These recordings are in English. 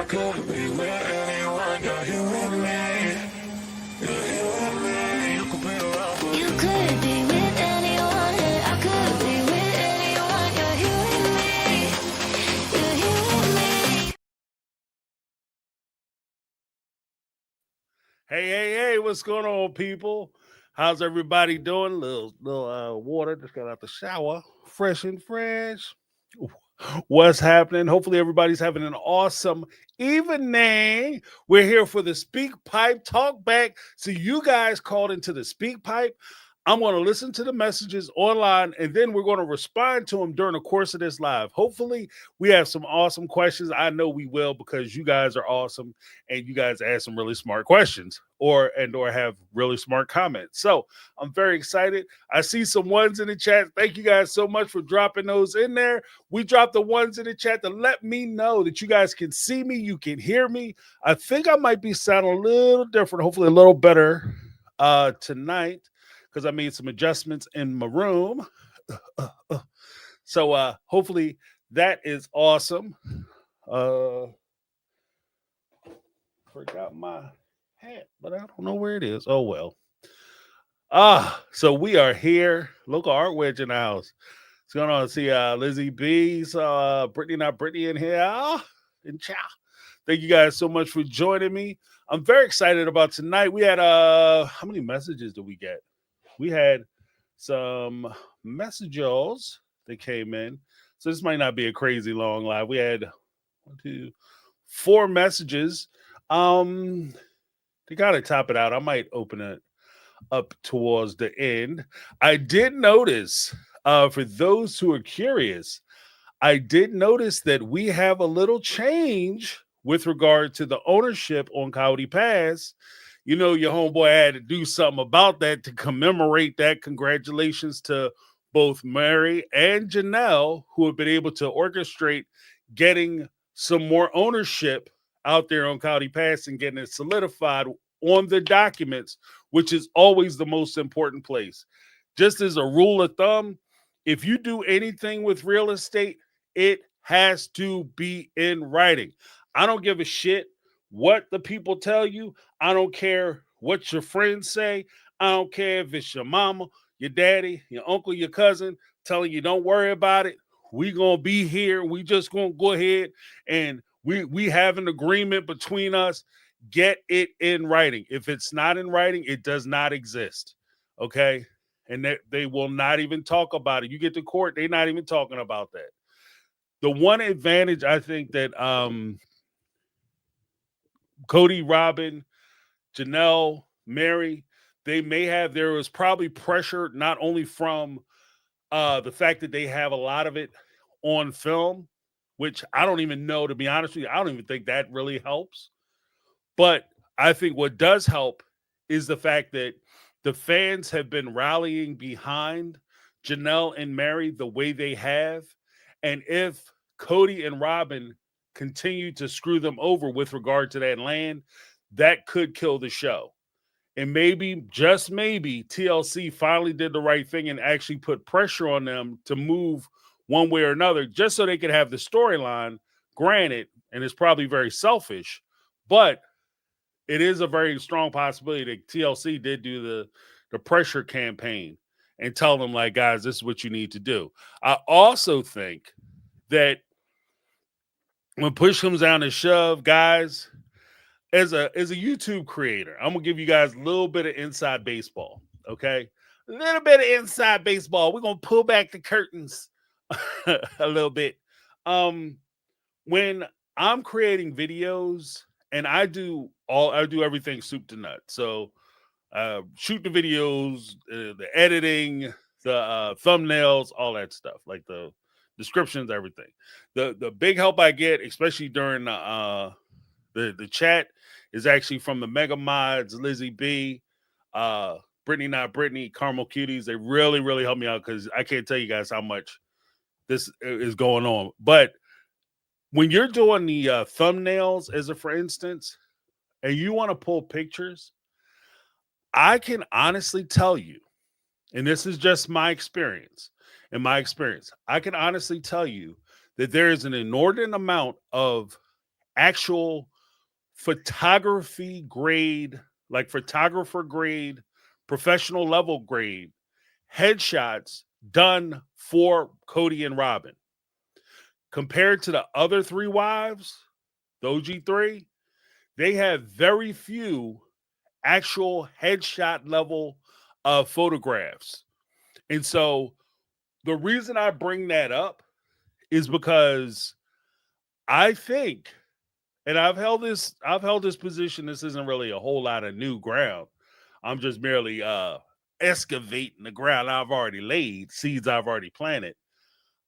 could be with anyone, you're here with me. You're here with me. You could be around me. You could be with anyone, and I could be with anyone. You're here with me. You're here with me. Hey, what's going on, people? How's everybody doing? Little water, just got out the shower, fresh and fresh. What's happening? Hopefully, everybody's having an awesome evening. We're here for the Speak Pipe Talk Back. So, you guys called into the Speak Pipe. I'm going to listen to the messages online, and then we're going to respond to them during the course of this live. Hopefully, we have some awesome questions. I know we will, because you guys are awesome, and you guys ask some really smart questions or have really smart comments. So I'm very excited. I see some ones in the chat. Thank you guys so much for dropping those in there. We dropped the ones in the chat to let me know that you guys can see me, you can hear me. I think I might be sounding a little different, hopefully a little better tonight, because I made some adjustments in my room. So hopefully that is awesome. Forgot my hat, but I don't know where it is. Oh well. So we are here. Local art wedge in the house. What's going on? See Lizzie B. Brittany, not Brittany in here. And ciao. Thank you guys so much for joining me. I'm very excited about tonight. We had how many messages did we get? We had some messages that came in. So this might not be a crazy long live. We had 1, 2, 4 messages. They gotta top it out. I might open it up towards the end. I did notice, for those who are curious, I did notice that we have a little change with regard to the ownership on Cody Pass. You know, your homeboy had to do something about that to commemorate that. Congratulations to both Mary and Janelle, who have been able to orchestrate getting some more ownership out there on Cody Pass and getting it solidified on the documents, which is always the most important place. Just as a rule of thumb, if you do anything with real estate, it has to be in writing. I don't give a shit what the people tell you. I don't care what your friends say. I don't care if it's your mama, your daddy, your uncle, your cousin telling you don't worry about it. We gonna be here. We just gonna go ahead and we have an agreement between us. Get it in writing. If it's not in writing, it does not exist. Okay. And they will not even talk about it. You get to court, they're not even talking about that. The one advantage I think that Cody, Robyn, Janelle, Mary, they may have, there was probably pressure not only from the fact that they have a lot of it on film, which I don't even know, to be honest with you, I don't even think that really helps. But I think what does help is the fact that the fans have been rallying behind Janelle and Mary the way they have. And if Cody and Robyn continue to screw them over with regard to that land, that could kill the show. And maybe, just maybe, TLC finally did the right thing and actually put pressure on them to move one way or another, just so they could have the storyline. Granted, and it's probably very selfish, but it is a very strong possibility that TLC did do the pressure campaign and tell them, like, guys, this is what you need to do. I also think that when push comes down to shove, guys, as a YouTube creator, I'm gonna give you guys a little bit of inside baseball. Okay, a little bit of inside baseball. We're gonna pull back the curtains a little bit. When I'm creating videos, and I do everything soup to nut. So shoot the videos, the editing, the thumbnails, all that stuff, like the descriptions, everything. The big help I get, especially during the chat, is actually from the Mega Mods, Lizzie B, Brittany, not Brittany, Caramel Cuties. They really, really help me out, because I can't tell you guys how much this is going on. But when you're doing the thumbnails, as a for instance, and you want to pull pictures, I can honestly tell you, and this is just my experience, I can honestly tell you that there is an inordinate amount of actual photography grade, like photographer grade, professional level grade headshots done for Cody and Robyn. Compared to the other three wives, the OG3, they have very few actual headshot level photographs. And so the reason I bring that up is because I think, and I've held this position. This isn't really a whole lot of new ground. I'm just merely excavating the ground I've already laid, seeds I've already planted.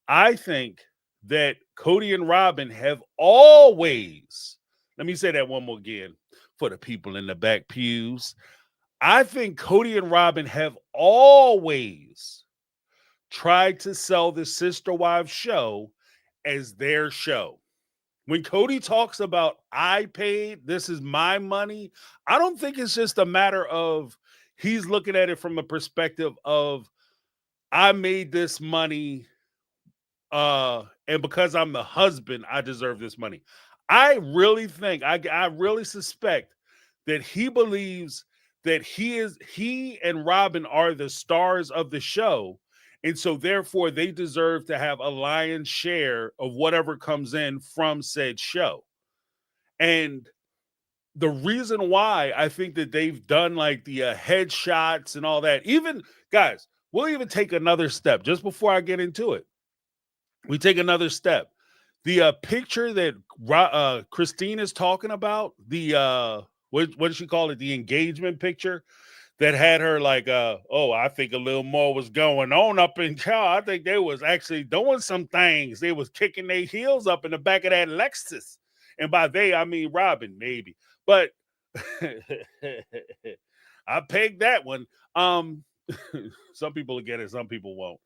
I think that Cody and Robyn have always, let me say that one more again for the people in the back pews. I think Cody and Robyn have always tried to sell the Sister Wives show as their show. When Cody talks about I paid, this is my money, I don't think it's just a matter of he's looking at it from a perspective of I made this money and because I'm the husband, I deserve this money. I really think, I really suspect that he believes that he and Robyn are the stars of the show. And so therefore they deserve to have a lion's share of whatever comes in from said show. And the reason why I think that they've done like the headshots and all that, even guys, we'll even take another step just before I get into it. We take another step. The picture that Christine is talking about, the what does she call it? The engagement picture that had her like, oh, I think a little more was going on up in town. I think they was actually doing some things. They was kicking their heels up in the back of that Lexus. And by they, I mean Robyn, maybe. But I pegged that one. Some people will get it, some people won't.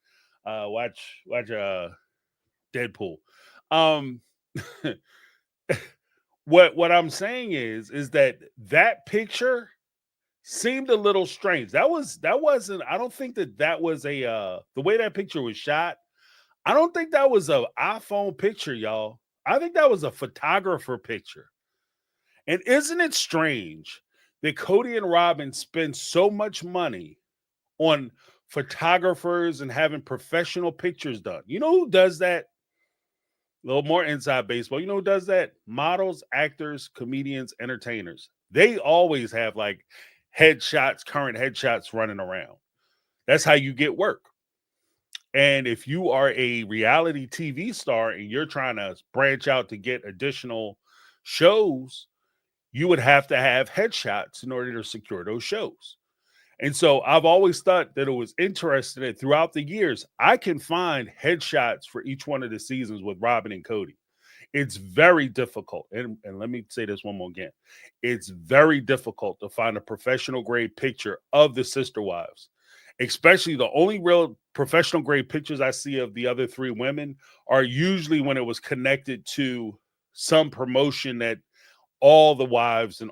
Watch Deadpool. Um what I'm saying is that picture seemed a little strange. That wasn't, I don't think that was a the way that picture was shot. I don't think that was an iPhone picture, y'all. I think that was a photographer picture. And isn't it strange that Cody and Robyn spend so much money on photographers and having professional pictures done? You know who does that? A little more inside baseball. You know who does that? Models, actors, comedians, entertainers. They always have like headshots, current headshots running around. That's how you get work. And if you are a reality TV star and you're trying to branch out to get additional shows, you would have to have headshots in order to secure those shows. And so I've always thought that it was interesting that throughout the years, I can find headshots for each one of the seasons with Robyn and Cody. It's very difficult. And let me say this one more again. It's very difficult to find a professional grade picture of the Sister Wives. Especially the only real professional grade pictures I see of the other three women are usually when it was connected to some promotion that all the wives and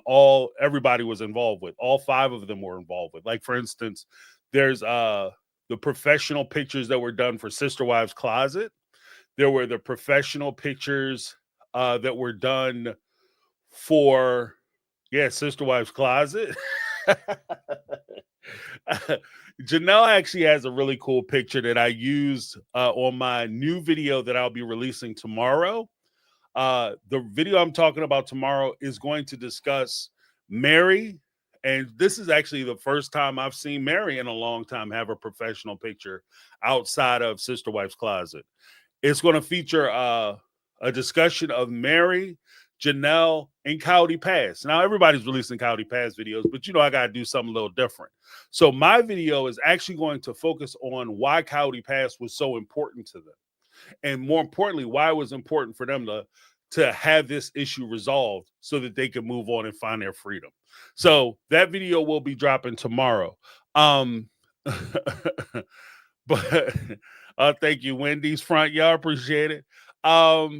everybody was involved with. All five of them were involved with. Like, for instance, there's the professional pictures that were done for Sister Wives Closet. There were the professional pictures that were done for, Sister Wives Closet. Janelle actually has a really cool picture that I used on my new video that I'll be releasing tomorrow. The video I'm talking about tomorrow is going to discuss Mary. And this is actually the first time I've seen Mary in a long time have a professional picture outside of Sister Wives Closet. It's going to feature a discussion of Mary, Janelle, and Cody Pass. Now, everybody's releasing Cody Pass videos, but I got to do something a little different. So my video is actually going to focus on why Cody Pass was so important to them. And more importantly, why it was important for them to have this issue resolved so that they can move on and find their freedom. So that video will be dropping tomorrow. But thank you, Wendy's front. Y'all appreciate it. But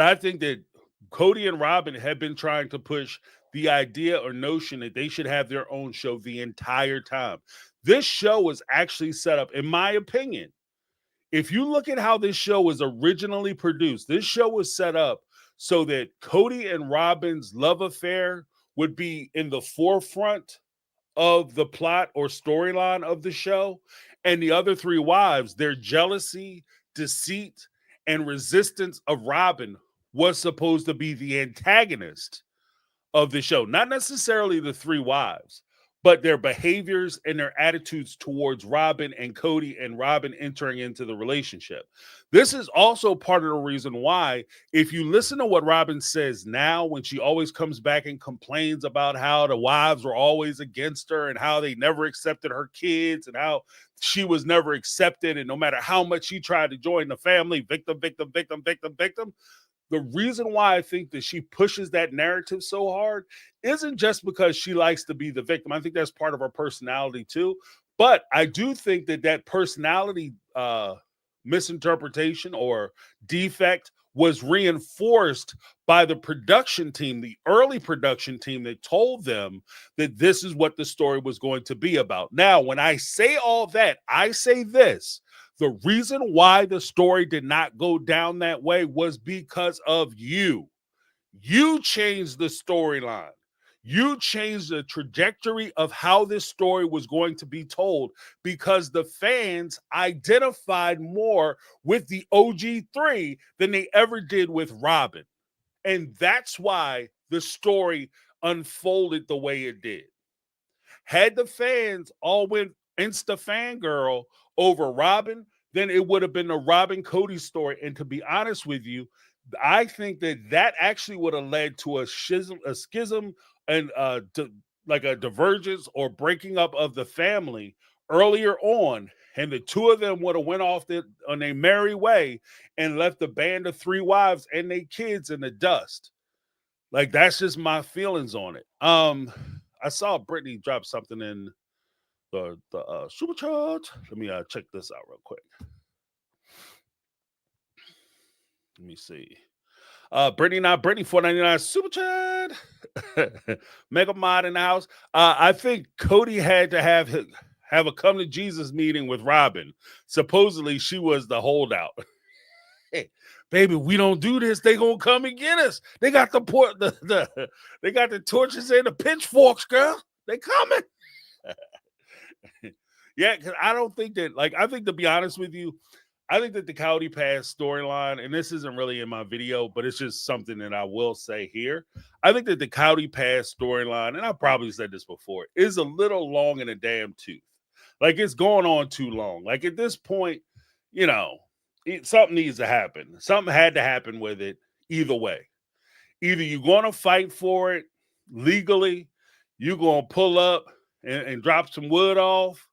I think that Cody and Robyn have been trying to push the idea or notion that they should have their own show the entire time. This show was actually set up, in my opinion. If you look at how this show was originally produced, this show was set up so that Cody and Robyn's love affair would be in the forefront of the plot or storyline of the show. And the other three wives, their jealousy, deceit, and resistance of Robyn was supposed to be the antagonist of the show. Not necessarily the three wives, but their behaviors and their attitudes towards Robyn and Cody and Robyn entering into the relationship. This is also part of the reason why, if you listen to what Robyn says now, when she always comes back and complains about how the wives were always against her and how they never accepted her kids and how she was never accepted, and no matter how much she tried to join the family, victim, victim, victim, victim, victim. The reason why I think that she pushes that narrative so hard isn't just because she likes to be the victim. I think that's part of her personality too. But I do think that that personality misinterpretation or defect was reinforced by the production team, the early production team that told them that this is what the story was going to be about. Now, when I say all that, I say this. The reason why the story did not go down that way was because of you. You changed the storyline. You changed the trajectory of how this story was going to be told because the fans identified more with the OG3 than they ever did with Robyn. And that's why the story unfolded the way it did. Had the fans all went insta fangirl over Robyn, then it would have been the Robyn Cody story. And to be honest with you, I think that that actually would have led to a schism and like a divergence or breaking up of the family earlier on. And the two of them would have went off on a merry way and left the band of three wives and their kids in the dust. Like, that's just my feelings on it. I saw Brittany drop something in the super chat. Let me check this out real quick. Let me see. Brittany, not Brittany, $4.99 super chat. Mega Mod in the house. I think Cody had to have a come to Jesus meeting with Robyn. Supposedly, she was the holdout. Hey, baby, we don't do this. They gonna come and get us. They got they got the torches and the pitchforks, girl. They coming. Yeah, because I don't think that, like, I think, to be honest with you, I think that the Cody Pass storyline, and this isn't really in my video, but it's just something that I will say here. I think that the Cody Pass storyline, and I probably said this before, is a little long in a damn tooth. Like, it's going on too long. Like, at this point, you know, something needs to happen. Something had to happen with it either way. Either you're going to fight for it legally, you're going to pull up and drop some wood off,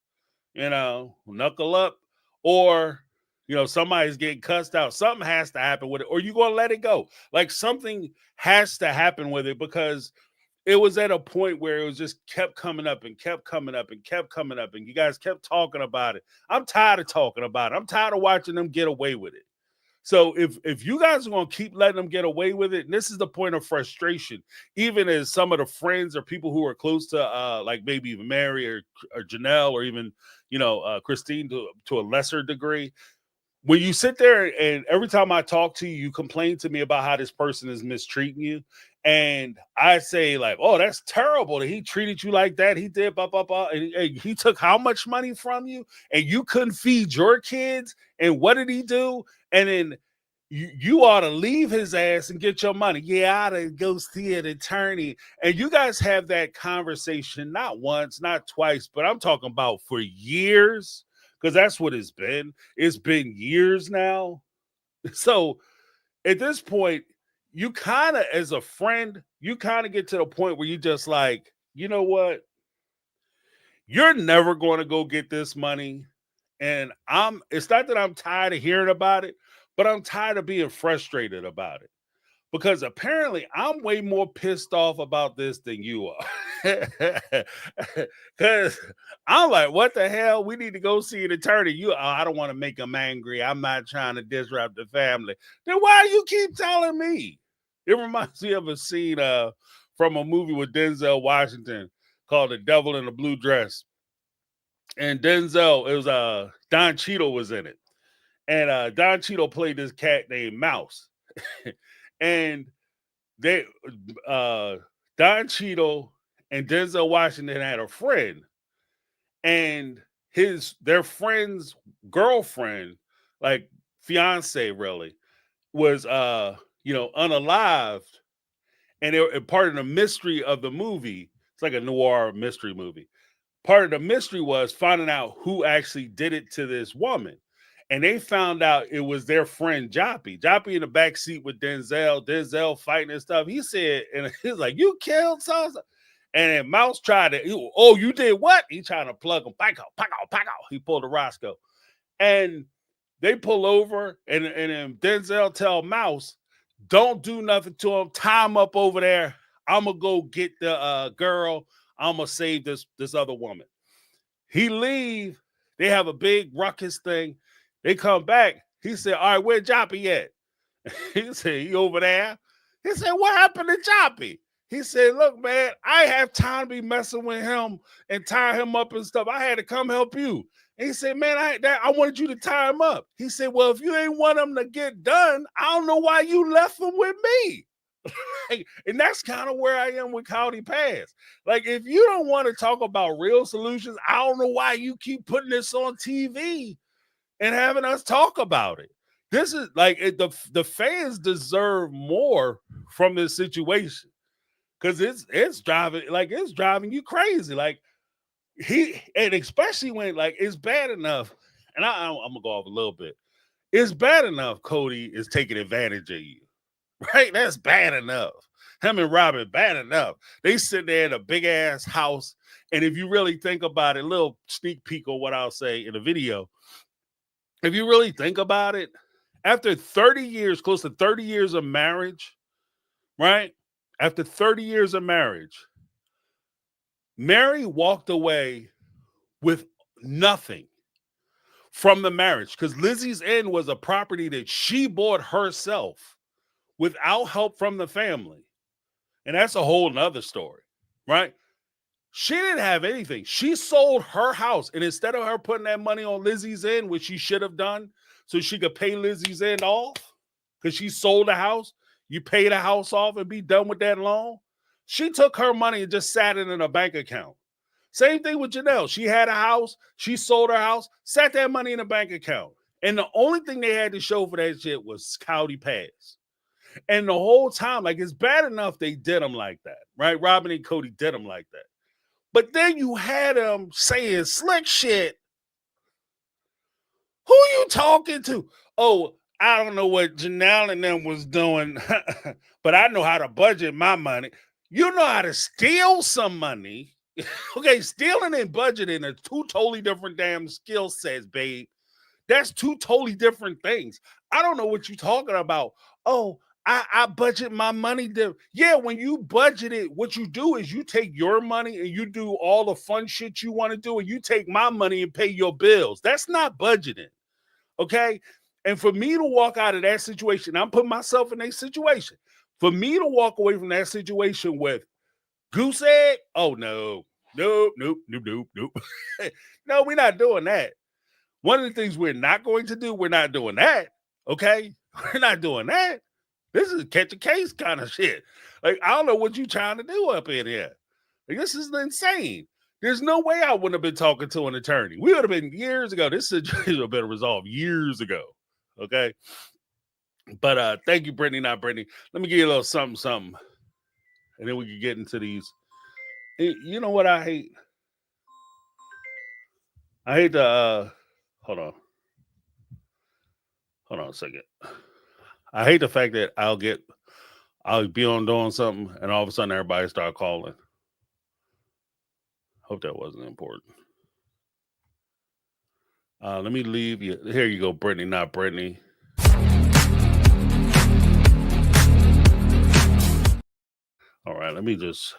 knuckle up, or, somebody's getting cussed out. Something has to happen with it, or you're going to let it go. Like, something has to happen with it because it was at a point where it was just kept coming up and kept coming up and kept coming up. And you guys kept talking about it. I'm tired of talking about it. I'm tired of watching them get away with it. So if you guys are going to keep letting them get away with it, and this is the point of frustration, even as some of the friends or people who are close to like maybe even Mary or Janelle or even, Christine to a lesser degree, when you sit there and every time I talk to you, you complain to me about how this person is mistreating you. And I say, like, oh, that's terrible that he treated you like that. He did blah, blah, blah. And he took how much money from you and you couldn't feed your kids. And what did he do? And then you ought to leave his ass and get your money. Yeah, I ought to go see an attorney. And you guys have that conversation not once, not twice, but I'm talking about for years, because that's what it's been. It's been years now. So at this point, you kind of, as a friend, you kind of get to the point where you just like, you know what? You're never going to go get this money. And it's not that I'm tired of hearing about it, but I'm tired of being frustrated about it. Because apparently I'm way more pissed off about this than you are. Because I'm like, what the hell? We need to go see an attorney. I don't want to make him angry. I'm not trying to disrupt the family. Then why do you keep telling me? It reminds me of a scene from a movie with Denzel Washington called The Devil in a Blue Dress. And Denzel, it was Don Cheadle was in it. And Don Cheadle played this cat named Mouse. And Don Cheadle and Denzel Washington had a friend, and their friend's girlfriend, like fiance really, was unalived, and part of the mystery of the movie, it's like a noir mystery movie. Part of the mystery was finding out who actually did it to this woman. And they found out it was their friend Joppy. Joppy in the back seat with Denzel fighting and stuff. He said, and he's like, "You killed so-so." And then Mouse tried to, "Oh, you did what?" He trying to plug him. Pack out. He pulled a Roscoe. And they pull over, and then Denzel tell Mouse, "Don't do nothing to him. Tie him up over there. I'm going to go get the girl. I'm going to save this other woman." He leave. They have a big ruckus thing. They come back. He said, "All right, where Joppy at?" He said, "He over there." He said, "What happened to Joppy?" He said, "Look, man, I have time to be messing with him and tie him up and stuff. I had to come help you." And he said, "Man, I wanted you to tie him up." He said, "Well, if you ain't want him to get done, I don't know why you left him with me." And that's kind of where I am with Cody Pass. Like, if you don't want to talk about real solutions, I don't know why you keep putting this on TV and having us talk about it. This is like the fans deserve more from this situation, because it's driving you crazy. Like, and especially when, like, it's bad enough, and I'm gonna go off a little bit. It's bad enough Cody is taking advantage of you. Right? That's bad enough. Him and Robyn, bad enough. They sit there in a big ass house. And if you really think about it, a little sneak peek of what I'll say in the video. If you really think about it, after 30 years, close to 30 years of marriage, right? After 30 years of marriage, Mary walked away with nothing from the marriage, because Lizzie's Inn was a property that she bought herself without help from the family. And that's a whole nother story, right? She didn't have anything. She sold her house. And instead of her putting that money on Lizzie's Inn, which she should have done so she could pay Lizzie's Inn off, because she sold the house, you pay the house off and be done with that loan. She took her money and just sat it in a bank account. Same thing with Janelle. She had a house. She sold her house, sat that money in a bank account. And the only thing they had to show for that shit was Cody Pass. And the whole time, like, it's bad enough they did them like that, right? Robyn and Cody did them like that. But then you had them saying slick shit. Who you talking to? "Oh, I don't know what Janelle and them was doing, but I know how to budget my money." You know how to steal some money. Okay, stealing and budgeting are two totally different damn skill sets, babe. That's two totally different things. I don't know what you're talking about. "Oh, I budget my money." Yeah, when you budget it, what you do is you take your money and you do all the fun shit you want to do, and you take my money and pay your bills. That's not budgeting, okay? And for me to walk out of that situation, I'm putting myself in a situation. For me to walk away from that situation with goose egg, oh no, nope. No, we're not doing that. One of the things we're not going to do, we're not doing that, okay? We're not doing that. This is catch a case kind of shit. Like, I don't know what you're trying to do up in here. Like, this is insane. There's no way I wouldn't have been talking to an attorney. We would have been years ago. This situation would have been resolved years ago. Okay. But thank you, Brittany, not Brittany. Let me give you a little something. And then we can get into these. You know what I hate? I hate the hold on a second. I hate the fact that I'll be on doing something and all of a sudden everybody start calling. Hope that wasn't important. Let me leave you. Here you go, Brittany, not Brittany. All right, let me just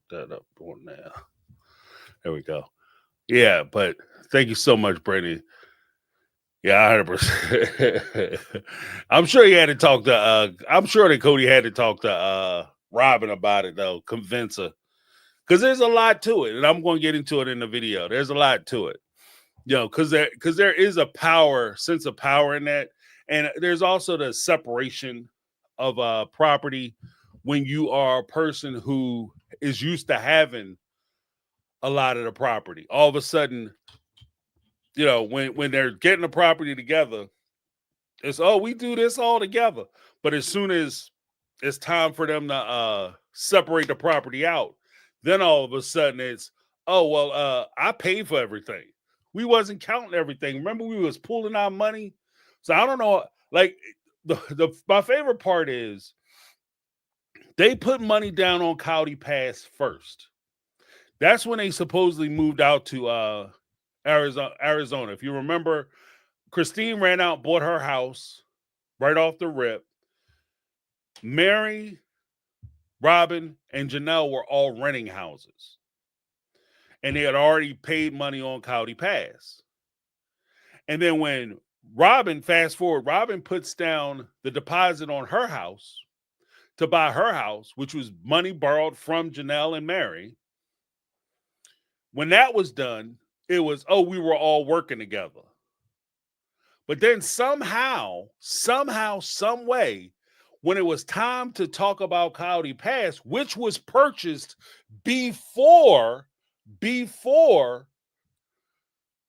put that up on there. There we go. Yeah, but thank you so much, Brittany. Yeah, 100%. I'm sure he had to talk to I'm sure that Cody had to talk to Robyn about it, though, convince her. Because there's a lot to it, and I'm going to get into it in the video. There's a lot to it. You know, because there is a sense of power in that. And there's also the separation of property when you are a person who is used to having a lot of the property. All of a sudden, you know, when they're getting the property together, it's, oh, we do this all together. But as soon as it's time for them to separate the property out, then all of a sudden it's, oh, well, I paid for everything. We wasn't counting everything. Remember, we was pooling our money. So I don't know. Like my favorite part is they put money down on Cody Pass first. That's when they supposedly moved out to Arizona. If you remember, Christine ran out, bought her house right off the rip. Mary, Robyn, and Janelle were all renting houses. And they had already paid money on Cody Pass. And then when Robyn, fast forward, Robyn puts down the deposit on her house to buy her house, which was money borrowed from Janelle and Mary. When that was done, it was, oh, we were all working together. But then somehow, some way, when it was time to talk about Cody Pass, which was purchased before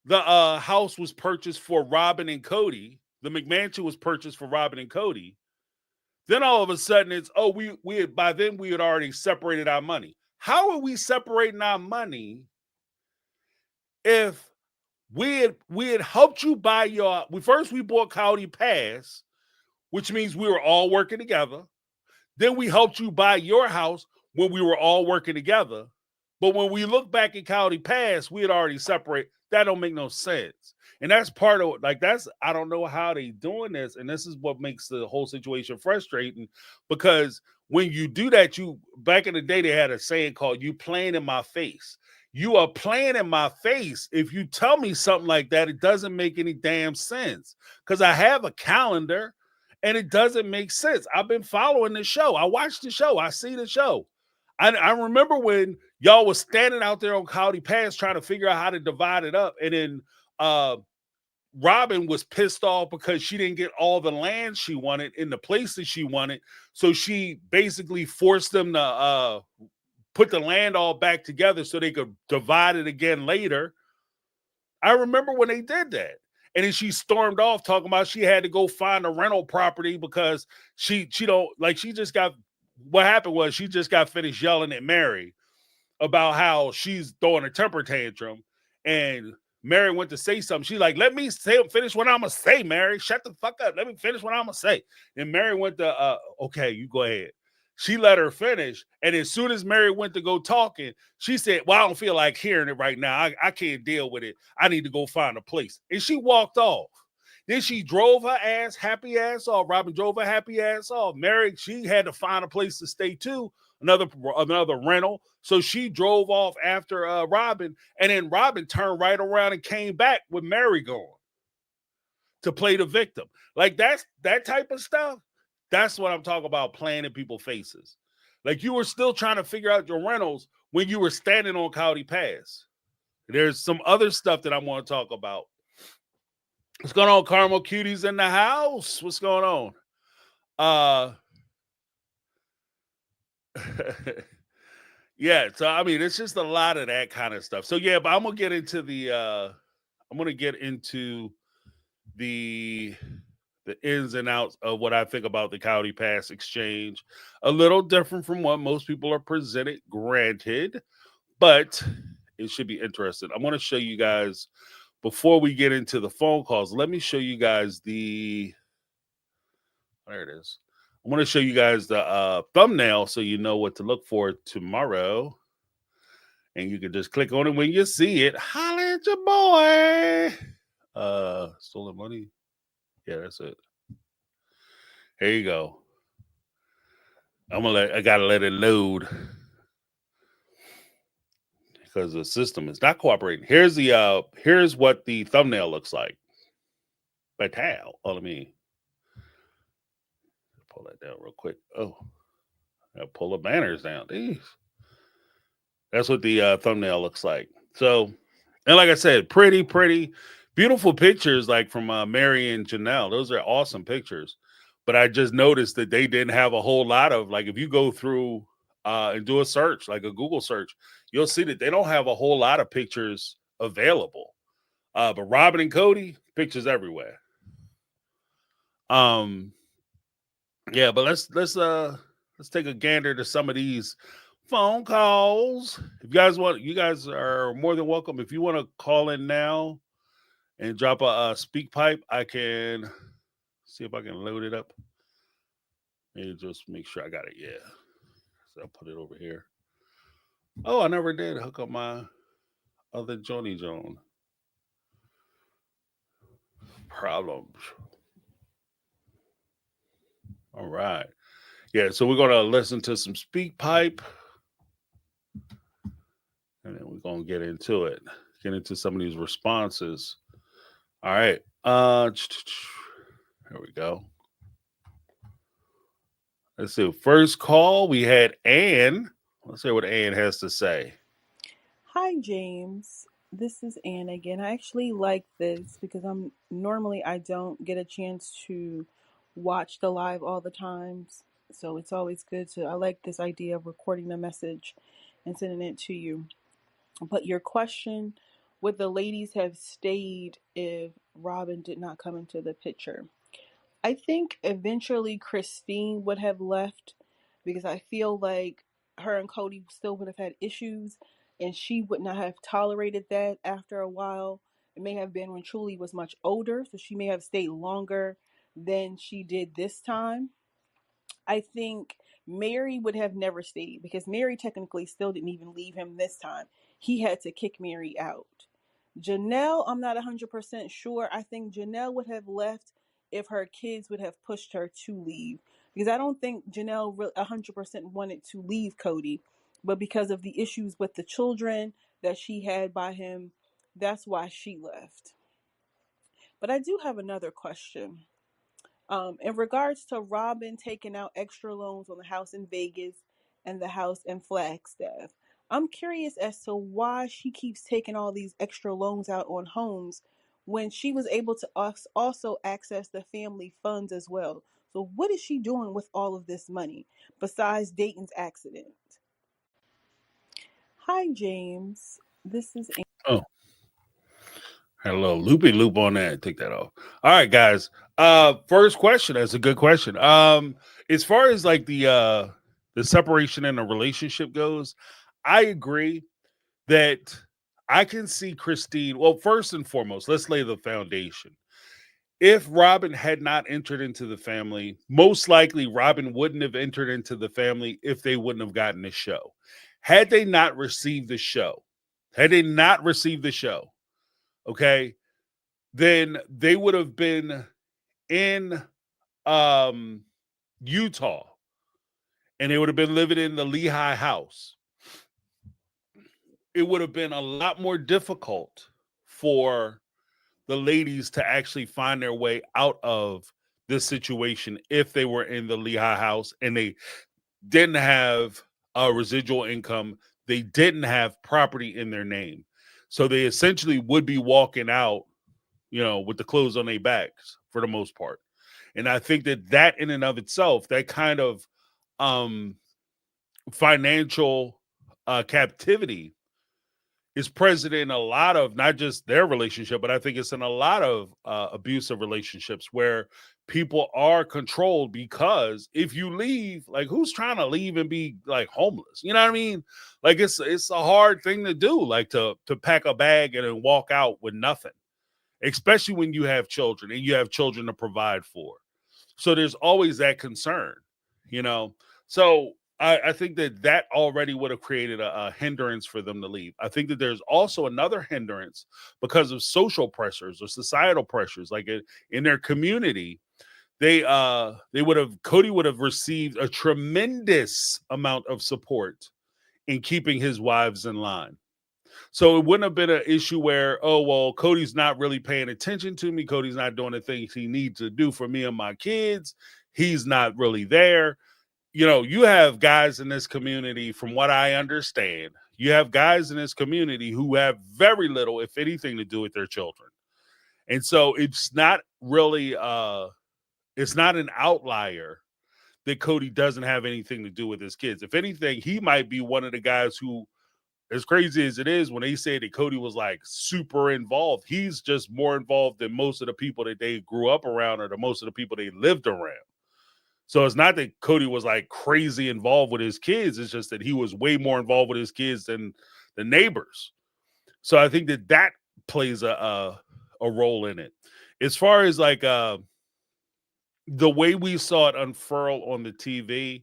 the house was purchased for Robyn and Cody, the McMansion was purchased for Robyn and Cody, then all of a sudden it's, oh, we had, by then we had already separated our money. How are we separating our money if we had helped you buy we bought Cody Pass, which means we were all working together. Then we helped you buy your house when we were all working together. But when we look back at Cody Pass, we had already separated. That don't make no sense. And that's part of, like, that's, I don't know how they doing this. And this is what makes the whole situation frustrating, because when you do that, back in the day, they had a saying called, you playing in my face. You are playing in my face. If you tell me something like that, it doesn't make any damn sense, because I have a calendar and it doesn't make sense. I've been following the show. I watch the show. I see the show. I remember when y'all was standing out there on Cody Pass trying to figure out how to divide it up. And then Robyn was pissed off because she didn't get all the land she wanted in the places she wanted. So she basically forced them to put the land all back together so they could divide it again later. I remember when they did that. And then she stormed off talking about she had to go find a rental property because she just got, what happened was she just got finished yelling at Mary about how she's throwing a temper tantrum. And Mary went to say something. She's like, let me finish what I'm going to say, Mary. Shut the fuck up. Let me finish what I'm going to say. And Mary went to, okay, you go ahead. She let her finish. And as soon as Mary went to go talking, she said, well, I don't feel like hearing it right now. I can't deal with it. I need to go find a place. And she walked off. Then she drove her happy ass off. Robyn drove her happy ass off. Mary, she had to find a place to stay too, another rental. So she drove off after Robyn, and then Robyn turned right around and came back with Mary gone to play the victim. Like that type of stuff. That's what I'm talking about, playing in people's faces. Like, you were still trying to figure out your rentals when you were standing on Cody Pass. There's some other stuff that I want to talk about. What's going on, Caramel Cuties in the house? What's going on? Yeah, so I mean, it's just a lot of that kind of stuff. So yeah, but I'm gonna get into the ins and outs of what I think about the Cody Pass exchange. A little different from what most people are presented, granted, but it should be interesting. I want to show you guys, before we get into the phone calls, let me show you guys there it is. I want to show you guys the thumbnail so you know what to look for tomorrow. And you can just click on it when you see it. Holla at your boy. Stolen money. Yeah, that's it. Here you go. I gotta let it load because the system is not cooperating. Here's what the thumbnail looks like. But how? Oh, let me pull that down real quick. Oh, I'll pull the banners down. Jeez. That's what the thumbnail looks like. So, and like I said, pretty beautiful pictures, like from Mary and Janelle. Those are awesome pictures. But I just noticed that they didn't have a whole lot of, like, if you go through and do a search, like a Google search, you'll see that they don't have a whole lot of pictures available. But Robyn and Cody, pictures everywhere. Yeah, but let's take a gander to some of these phone calls. If you guys want, you guys are more than welcome. If you want to call in now and drop a speak pipe, I can see if I can load it up. Maybe just make sure I got it. Yeah. So I'll put it over here. Oh, I never did hook up my other Joni Joan. Problems. All right. Yeah, so we're gonna listen to some speak pipe. And then we're gonna get into it. Get into some of these responses. All right. Here we go. Let's see. First call, we had Ann. Let's hear what Ann has to say. Hi, James. This is Anne again. I actually like this because I don't get a chance to watch the live all the times. So it's always good to, I like this idea of recording the message and sending it to you. But your question, would the ladies have stayed if Robyn did not come into the picture? I think eventually Christine would have left because I feel like her and Cody still would have had issues and she would not have tolerated that after a while. It may have been when Truly was much older, so she may have stayed longer than she did this time. I think Mary would have never stayed because Mary technically still didn't even leave him this time. He had to kick Mary out. Janelle, I'm not 100% sure. I think Janelle would have left if her kids would have pushed her to leave. Because I don't think Janelle 100% wanted to leave Cody. But because of the issues with the children that she had by him, that's why she left. But I do have another question. In regards to Robyn taking out extra loans on the house in Vegas and the house in Flagstaff, I'm curious as to why she keeps taking all these extra loans out on homes when she was able to also access the family funds as well. So, what is she doing with all of this money besides Dayton's accident? Hi, James. This is Oh, had a little loopy loop on that. Take that off. All right, guys. First question. That's a good question. As far as like the separation in a relationship goes, I agree that I can see Christine. Well, first and foremost, let's lay the foundation. If Robyn had not entered into the family, most likely Robyn wouldn't have entered into the family if they wouldn't have gotten the show. Had they not received the show, okay, then they would have been in Utah and they would have been living in the Lehigh house. It would have been a lot more difficult for the ladies to actually find their way out of this situation if they were in the Lehigh house and they didn't have a residual income, they didn't have property in their name. So they essentially would be walking out, with the clothes on their backs for the most part. And I think that in and of itself, that kind of financial captivity is present in a lot of not just their relationship, but I think it's in a lot of abusive relationships where people are controlled because if you leave, like who's trying to leave and be like homeless? You know what I mean? Like it's a hard thing to do, like to pack a bag and then walk out with nothing, especially when you have children and you have children to provide for. So there's always that concern, you know? So I think that already would have created a hindrance for them to leave. I think that there's also another hindrance because of social pressures or societal pressures, like in their community. Cody would have received a tremendous amount of support in keeping his wives in line. So it wouldn't have been an issue where, oh, well, Cody's not really paying attention to me. Cody's not doing the things he needs to do for me and my kids. He's not really there. You have guys in this community, from what I understand, you have guys in this community who have very little, if anything, to do with their children. And so it's not really it's not an outlier that Cody doesn't have anything to do with his kids. If anything, he might be one of the guys who, as crazy as it is, when they say that Cody was like super involved, he's just more involved than most of the people that they grew up around or most of the people they lived around. So it's not that Cody was like crazy involved with his kids. It's just that he was way more involved with his kids than the neighbors. So I think that plays a role in it. As far as like the way we saw it unfurl on the TV,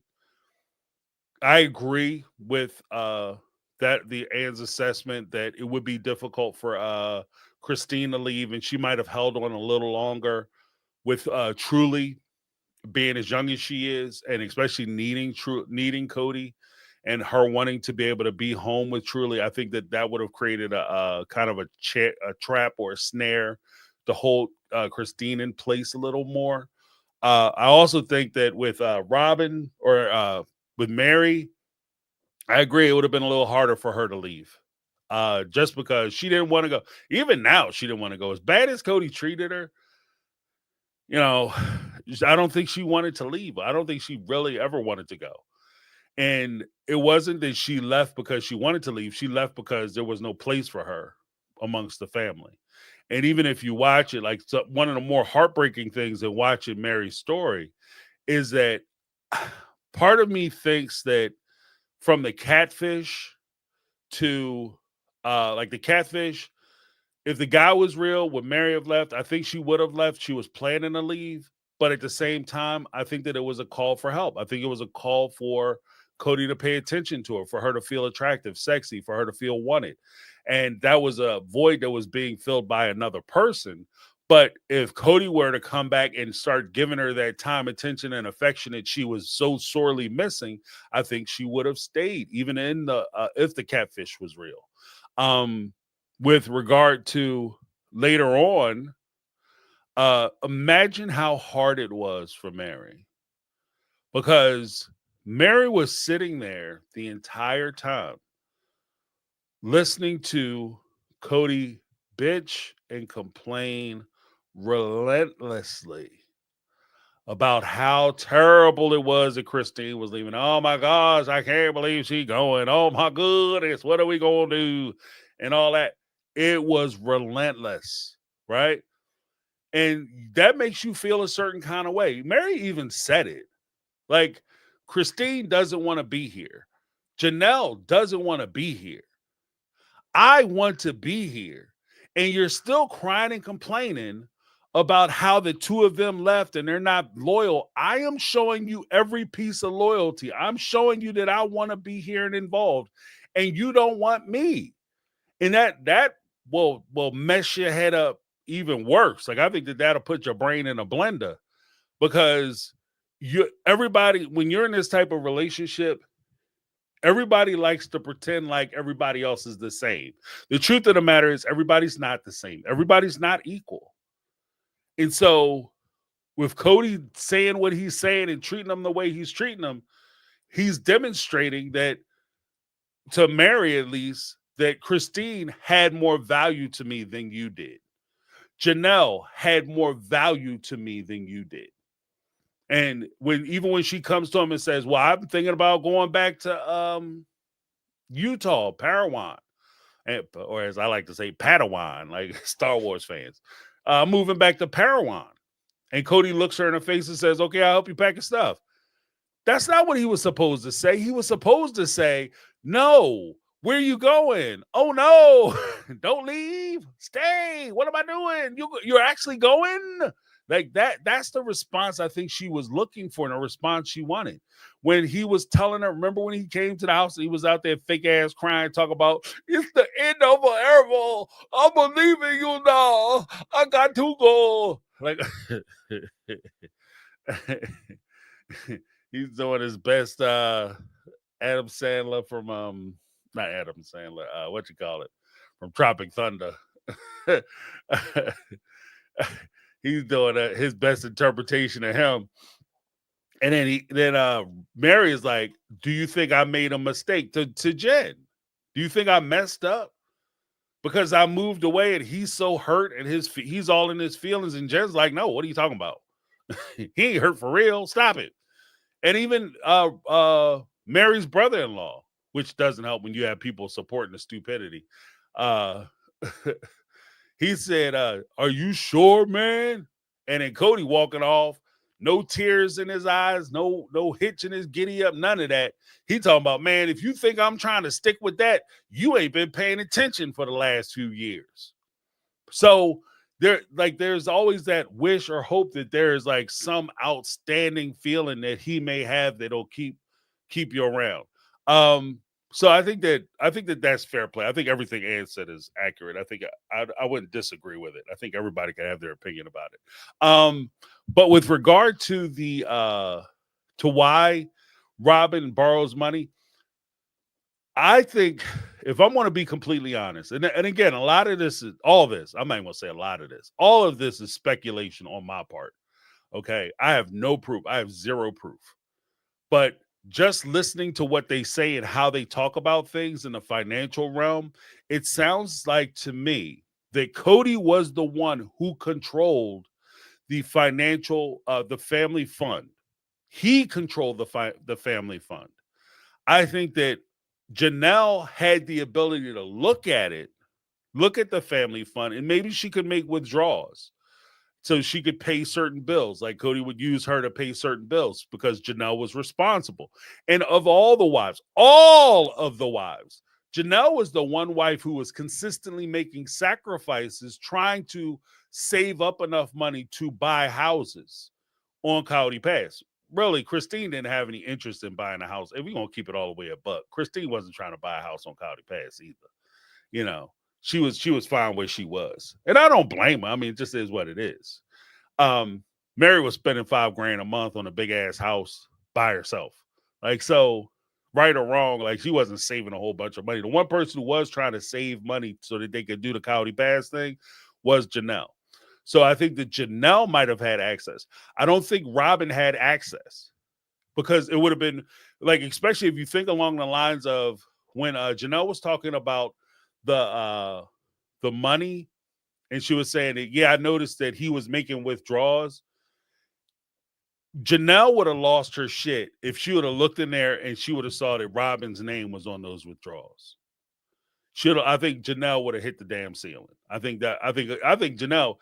I agree with the Ann's assessment that it would be difficult for Christine to leave, and she might have held on a little longer with Truly being as young as she is, and especially needing Cody and her wanting to be able to be home with Truly. I think that would have created a kind of a trap or a snare to hold Christine in place a little more. I also think that with Robyn or with Mary, I agree it would have been a little harder for her to leave. Just because she didn't want to go. Even now, she didn't want to go. As bad as Cody treated her, you know, I don't think she wanted to leave. I don't think she really ever wanted to go. And it wasn't that she left because she wanted to leave. She left because there was no place for her amongst the family. And even if you watch it, like one of the more heartbreaking things in watching Mary's story is that part of me thinks that from the catfish to like the catfish, if the guy was real, would Mary have left? I think she would have left. She was planning to leave. But at the same time, I think that it was a call for help. I think it was a call for Cody to pay attention to her, for her to feel attractive, sexy, for her to feel wanted. And that was a void that was being filled by another person. But if Cody were to come back and start giving her that time, attention, and affection that she was so sorely missing, I think she would have stayed, even in the if the catfish was real. With regard to later on, imagine how hard it was for Mary, because Mary was sitting there the entire time listening to Cody bitch and complain relentlessly about how terrible it was that Christine was leaving. Oh my gosh, I can't believe she's going. Oh my goodness, what are we going to do? And all that. It was relentless, right? And that makes you feel a certain kind of way. Mary even said it. Like, Christine doesn't want to be here. Janelle doesn't want to be here. I want to be here. And you're still crying and complaining about how the two of them left and they're not loyal. I am showing you every piece of loyalty. I'm showing you that I want to be here and involved, and you don't want me. And that will mess your head up even worse. Like, I think that'll put your brain in a blender, because everybody, when you're in this type of relationship, everybody likes to pretend like everybody else is the same. The truth of the matter is everybody's not the same. Everybody's not equal. And so with Cody saying what he's saying and treating them the way he's treating them, he's demonstrating that, to Mary at least, that Christine had more value to me than you did. Janelle had more value to me than you did. And even when she comes to him and says, well, I'm thinking about going back to Utah, Parawan, or as I like to say, Padawan, like Star Wars fans, moving back to Parawan. And Cody looks her in the face and says, okay, I'll help you pack your stuff. That's not what he was supposed to say. He was supposed to say, no, where are you going? Oh, no, don't leave. Stay. What am I doing? You're actually going? Like that's the response I think she was looking for, and a response she wanted. When he was telling her, remember when he came to the house and he was out there fake ass crying, talk about, it's the end of an era. I'm leaving you now. I got to go. Like, he's doing his best Adam Sandler from not Adam Sandler, what you call it, from Tropic Thunder. He's doing his best interpretation of him. And then Mary is like, do you think I made a mistake? To Jen, do you think I messed up because I moved away and he's so hurt and he's all in his feelings? And Jen's like, no, what are you talking about? He ain't hurt for real. Stop it. And even Mary's brother-in-law, which doesn't help when you have people supporting the stupidity. Uh, he said, "Are you sure, man?" And then Cody walking off, no tears in his eyes, no hitch in his giddy up, none of that. He talking about, man, if you think I'm trying to stick with that, you ain't been paying attention for the last few years. So there's always that wish or hope that there's like some outstanding feeling that he may have that'll keep you around. So I think that that's fair play. I think everything Ann said is accurate. I think I wouldn't disagree with it. I think everybody can have their opinion about it. But with regard to the to why Robyn borrows money, I think if I'm going to be completely honest, and again, a lot of this is all this. I'm not even going to say a lot of this. All of this is speculation on my part. Okay, I have no proof. I have zero proof. But just listening to what they say and how they talk about things in the financial realm, it sounds like to me that Cody was the one who controlled the financial, the family fund. He controlled the family fund. I think that Janelle had the ability to look at it, look at the family fund, and maybe she could make withdrawals so she could pay certain bills. Like Cody would use her to pay certain bills because Janelle was responsible. And of all of the wives, Janelle was the one wife who was consistently making sacrifices, trying to save up enough money to buy houses on Cody Pass. Really, Christine didn't have any interest in buying a house. If we're gonna keep it all the way a buck, Christine wasn't trying to buy a house on Cody Pass either. You know, she was fine where she was. And I don't blame her. I mean, it just is what it is. Mary was spending $5,000 a month on a big ass house by herself. Like, so right or wrong, like she wasn't saving a whole bunch of money. The one person who was trying to save money so that they could do the Cody Pass thing was Janelle. So I think that Janelle might have had access. I don't think Robyn had access because it would have been like, especially if you think along the lines of when Janelle was talking about the money, and she was saying that, yeah, I noticed that he was making withdrawals. Janelle would have lost her shit if she would have looked in there and she would have saw that Robyn's name was on those withdrawals. I think Janelle would have hit the damn ceiling. I think Janelle,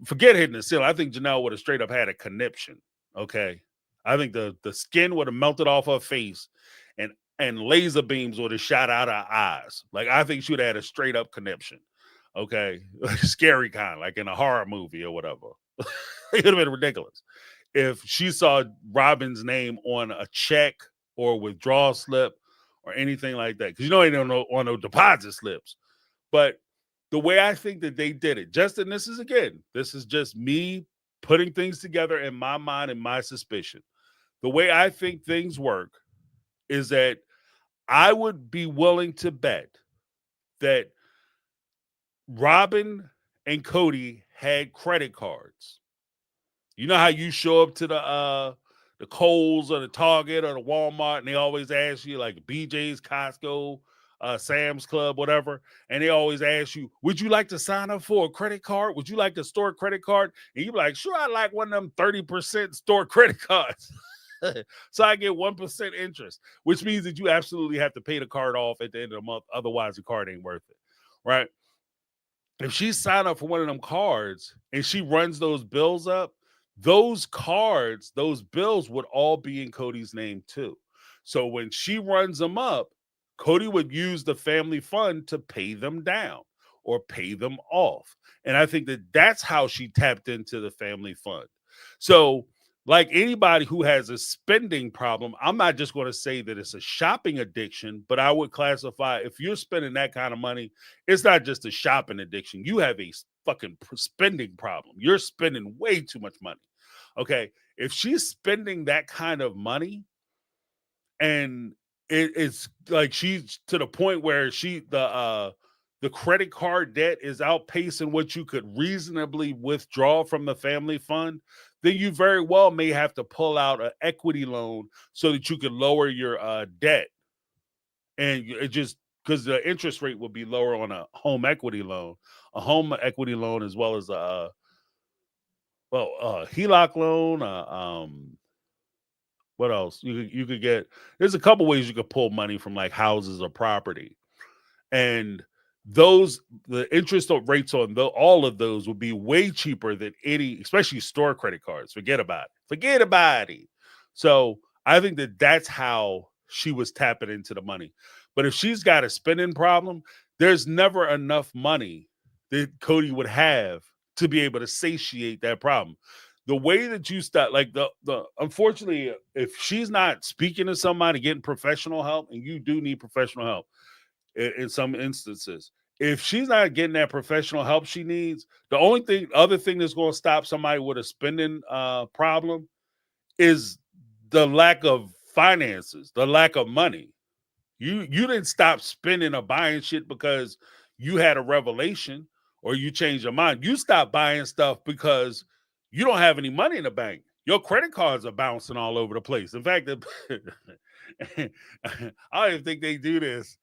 forget hitting the ceiling. I think Janelle would have straight up had a conniption. Okay. I think the skin would have melted off her face and laser beams would have shot out her eyes. Like, I think she would have had a straight up conniption. Okay. Scary kind, like in a horror movie or whatever. It would have been ridiculous if she saw Robyn's name on a check or withdrawal slip or anything like that. Because they don't know on no deposit slips. But the way I think that they did it, Justin, this is just me putting things together in my mind and my suspicion. The way I think things work is that I would be willing to bet that Robyn and Cody had credit cards. You know how you show up to the Kohl's or the Target or the Walmart, and they always ask you, like BJ's, Costco, Sam's Club, whatever, and they always ask you, would you like to sign up for a credit card? Would you like to store a credit card? And you be like, sure, I like one of them 30% store credit cards. So I get 1% interest, which means that you absolutely have to pay the card off at the end of the month. Otherwise, the card ain't worth it, right? If she signed up for one of them cards and she runs those bills up, those cards, those bills would all be in Cody's name too. So when she runs them up, Cody would use the family fund to pay them down or pay them off. And I think that that's how she tapped into the family fund. So, like anybody who has a spending problem, I'm not just going to say that it's a shopping addiction, but I would classify, if you're spending that kind of money, it's not just a shopping addiction. You have a fucking spending problem. You're spending way too much money. Okay. If she's spending that kind of money and it's like she's to the point where the credit card debt is outpacing what you could reasonably withdraw from the family fund, then you very well may have to pull out an equity loan so that you can lower your debt. And it just because the interest rate will be lower on a home equity loan as well as HELOC loan. What else? You could get. There's a couple ways you could pull money from like houses or property, and the interest rates on all of those would be way cheaper than any, especially store credit cards. Forget about it. Forget about it. So I think that's how she was tapping into the money. But if she's got a spending problem, there's never enough money that Cody would have to be able to satiate that problem. The way that you start, like the unfortunately, if she's not speaking to somebody, getting professional help, and you do need professional help in some instances. If she's not getting that professional help she needs, the other thing that's going to stop somebody with a spending problem is the lack of finances, the lack of money. You didn't stop spending or buying shit because you had a revelation or you changed your mind. You stopped buying stuff because you don't have any money in the bank. Your credit cards are bouncing all over the place. In fact, I don't even think they do this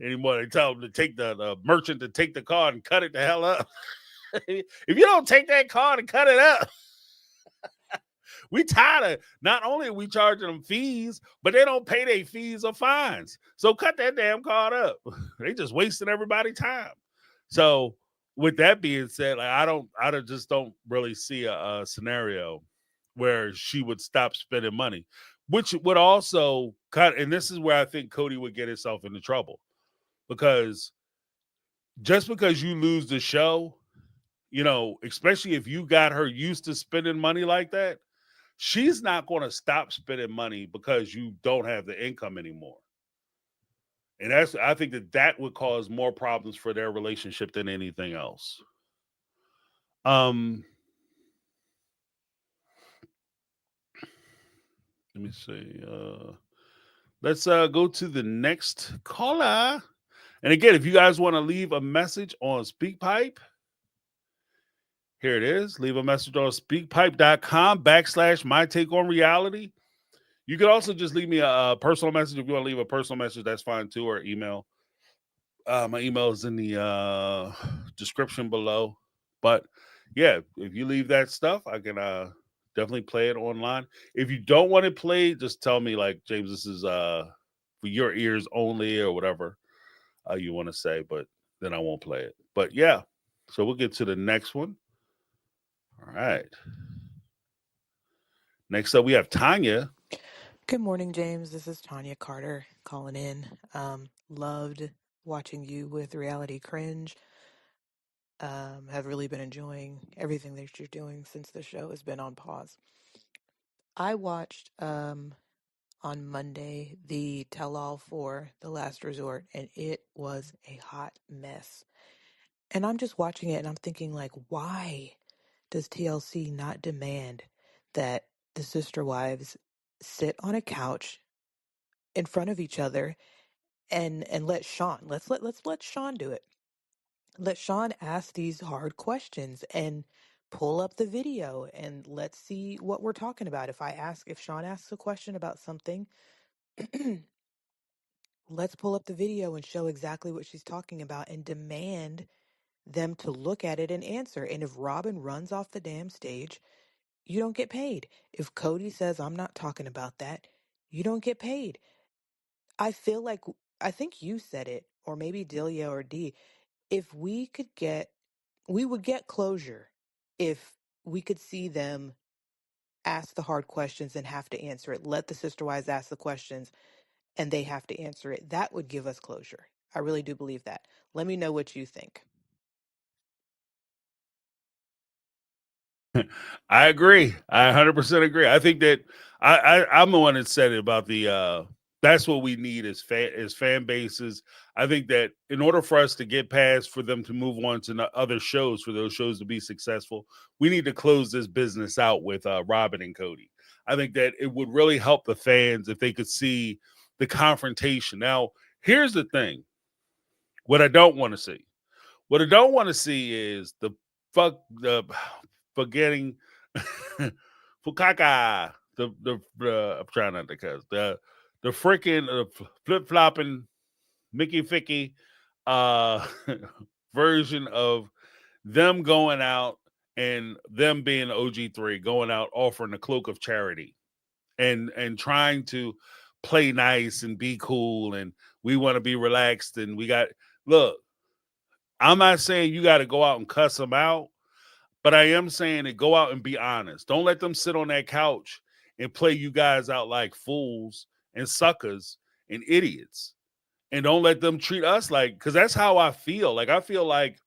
anymore. They tell them to take the merchant to take the card and cut it the hell up. If you don't take that card and cut it up, we tired of not only are we charging them fees, but they don't pay their fees or fines. So cut that damn card up. They just wasting everybody's time. So with that being said, like I just don't really see a scenario where she would stop spending money, which would also cut. And this is where I think Cody would get himself into trouble, because just because you lose the show, especially if you got her used to spending money like that, she's not going to stop spending money because you don't have the income anymore. And I think that would cause more problems for their relationship than anything else. Let me see. Let's go to the next caller. And again, if you guys want to leave a message on SpeakPipe, here it is. Leave a message on speakpipe.com/MyTakeOnReality. You could also just leave me a personal message. If you want to leave a personal message, that's fine too, or email. My email is in the description below. But yeah, if you leave that stuff, I can definitely play it online. If you don't want it played, just tell me, like, James, this is for your ears only, or whatever you want to say, but then I won't play it. But yeah, so we'll get to the next one. All right. Next up, we have Tanya. Good morning, James. This is Tanya Carter calling in. Loved watching you with Reality Cringe. Have really been enjoying everything that you're doing since the show has been on pause. I watched on Monday the tell-all for The Last Resort, and it was a hot mess. And I'm just watching it and I'm thinking, like, why does TLC not demand that the sister wives sit on a couch in front of each other and let Sean let's let Sean do it. Let Sean ask these hard questions and pull up the video and let's see what we're talking about. If Sean asks a question about something, let's pull up the video and show exactly what she's talking about and demand them to look at it and answer. And if Robyn runs off the damn stage, you don't get paid. If Cody says, I'm not talking about that, you don't get paid. I feel like, I think you said it, or maybe Delia or D. If we would get closure if we could see them ask the hard questions and have to answer it. Let the sister wives ask the questions and they have to answer it. That would give us closure. I really do believe that. Let me know what you think. I agree. I 100% agree. I think that I'm the one that said it about the that's what we need as fan bases. I think that in order for us to get past, for them to move on to other shows, for those shows to be successful, we need to close this business out with Robyn and Cody. I think that it would really help the fans if they could see the confrontation. Now, here's the thing. What I don't want to see. What I don't want to see is the forgetting Fukaka. I'm trying not to cuss. The freaking flip flopping Mickey Ficky uh version of them going out and them being OG3 going out offering the cloak of charity and trying to play nice and be cool and we want to be relaxed and we got look, I'm not saying you got to go out and cuss them out, but I am saying to go out and be honest. Don't let them sit on that couch and play you guys out like fools and suckers and idiots. And don't let them treat us like, because that's how I feel. Like, I feel like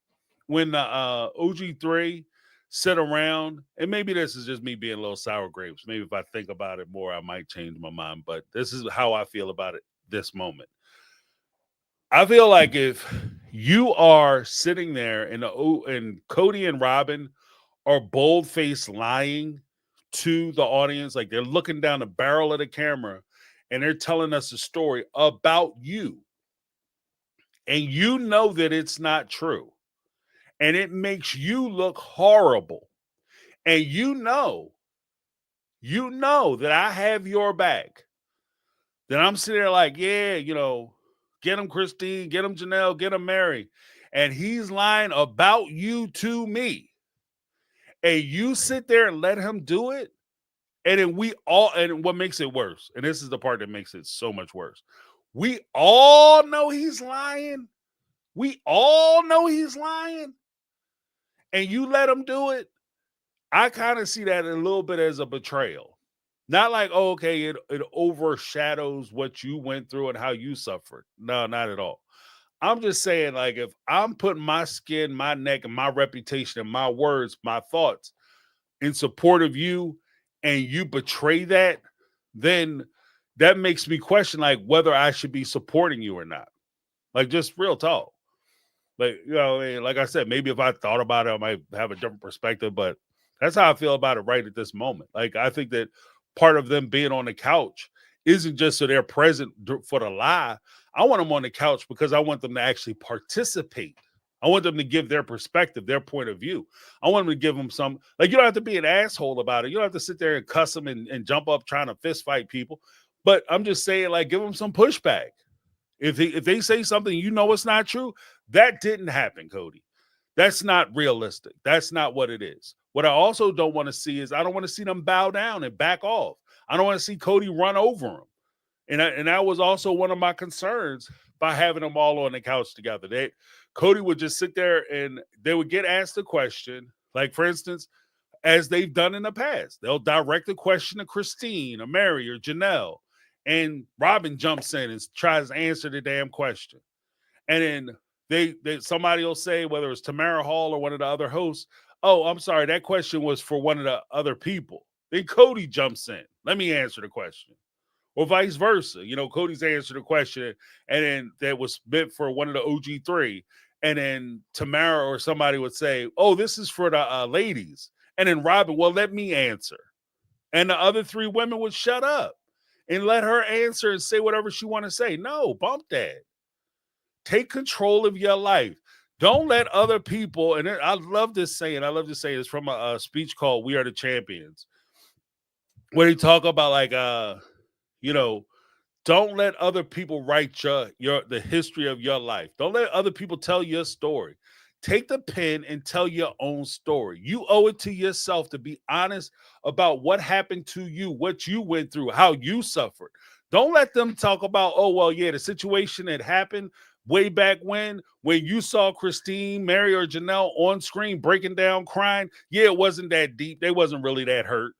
when the OG3 sit around, and maybe this is just me being a little sour grapes. Maybe if I think about it more, I might change my mind. But this is how I feel about it this moment. I feel like if you are sitting there and Cody and Robyn are bold-faced lying to the audience, like they're looking down the barrel of the camera and they're telling us a story about you, and you know that it's not true, and it makes you look horrible, and you know that I have your back, then I'm sitting there like, yeah, get him Christine, get him Janelle, get him Mary, and he's lying about you to me, and you sit there and let him do it, and then and what makes it worse, and this is the part that makes it so much worse, we all know he's lying. We all know he's lying, and you let him do it. I kind of see that a little bit as a betrayal. Not like, oh, okay, it overshadows what you went through and how you suffered. No, not at all. I'm just saying, like, if I'm putting my skin, my neck, and my reputation, and my words, my thoughts in support of you, and you betray that, then that makes me question, like, whether I should be supporting you or not. Like, just real talk. Like, like I said, maybe if I thought about it, I might have a different perspective, but that's how I feel about it right at this moment. Like, I think that part of them being on the couch isn't just so they're present for the lie. I want them on the couch because I want them to actually participate. I want them to give their perspective, their point of view. I want them to give them some, like, you don't have to be an asshole about it. You don't have to sit there and cuss them and jump up trying to fist fight people. But I'm just saying, like, give them some pushback. If they say something it's not true, that didn't happen, Cody. That's not realistic. That's not what it is. What I also don't want to see is I don't want to see them bow down and back off. I don't want to see Cody run over him. And that was also one of my concerns by having them all on the couch together. Cody would just sit there and they would get asked a question. Like, for instance, as they've done in the past, they'll direct the question to Christine or Mary or Janelle. And Robyn jumps in and tries to answer the damn question. And then somebody will say, whether it's Tamara Hall or one of the other hosts, oh, I'm sorry, that question was for one of the other people. Then Cody jumps in. Let me answer the question. Or vice versa. Cody's answered the question, and then that was meant for one of the OG3. And then Tamara or somebody would say, oh, this is for the ladies. And then Robyn, well, let me answer. And the other three women would shut up and let her answer and say whatever she want to say. No, bump that. Take control of your life. Don't let other people, and I love this saying. I love this saying. It's from a speech called We Are the Champions, where he talk about, like, don't let other people write the history of your life. Don't let other people tell your story. Take the pen and tell your own story. You owe it to yourself to be honest about what happened to you, what you went through, how you suffered. Don't let them talk about, oh, well, yeah, the situation that happened way back when you saw Christine, Mary, or Janelle on screen breaking down, crying. Yeah, it wasn't that deep. They wasn't really that hurt.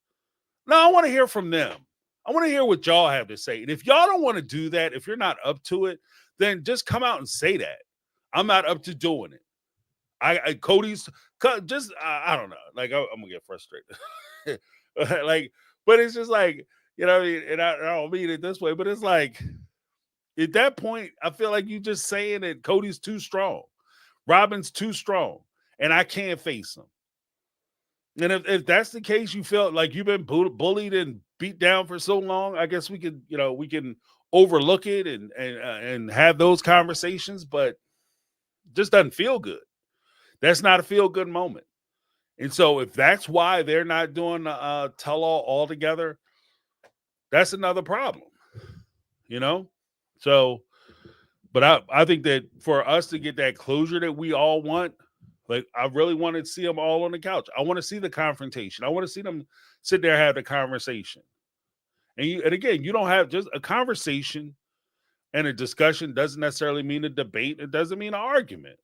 No, I want to hear from them. I want to hear what y'all have to say. And if y'all don't want to do that, if you're not up to it, then just come out and say that. I'm not up to doing it. Cody's just, I don't know. Like, I'm gonna get frustrated. Like, but it's just like, and I don't mean it this way, but it's like, at that point, I feel like you just saying that Cody's too strong. Robyn's too strong, and I can't face him. And if that's the case, you feel like you've been bullied and beat down for so long, I guess we can overlook it and have those conversations, but it just doesn't feel good. That's not a feel good moment. And so if that's why they're not doing tell-all altogether, that's another problem, So, but I think that for us to get that closure that we all want, Like, I really want to see them all on the couch. I want to see the confrontation. I want to see them sit there and have the conversation. And again, you don't have just a conversation and a discussion doesn't necessarily mean a debate. It doesn't mean an argument.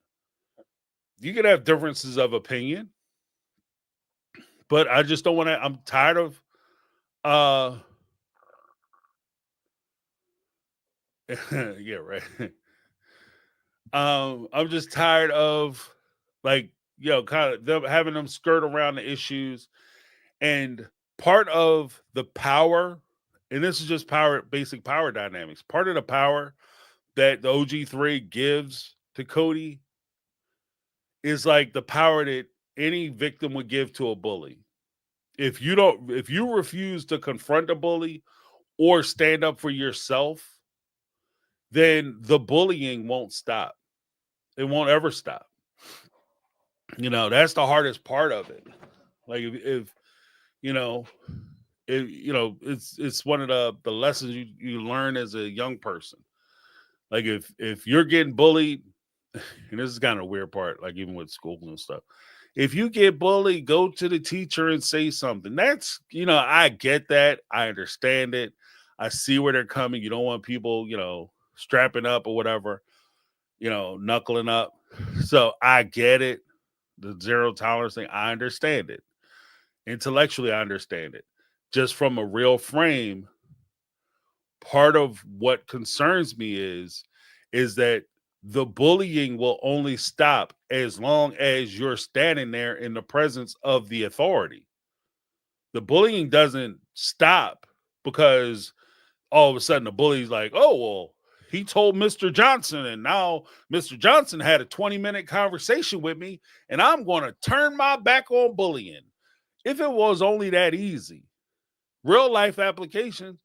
You can have differences of opinion, but I just don't want to. I'm tired of yeah, right. I'm just tired of, like, kind of them having them skirt around the issues. And part of the power, and this is just basic power dynamics, part of the power that the OG3 gives to Cody is like the power that any victim would give to a bully. If you refuse to confront a bully or stand up for yourself, then the bullying won't stop. It won't ever stop. That's the hardest part of it. Like, if you know, it's one of the lessons you learn as a young person. Like, if you're getting bullied, and this is kind of a weird part, like even with schools and stuff. If you get bullied, go to the teacher and say something. That's, I get that. I understand it. I see where they're coming. You don't want people, strapping up or whatever, knuckling up. So I get it. The zero tolerance thing, I understand it. Intellectually, I understand it. Just from a real frame, part of what concerns me is that the bullying will only stop as long as you're standing there in the presence of the authority. The bullying doesn't stop because all of a sudden the bully's like, oh, well, he told Mr. Johnson, and now Mr. Johnson had a 20-minute conversation with me, and I'm going to turn my back on bullying. If it was only that easy, real life applications,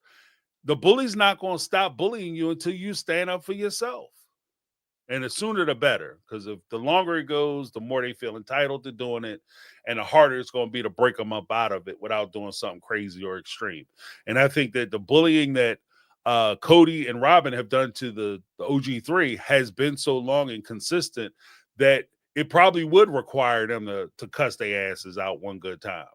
the bully's not going to stop bullying you until you stand up for yourself. And the sooner the better, because if the longer it goes, the more they feel entitled to doing it, and the harder it's going to be to break them up out of it without doing something crazy or extreme. And I think that the bullying that Cody and Robyn have done to the OG3 has been so long and consistent that it probably would require them to cuss their asses out one good time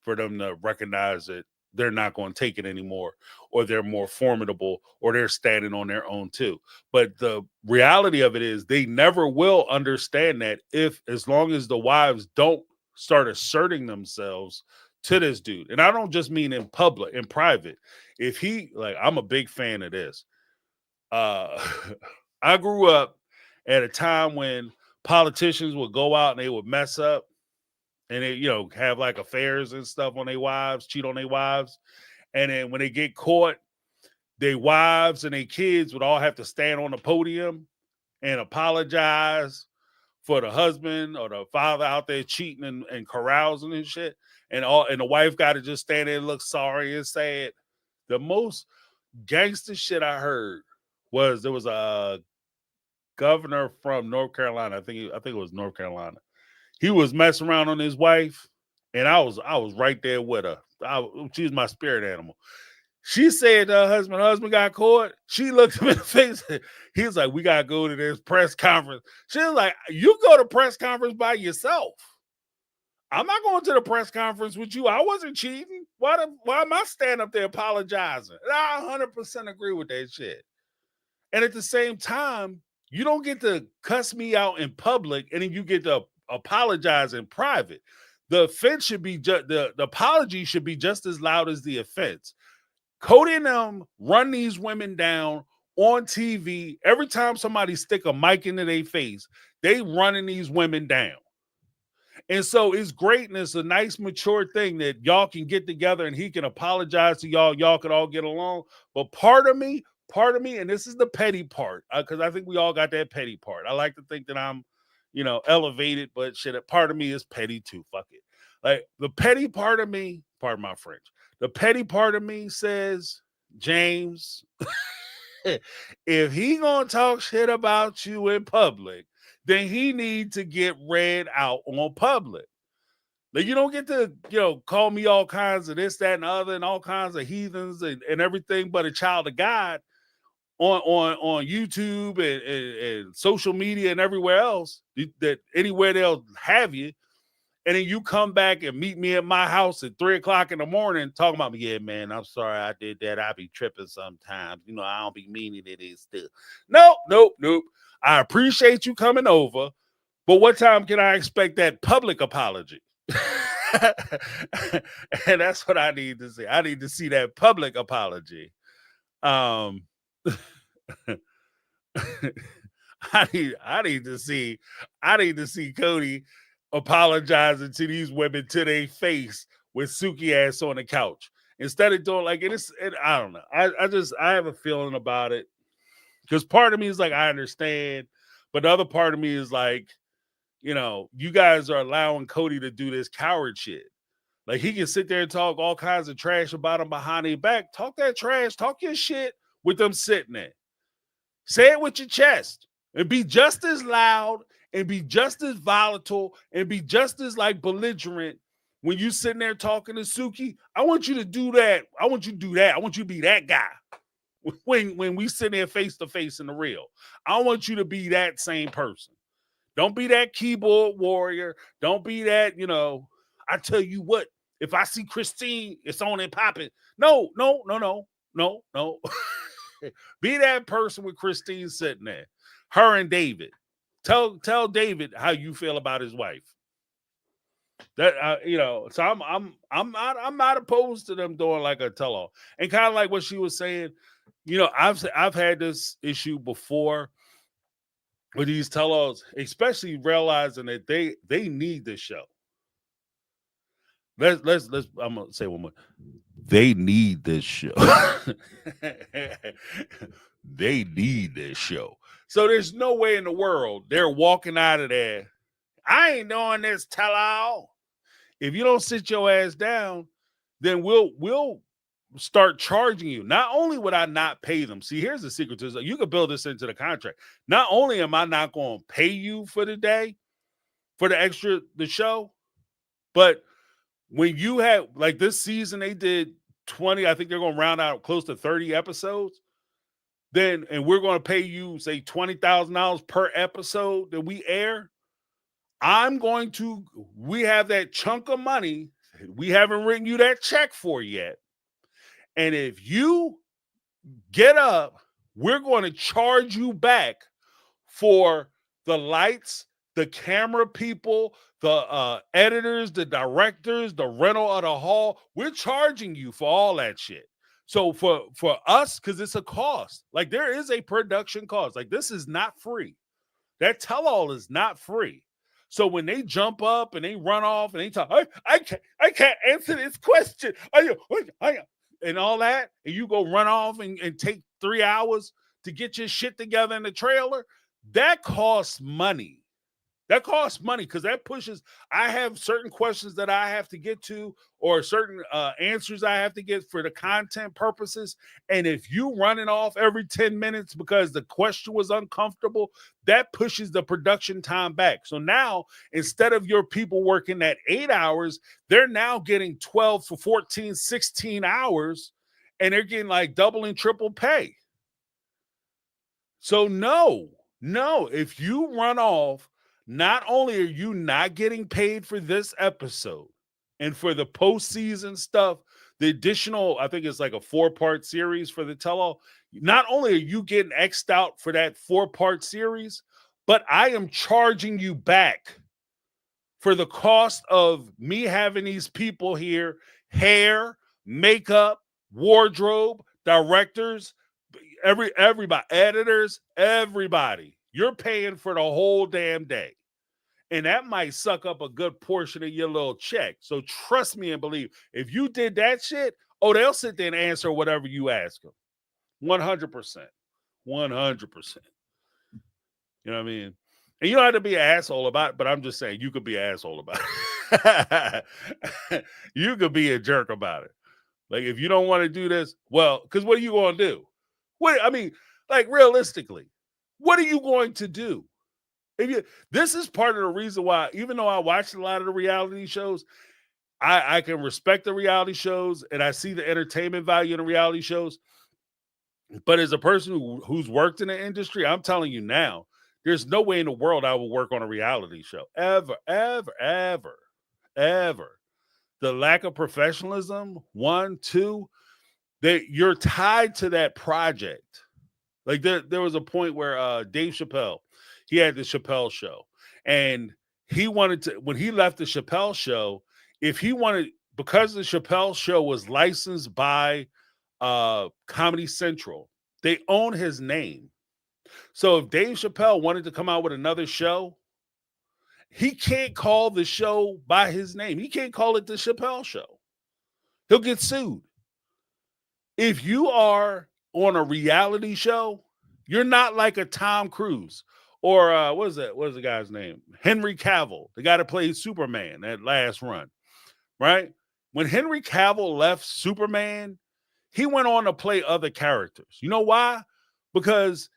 for them to recognize that they're not going to take it anymore, or they're more formidable, or they're standing on their own too. But the reality of it is they never will understand that as long as the wives don't start asserting themselves to this dude. And I don't just mean in public, in private. If he, like, I'm a big fan of this. I grew up at a time when politicians would go out and they would mess up, and they, have like affairs and stuff on their wives, cheat on their wives. And then when they get caught, their wives and their kids would all have to stand on the podium and apologize for the husband or the father out there cheating and carousing and shit. And the wife got to just stand there and look sorry and sad. The most gangster shit I heard was there was a governor from North Carolina. I think it was North Carolina. He was messing around on his wife, and I was right there with her. She's my spirit animal. She said to her husband got caught. She looked him in the face. He was like, we got to go to this press conference. She was like, you go to press conference by yourself. I'm not going to the press conference with you. I wasn't cheating. Why am I standing up there apologizing? And I 100% agree with that shit. And at the same time, you don't get to cuss me out in public, and then you get to apologize in private. The offense should be the apology should be just as loud as the offense. Cody and them run these women down on TV. Every time somebody stick a mic into their face, they running these women down. And so it's great, and it's a nice, mature thing that y'all can get together and he can apologize to y'all. Y'all could all get along. But part of me, and this is the petty part, because I think we all got that petty part. I like to think that I'm, elevated, but shit, part of me is petty too. Fuck it. Like, the petty part of me, pardon my French, the petty part of me says, James, if he gonna talk shit about you in public, then he need to get read out on public. Like, you don't get to, call me all kinds of this, that, and other, and all kinds of heathens and everything but a child of God on YouTube and social media and everywhere else, that anywhere they'll have you, and then you come back and meet me at my house at 3 o'clock in the morning talking about me. Yeah, man, I'm sorry I did that. I be tripping sometimes. You know, I don't be meaning it is still. Nope. I appreciate you coming over, but what time can I expect that public apology? And that's what I need to see. I need to see that public apology. I need to see Cody apologizing to these women to their face with Suki ass on the couch instead of doing like it. I don't know. I have a feeling about it because part of me is like I understand, but the other part of me is like, you know, you guys are allowing Cody to do this coward shit. Like he can sit there and talk all kinds of trash about him behind their back. Talk that trash, talk your shit with them sitting there. Say it with your chest and be just as loud and be just as volatile and be just as like belligerent when you sitting there talking to Suki. I want you to do that. I want you to do that. I want you to be that guy when we sit there face to face in the real. I want you to be that same person. Don't be that keyboard warrior. Don't be that, you know, I tell you what, if I see Christine, it's on and popping. No. Be that person with Christine sitting there. Her and David. Tell David how you feel about his wife. That you know, so I'm not opposed to them doing like a tell-all. And kind of like what she was saying, you know, I've had this issue before with these tell-alls, especially realizing that they need this show. Let's I'm gonna say one more. They need this show. They need this show. So there's no way in the world they're walking out of there. I ain't doing this tell-all. If you don't sit your ass down, then we'll start charging you. Not only would I not pay them. See, here's the secret to this. You could build this into the contract. Not only am I not going to pay you for the day, for the show, but when you have like this season, they did 20, I think they're going to round out close to 30 episodes. And we're going to pay you, say, $20,000 per episode that we air. We have that chunk of money. We haven't written you that check for yet. And if you get up, we're going to charge you back for the lights, the camera people, the editors, the directors, the rental of the hall. We're charging you for all that shit. So for us, because it's a cost, like there is a production cost. Like this is not free. That tell-all is not free. So when they jump up and they run off and they talk, I can't answer this question. And all that, and you go run off and take 3 hours to get your shit together in the trailer, that costs money. That costs money because that pushes. I have certain questions that I have to get to or certain answers I have to get for the content purposes. And if you running off every 10 minutes because the question was uncomfortable, that pushes the production time back. So now, instead of your people working at 8 hours, they're now getting 12 for 14, 16 hours, and they're getting like double and triple pay. So no, if you run off, not only are you not getting paid for this episode and for the postseason stuff, the additional, I think it's like a 4-part series for the tell-all. Not only are you getting X'd out for that 4-part series, but I am charging you back for the cost of me having these people here, hair, makeup, wardrobe, directors, everybody, editors, everybody. You're paying for the whole damn day. And that might suck up a good portion of your little check. So trust me and believe, if you did that shit, they'll sit there and answer whatever you ask them. 100%. 100%. You know what I mean? And you don't have to be an asshole about it, but I'm just saying you could be an asshole about it. You could be a jerk about it. Like, if you don't want to do this, well, because what are you going to do? Like, realistically, what are you going to do? This is part of the reason why, even though I watched a lot of the reality shows, I can respect the reality shows and I see the entertainment value in the reality shows. But as a person who's worked in the industry, I'm telling you now, there's no way in the world I will work on a reality show. Ever, ever, ever, ever. The lack of professionalism, one, two, that you're tied to that project. Like there was a point where Dave Chappelle, he had the Chappelle show. And he wanted to, when he left the Chappelle show, if he wanted, because the Chappelle show was licensed by Comedy Central, they own his name. So if Dave Chappelle wanted to come out with another show, he can't call the show by his name. He can't call it the Chappelle show. He'll get sued. If you are on a reality show, you're not like a Tom Cruise or what is that? What is the guy's name? Henry Cavill, the guy that played Superman that last run, right? When Henry Cavill left Superman, he went on to play other characters. You know why? Because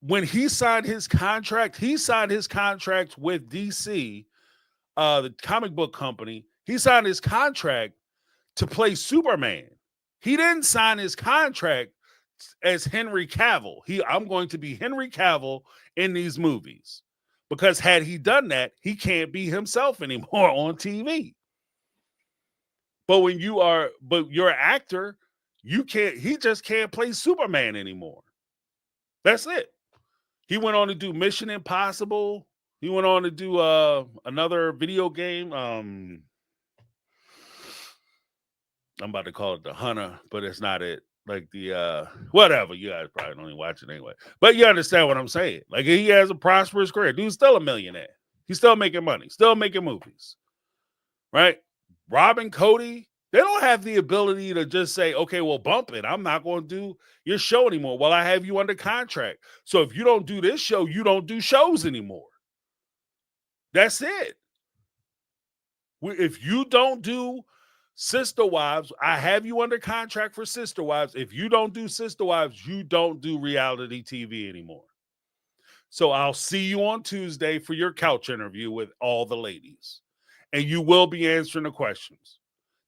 when he signed his contract with DC, the comic book company. He signed his contract to play Superman. He didn't sign his contract as Henry Cavill. I'm going to be Henry Cavill in these movies. Because had he done that, he can't be himself anymore on TV. But you're an actor, he just can't play Superman anymore. That's it. He went on to do Mission Impossible. He went on to do another video game. I'm about to call it The Hunter, but it's not it. Like the whatever. You guys probably don't even watch it anyway. But you understand what I'm saying. Like he has a prosperous career. Dude's still a millionaire. He's still making money, still making movies. Right? Robyn, Cody, they don't have the ability to just say, okay, well, bump it. I'm not going to do your show anymore. Well, I have you under contract. So if you don't do this show, you don't do shows anymore. That's it. If you don't do Sister Wives, I have you under contract for Sister Wives. If you don't do Sister Wives, you don't do reality TV anymore. So I'll see you on Tuesday for your couch interview with all the ladies. And you will be answering the questions.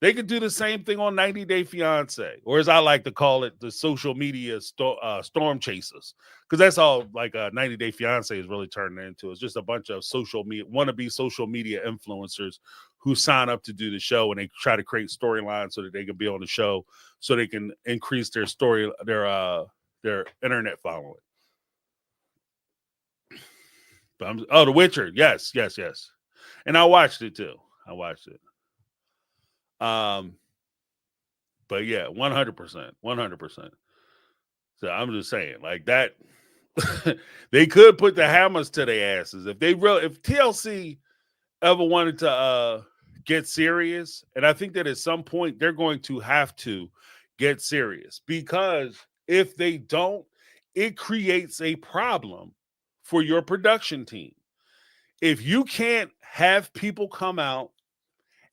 They could do the same thing on 90 Day Fiance, or as I like to call it, the social media storm chasers. Because that's all like 90 Day Fiance is really turning into. It's just a bunch of wannabe social media influencers who sign up to do the show, and they try to create storylines so that they can be on the show, so they can increase their internet following. The Witcher, yes. And I watched it too. But yeah, 100%. So I'm just saying, like that, they could put the hammers to their asses if TLC ever wanted to get serious, and I think that at some point they're going to have to get serious, because if they don't, it creates a problem for your production team. If you can't have people come out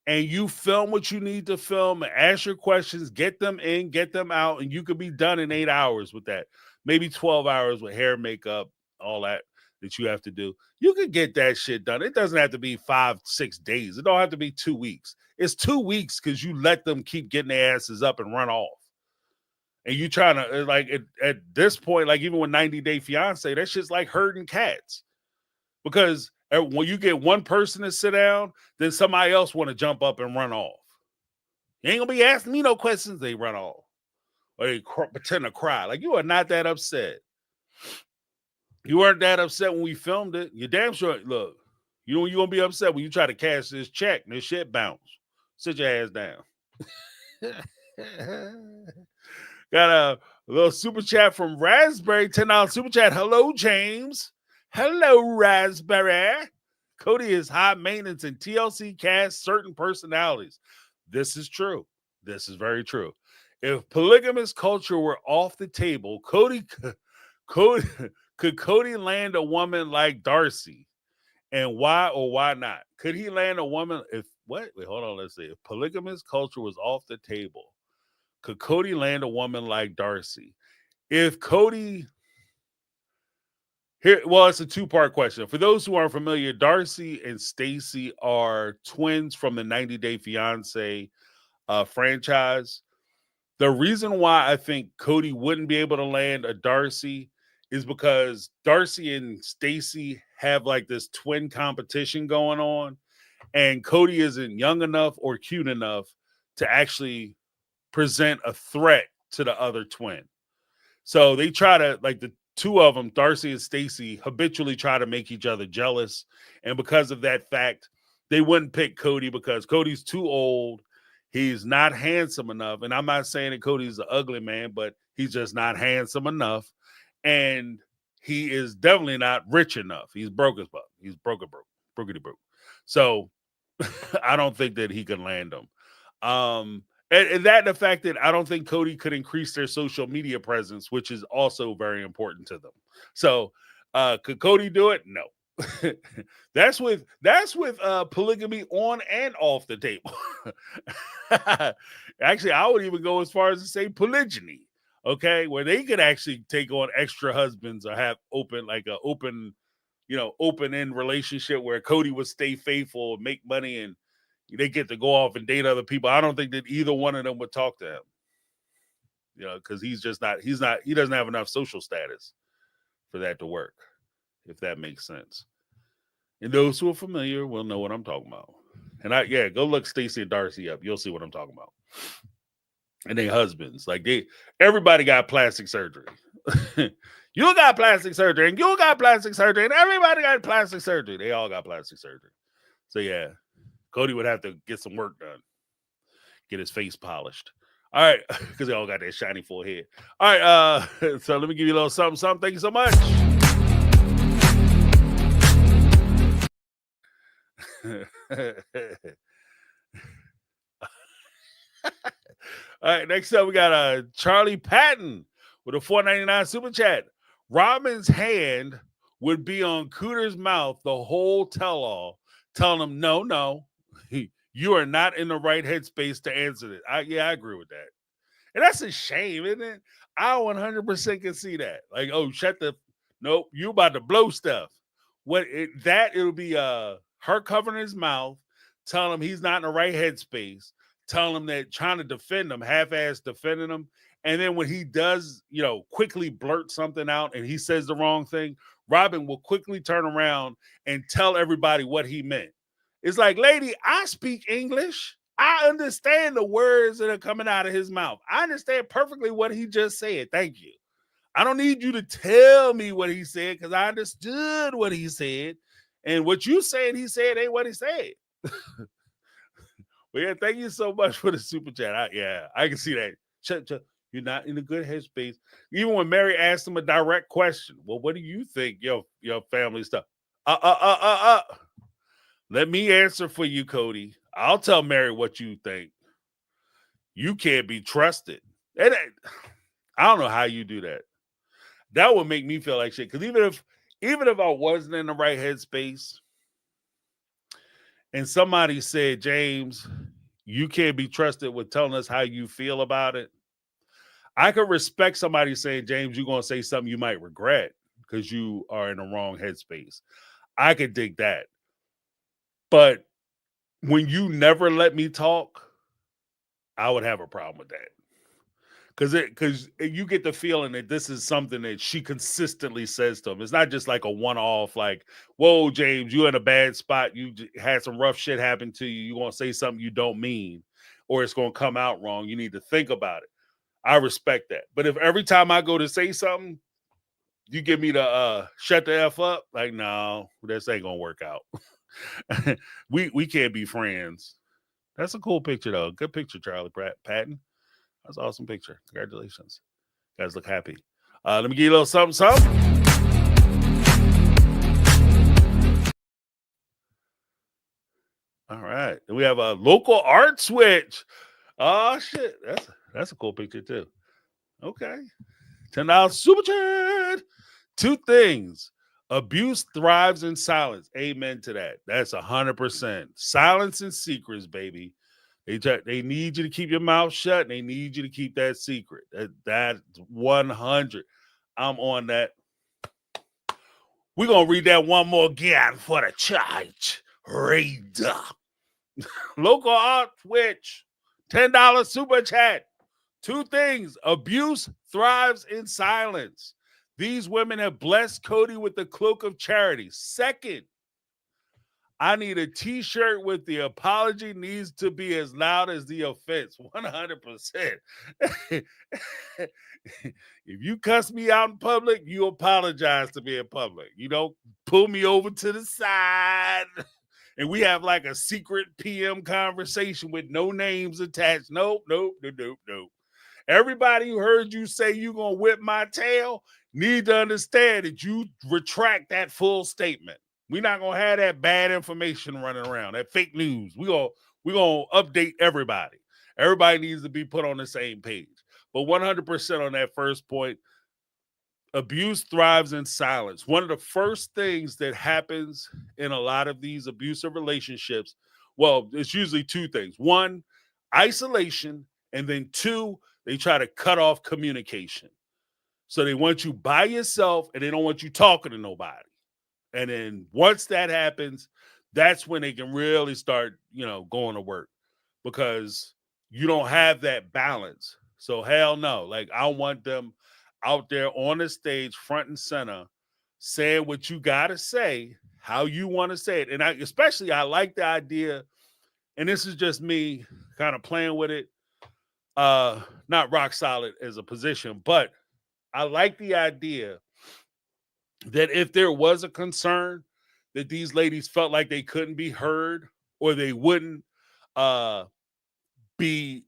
and you film what you need to film, ask your questions, get them in, get them out, and you could be done in 8 hours with that. Maybe 12 hours with hair, makeup, all that you have to do. You could get that shit done. It doesn't have to be 5-6 days. It don't have to be 2 weeks. It's 2 weeks because you let them keep getting their asses up and run off. And you trying to, like, at this point, like even with 90 Day Fiance, that shit's like herding cats. Because when you get one person to sit down, then somebody else want to jump up and run off. You ain't gonna be asking me no questions. They run off, or they pretend to cry. Like, you are not that upset. You weren't that upset when we filmed it. You're damn sure. Look, you know you're gonna be upset when you try to cash this check and this shit bounce. Sit your ass down. Got a little super chat from Raspberry, $10 super chat. Hello, James. Hello, Raspberry. Cody is high maintenance and TLC cast certain personalities. This is true. This is very true. If polygamous culture were off the table, could Cody land a woman like Darcy? And why or why not? Could he land a woman Wait, hold on, let's see. If polygamous culture was off the table, could Cody land a woman like Darcy? If Cody it's a two-part question. For those who aren't familiar, Darcy and Stacy are twins from the 90 Day Fiance franchise. The reason why I think Cody wouldn't be able to land a Darcy is because Darcy and Stacy have like this twin competition going on, and Cody isn't young enough or cute enough to actually present a threat to the other twin. So they try to, like, the two of them, Darcy and Stacy, habitually try to make each other jealous. And because of that fact, they wouldn't pick Cody because Cody's too old. He's not handsome enough. And I'm not saying that Cody's an ugly man, but he's just not handsome enough. And he is definitely not rich enough. He's broke as fuck. He's brokety broke. So I don't think that he can land them. And that, the fact that I don't think Cody could increase their social media presence, which is also very important to them. So could Cody do it? No. that's with polygamy on and off the table. Actually, I would even go as far as to say polygyny, okay, where they could actually take on extra husbands or have open end relationship where Cody would stay faithful, make money, and they get to go off and date other people. I don't think that either one of them would talk to him, because he doesn't have enough social status for that to work, if that makes sense. And those who are familiar will know what I'm talking about. And go look Stacey and Darcy up. You'll see what I'm talking about. And they husbands, everybody got plastic surgery. You got plastic surgery, and you got plastic surgery, and everybody got plastic surgery. They all got plastic surgery. So yeah, Cody would have to get some work done, get his face polished. All right, because they all got that shiny forehead. All right, so let me give you a little something. Thank you so much. All right, next up we got Charlie Patton with a $4.99 super chat. Robyn's hand would be on Cooter's mouth the whole tell-all, telling him, no, you are not in the right headspace to answer it. I agree with that. And that's a shame, isn't it? I 100% can see that. Like, oh, nope, you about to blow stuff. It'll be her covering his mouth, telling him he's not in the right headspace, telling him that, trying to defend him, half-ass defending him. And then when he does, quickly blurt something out and he says the wrong thing, Robyn will quickly turn around and tell everybody what he meant. It's like, lady, I speak English. I understand the words that are coming out of his mouth. I understand perfectly what he just said. Thank you. I don't need you to tell me what he said because I understood what he said. And what you saying he said ain't what he said. But yeah, thank you so much for the super chat. I can see that. You're not in a good headspace. Even when Mary asked him a direct question, well, what do you think your family stuff? Let me answer for you, Cody. I'll tell Mary what you think. You can't be trusted. I don't know how you do that. That would make me feel like shit. Because even if I wasn't in the right headspace and somebody said, James, you can't be trusted with telling us how you feel about it, I could respect somebody saying, James, you're going to say something you might regret because you are in the wrong headspace. I could dig that. But when you never let me talk, I would have a problem with that. Because you get the feeling that this is something that she consistently says to him. It's not just like a one-off, like, whoa, James, you're in a bad spot. You had some rough shit happen to you. You're going to say something you don't mean, or it's going to come out wrong. You need to think about it. I respect that. But if every time I go to say something, you give me the shut the F up, like, no, this ain't going to work out. we can't be friends. That's a cool picture, though. Good picture, Charlie Patton. That's an awesome picture. Congratulations. You guys look happy. Let me give you a little something. All right. And we have a local art switch. Oh, shit. That's a cool picture, too. Okay. $10 super chat. Two things. Abuse thrives in silence. Amen to that. That's 100%. Silence and secrets, baby. They need you to keep your mouth shut. And they need you to keep that secret. That's 100. I'm on that. We're going to read that one more again for the church. Read up. Local art switch. $10 super chat. Two things. Abuse thrives in silence. These women have blessed Cody with the cloak of charity. Second, I need a t-shirt with the apology needs to be as loud as the offense. 100%. If you cuss me out in public, you apologize to me in public. You don't pull me over to the side and we have like a secret PM conversation with no names attached. Nope. Everybody who heard you say you gonna whip my tail need to understand that you retract that full statement. We're not gonna have that bad information running around, that fake news. We're gonna update everybody. Everybody needs to be put on the same page. But 100% on that first point, abuse thrives in silence. One of the first things that happens in a lot of these abusive relationships, well, it's usually two things. One, isolation, and then two, they try to cut off communication. So they want you by yourself and they don't want you talking to nobody. And then once that happens, that's when they can really start, going to work because you don't have that balance. So hell no. Like I want them out there on the stage, front and center, saying what you got to say, how you want to say it. And I like the idea, and this is just me kind of playing with it. Not rock solid as a position, but I like the idea that if there was a concern that these ladies felt like they couldn't be heard or they wouldn't be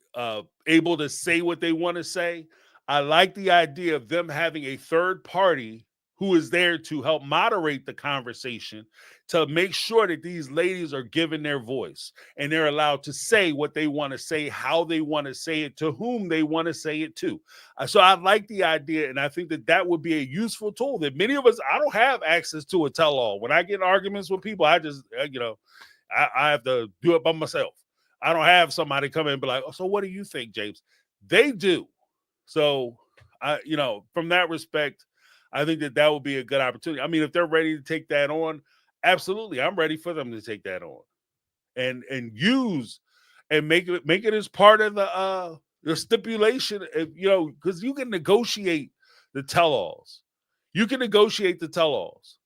able to say what they want to say, I like the idea of them having a third party who is there to help moderate the conversation to make sure that these ladies are given their voice and they're allowed to say what they want to say, how they want to say it, to whom they want to say it to. So I like the idea, and I think that would be a useful tool that many of us, I don't have access to a tell-all. When I get in arguments with people, I just, I have to do it by myself. I don't have somebody come in and be like, oh, so what do you think, James? They do. So, from that respect, I think that would be a good opportunity. I mean, if they're ready to take that on, absolutely, I'm ready for them to take that on, and use and make it as part of the stipulation. Because you can negotiate the tell-alls. You can negotiate the tell-alls.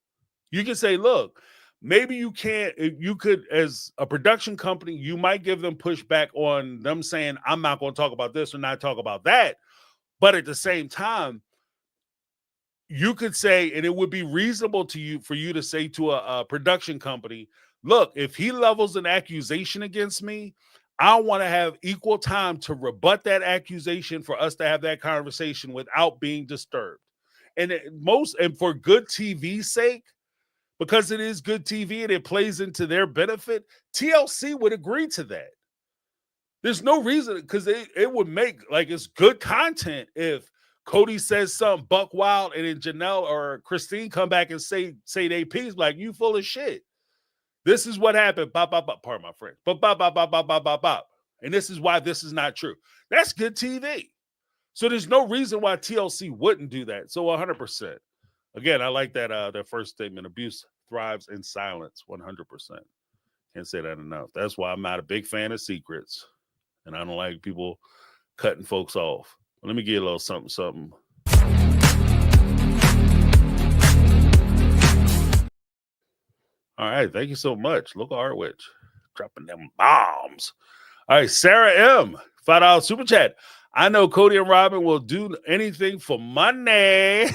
You can say, look, maybe you can't. You could, as a production company, you might give them pushback on them saying, I'm not going to talk about this or not talk about that. But at the same time, you could say, and it would be reasonable for you to say to a production company, look, if he levels an accusation against me, I want to have equal time to rebut that accusation for us to have that conversation without being disturbed. And for good TV's sake, because it is good TV and it plays into their benefit, TLC would agree to that. There's no reason, because it would make, like, it's good content if Cody says something buck wild and then Janelle or Christine come back and say they piece, like, you full of shit. This is what happened. Bop, bop, bop. Pardon my French. But bop, bop, bop, bop, bop, bop, bop. And this is why this is not true. That's good TV. So there's no reason why TLC wouldn't do that. So 100%. Again, I like that first statement. Abuse thrives in silence. 100%. Can't say that enough. That's why I'm not a big fan of secrets. And I don't like people cutting folks off. Let me get a little something. All right. Thank you so much. Local Art Witch. Dropping them bombs. All right. Sarah M. $5 super chat. I know Cody and Robyn will do anything for money.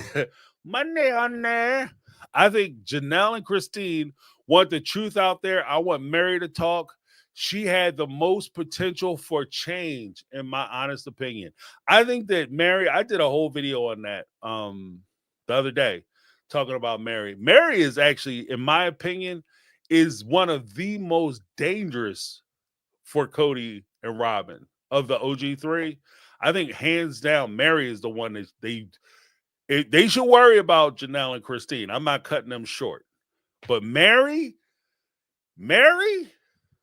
Money on there. I think Janelle and Christine want the truth out there. I want Mary to talk. She had the most potential for change, in my honest opinion. I think that Mary, I did a whole video on that the other day, talking about Mary. Mary is actually, in my opinion, is one of the most dangerous for Cody and Robyn of the OG3. I think hands down, Mary is the one that they should worry about Janelle and Christine. I'm not cutting them short. But Mary?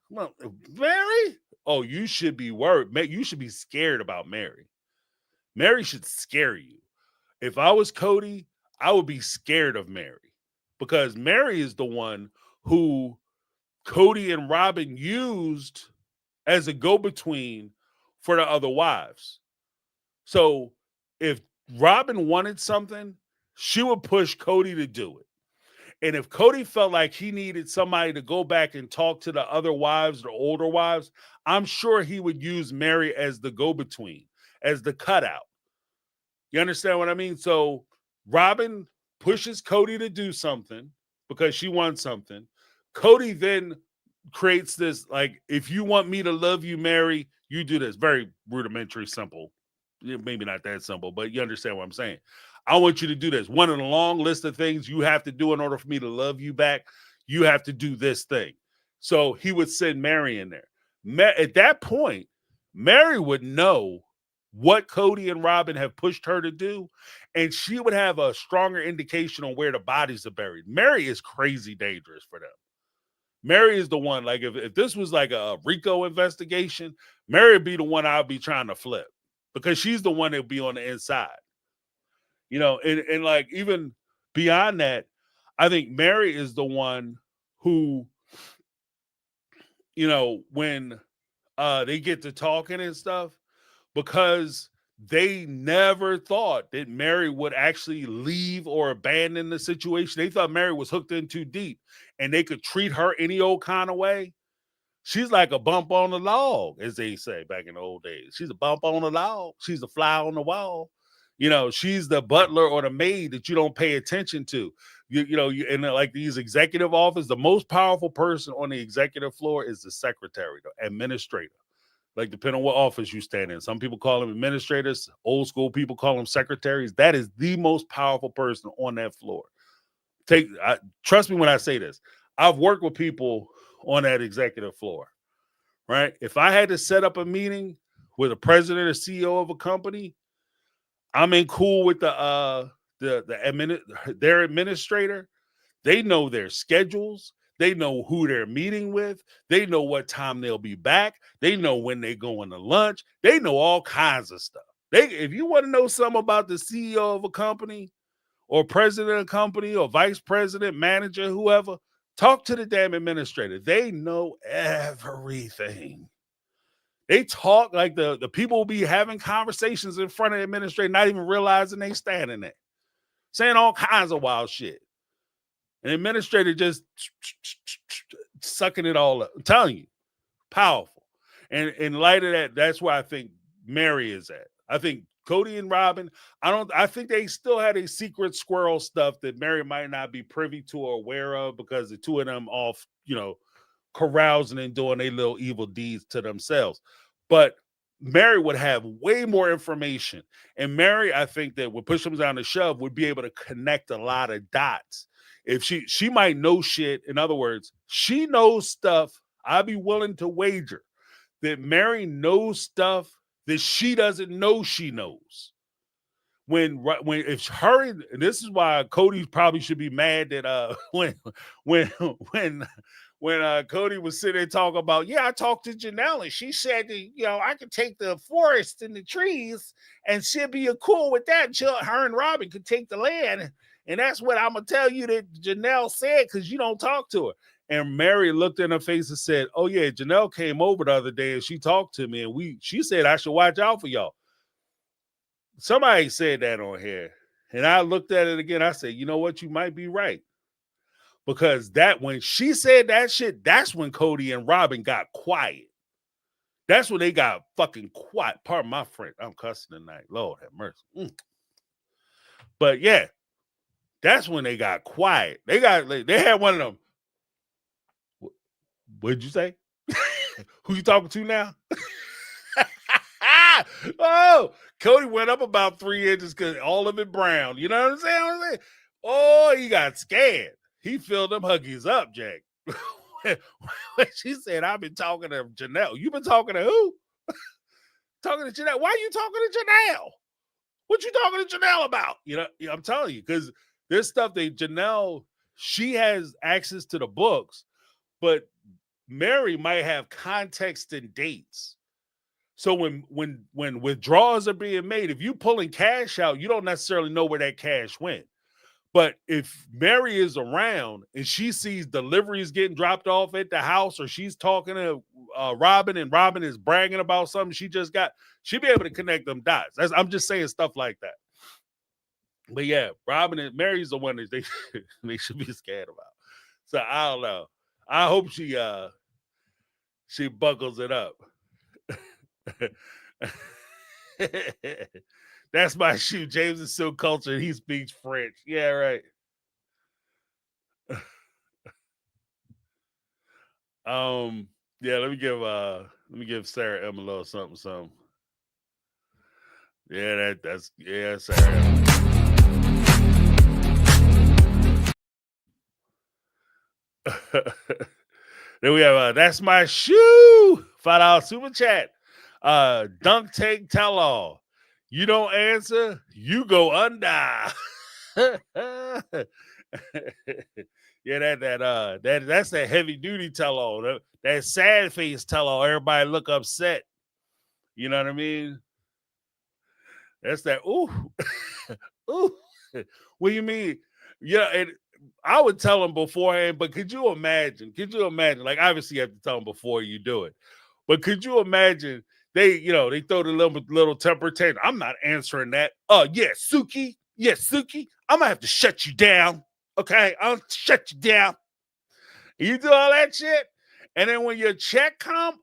Well, Mary? Oh, you should be worried. You should be scared about Mary. Mary should scare you. If I was Cody, I would be scared of Mary, because Mary is the one who Cody and Robyn used as a go-between for the other wives. So if Robyn wanted something, she would push Cody to do it. And if Cody felt like he needed somebody to go back and talk to the other wives, the older wives, I'm sure he would use Mary as the go-between, as the cutout. You understand what I mean? So Robyn pushes Cody to do something because she wants something. Cody then creates this, like, if you want me to love you, Mary, you do this. Very rudimentary, simple. Maybe not that simple, but you understand what I'm saying. I want you to do this. One of the long list of things you have to do in order for me to love you back, you have to do this thing. So he would send Mary in there. At that point, Mary would know what Cody and Robyn have pushed her to do, and she would have a stronger indication on where the bodies are buried. Mary is crazy dangerous for them. Mary is the one, like, if this was like a RICO investigation, Mary would be the one I'd be trying to flip because she's the one that would be on the inside. You know, and like even beyond that, I think Mary is the one who, you know, when they get to talking and stuff, because they never thought that Mary would actually leave or abandon the situation. They thought Mary was hooked in too deep and they could treat her any old kind of way. She's like a bump on the log, as they say back in the old days. She's a bump on the log. She's a fly on the wall. You know, she's the butler or the maid that you don't pay attention to. And like these executive office, the most powerful person on the executive floor is the secretary, the administrator. Like, depending on what office you stand in. Some people call them administrators. Old school people call them secretaries. That is the most powerful person on that floor. Trust me when I say this. I've worked with people on that executive floor, right? If I had to set up a meeting with a president or CEO of a company, I'm in cool with their administrator. They know their schedules. They know who they're meeting with. They know what time they'll be back. They know when they're going to lunch. They know all kinds of stuff. If you want to know something about the CEO of a company or president of a company or vice president, manager, whoever, talk to the damn administrator. They know everything. They talk like the people will be having conversations in front of the administrator, not even realizing they standing there, saying all kinds of wild shit. An administrator just sucking it all up. I'm telling you, powerful. And in light of that, that's where I think Mary is at. I think Cody and Robyn, I think they still had a secret squirrel stuff that Mary might not be privy to or aware of because the two of them off, carousing and doing their little evil deeds to themselves. But Mary would have way more information. And Mary, I think that would push them down the shove, would be able to connect a lot of dots. If she might know shit, in other words, she knows stuff. I'd be willing to wager that Mary knows stuff that she doesn't know she knows. If her, and this is why Cody probably should be mad that when Cody was sitting there talking about, I talked to Janelle and she said that, I could take the forest and the trees and she'd be cool with that. Her and Robyn could take the land. And that's what I'm going to tell you that Janelle said because you don't talk to her. And Mary looked in her face and said, oh, yeah, Janelle came over the other day and she talked to me and she said I should watch out for y'all. Somebody said that on here. And I looked at it again. I said, you know what? You might be right. Because when she said that shit, that's when Cody and Robyn got quiet. That's when they got fucking quiet. Pardon my friend. I'm cussing tonight. Lord have mercy. But yeah, that's when they got quiet. They had one of them. What'd you say? Who you talking to now? Oh, Cody went up about 3 inches because all of it brown. You know what I'm saying? Oh, he got scared. He filled them huggies up, Jack. When she said, I've been talking to Janelle. You been talking to who? Talking to Janelle. Why are you talking to Janelle? What you talking to Janelle about? I'm telling you, because there's stuff that Janelle, she has access to the books, but Mary might have context and dates. So when withdrawals are being made, if you pulling cash out, you don't necessarily know where that cash went. But if Mary is around and she sees deliveries getting dropped off at the house, or she's talking to Robyn and Robyn is bragging about something she just got, she'll be able to connect them dots. I'm just saying stuff like that. But yeah, Robyn and Mary's the one that they should be scared about. So I don't know. I hope she buckles it up. That's my shoe. James is so cultured. He speaks French. Yeah, right. Yeah, let me give Sarah M a little something. Yeah, that's Sarah. Then we have that's my shoe. $5 super chat. Dunk take tell all. You don't answer, you go under. Yeah, that's that heavy duty tell all. That sad face tell all. Everybody look upset. You know what I mean? That's that. Ooh, ooh. What do you mean? Yeah, and I would tell them beforehand. But could you imagine? Like, obviously, you have to tell them before you do it. But could you imagine? They throw the little temper tantrum. I'm not answering that. Yeah, Suki. I'm gonna have to shut you down. Okay, I'll shut you down. You do all that shit, and then when your check come,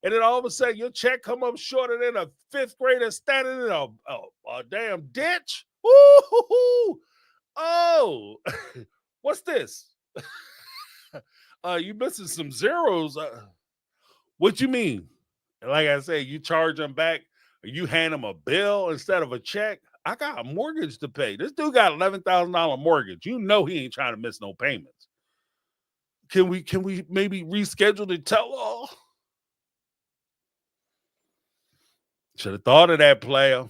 and then all of a sudden your check come up shorter than a fifth grader standing in a damn ditch. Ooh, oh, what's this? You missing some zeros. What you mean? And like I say, you charge them back, or you hand them a bill instead of a check. I got a mortgage to pay. This dude got $11,000 mortgage. You know he ain't trying to miss no payments. Can we maybe reschedule the tell all? Should have thought of that, player.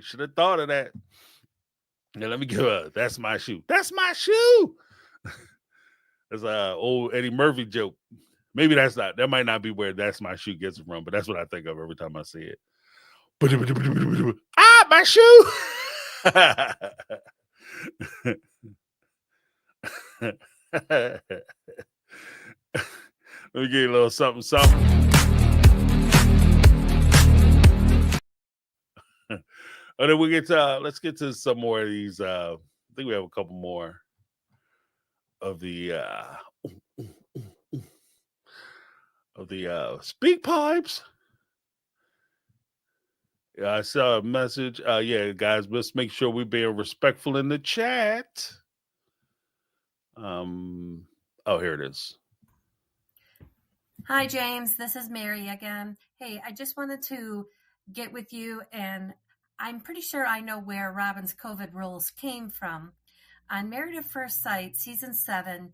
Should have thought of that. Yeah, let me give a that's my shoe. That's my shoe. That's an old Eddie Murphy joke. Maybe that might not be where that's my shoe gets it from, but that's what I think of every time I see it. My shoe. Let me get a little something. And then let's get to some more of these. I think we have a couple more of the speak pipes. Yeah, I saw a message. Yeah, guys, let's make sure we're being respectful in the chat. Here it is. Hi, James. This is Mary again. Hey, I just wanted to get with you, and I'm pretty sure I know where Robyn's COVID rules came from. On Married at First Sight, season 7,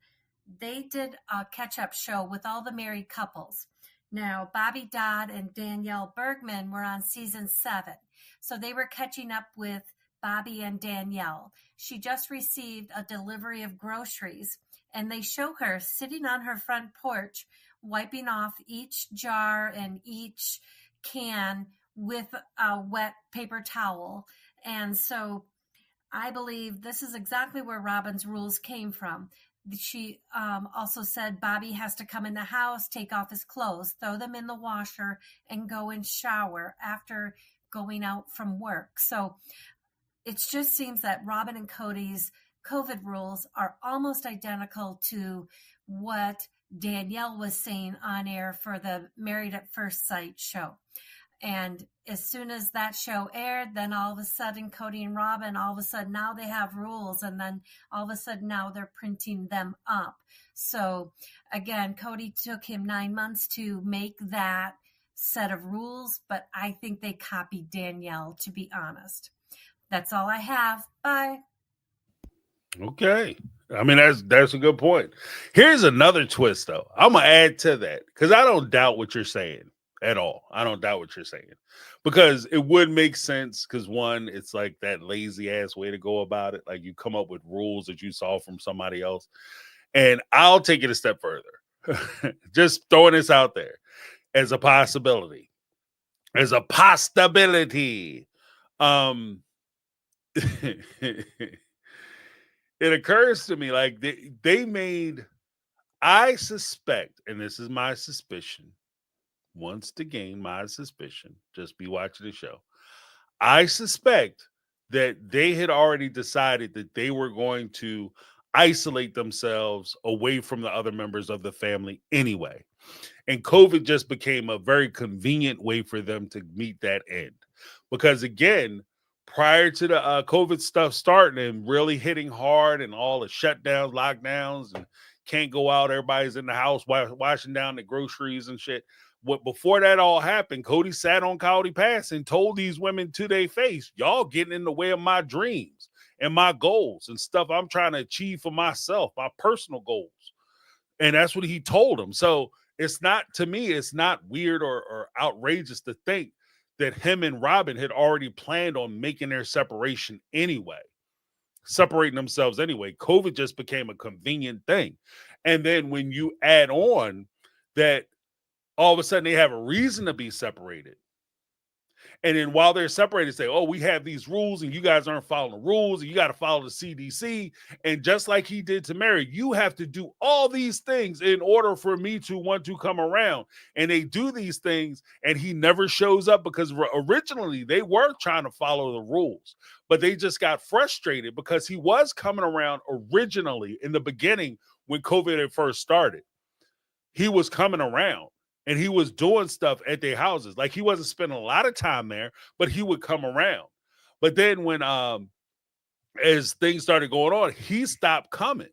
they did a catch-up show with all the married couples. Now, Bobby Dodd and Danielle Bergman were on season 7, so they were catching up with Bobby and Danielle. She just received a delivery of groceries, and they show her sitting on her front porch wiping off each jar and each can with a wet paper towel. And so I believe this is exactly where Robyn's rules came from. She also said Bobby has to come in the house, take off his clothes, throw them in the washer, and go and shower after going out from work. So it just seems that Robyn and Cody's COVID rules are almost identical to what Danielle was saying on air for the Married at First Sight show. And as soon as that show aired, then all of a sudden Cody and Robyn, all of a sudden now they have rules, and then all of a sudden now they're printing them up. So again, Cody took him 9 months to make that set of rules, but I think they copied Danielle, to be honest. That's all I have. Bye. Okay. I mean, that's a good point. Here's another twist, though. I'm going to add to that because I don't doubt what you're saying at all. I don't doubt what you're saying because it would make sense because, one, it's like that lazy-ass way to go about it. Like you come up with rules that you saw from somebody else. And I'll take it a step further. Just throwing this out there as a possibility. it occurs to me like they made, I suspect, and this is my suspicion, once again, my suspicion, just be watching the show. I suspect that they had already decided that they were going to isolate themselves away from the other members of the family anyway. And COVID just became a very convenient way for them to meet that end. Because again, prior to the COVID stuff starting and really hitting hard and all the shutdowns, lockdowns, and can't go out, everybody's in the house washing down the groceries and shit. What before that all happened, Cody sat on Cowdy Pass and told these women to their face, y'all getting in the way of my dreams and my goals and stuff I'm trying to achieve for myself, my personal goals. And that's what he told them. So it's not, to me, it's not weird or outrageous to think that him and Robyn had already planned on making their separation anyway, separating themselves anyway. COVID just became a convenient thing. And then when you add on that all of a sudden they have a reason to be separated, and then while they're separated, say, oh, we have these rules and you guys aren't following the rules and you got to follow the CDC. And just like he did to Mary, you have to do all these things in order for me to want to come around. And they do these things and he never shows up because originally they were trying to follow the rules, but they just got frustrated because he was coming around originally in the beginning when COVID had first started. He was coming around and he was doing stuff at their houses. Like he wasn't spending a lot of time there, but he would come around. But then when as things started going on, he stopped coming.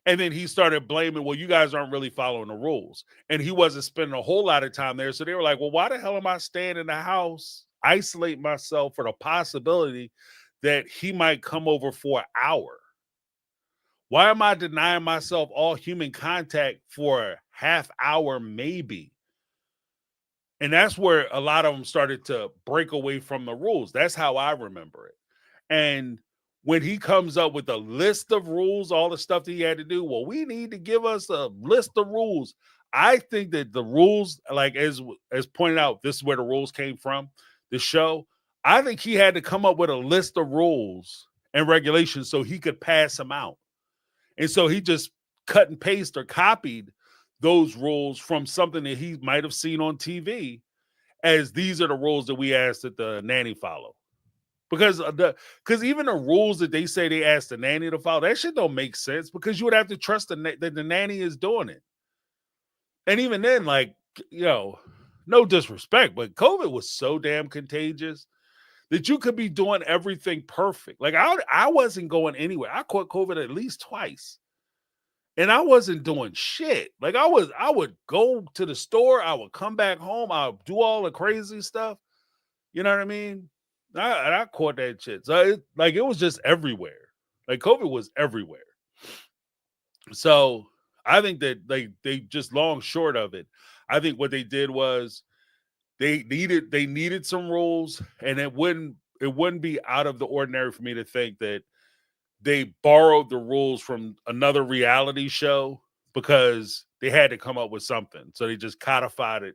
And then he started blaming, well, you guys aren't really following the rules. And he wasn't spending a whole lot of time there. So they were like, well, why the hell am I staying in the house, isolate myself for the possibility that he might come over for an hour? Why am I denying myself all human contact for a half hour, maybe? And that's where a lot of them started to break away from the rules. That's how I remember it. And when he comes up with a list of rules, all the stuff that he had to do, well, we need to give us a list of rules. I think that the rules, like as pointed out, this is where the rules came from, the show. I think he had to come up with a list of rules and regulations so he could pass them out. And so he just cut and paste or copied those rules from something that he might have seen on TV as these are the rules that we asked that the nanny follow. Because even the rules that they say they asked the nanny to follow, that shit don't make sense because you would have to trust that the nanny is doing it. And even then, like, no disrespect, but COVID was so damn contagious that you could be doing everything perfect. Like I wasn't going anywhere. I caught COVID at least twice. And I wasn't doing shit. Like I would go to the store, I would come back home, I would do all the crazy stuff. You know what I mean? I caught that shit. So it was just everywhere. Like COVID was everywhere. So I think that they just long short of it. I think what they did was they needed some rules, and it wouldn't be out of the ordinary for me to think that they borrowed the rules from another reality show because they had to come up with something. So they just codified it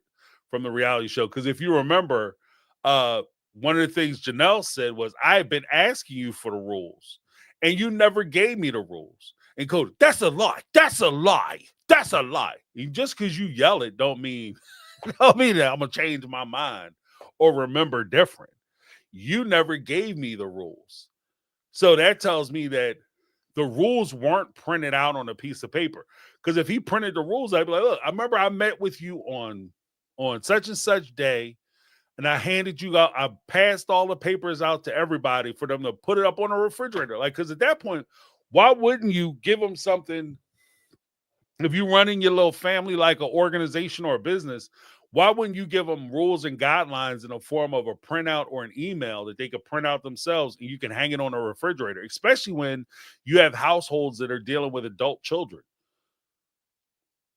from the reality show. Because if you remember, uh, one of the things Janelle said was, I've been asking you for the rules and you never gave me the rules. And Cody, that's a lie. That's a lie. That's a lie. And just because you yell it don't mean that I'm gonna change my mind or remember different. You never gave me the rules. So that tells me that the rules weren't printed out on a piece of paper. Because if he printed the rules, I'd be like, look, I remember I met with you on such and such day, and I handed you out, I passed all the papers out to everybody for them to put it up on a refrigerator. Like, because at that point, why wouldn't you give them something if you're running your little family like an organization or a business? Why wouldn't you give them rules and guidelines in the form of a printout or an email that they could print out themselves and you can hang it on a refrigerator, especially when you have households that are dealing with adult children?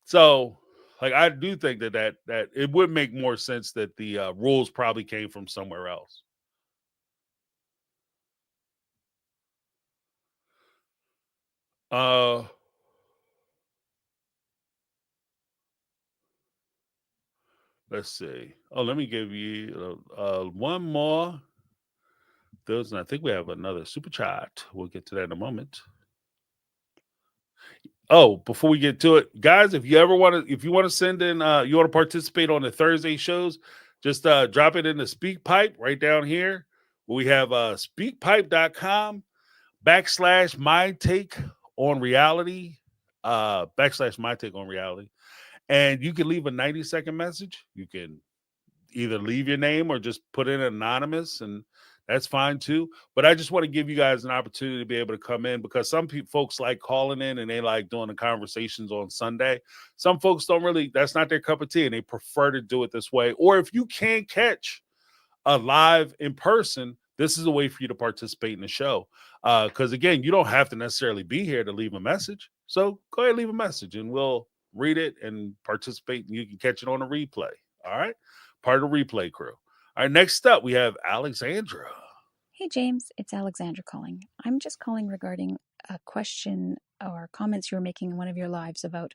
So, like, I do think that it would make more sense that the rules probably came from somewhere else. Uh, let's see. Oh, let me give you one more. those, and I think we have another super chat. We'll get to that in a moment. Oh, before we get to it, guys, if you want to send in, you want to participate on the Thursday shows, just drop it in the SpeakPipe right down here. We have speakpipe.com / my take on reality, / my take on reality. And you can leave a 90-second message. You can either leave your name or just put in anonymous, and that's fine too. But I just want to give you guys an opportunity to be able to come in, because some folks like calling in and they like doing the conversations on Sunday. Some folks don't really, that's not their cup of tea, and they prefer to do it this way. Or if you can't catch a live in person, this is a way for you to participate in the show. Because again, you don't have to necessarily be here to leave a message. So go ahead and leave a message and we'll read it and participate, and you can catch it on a replay. All right. Part of the replay crew. All right. Next up, we have Alexandra. Hey, James, it's Alexandra calling. I'm just calling regarding a question or comments you were making in one of your lives about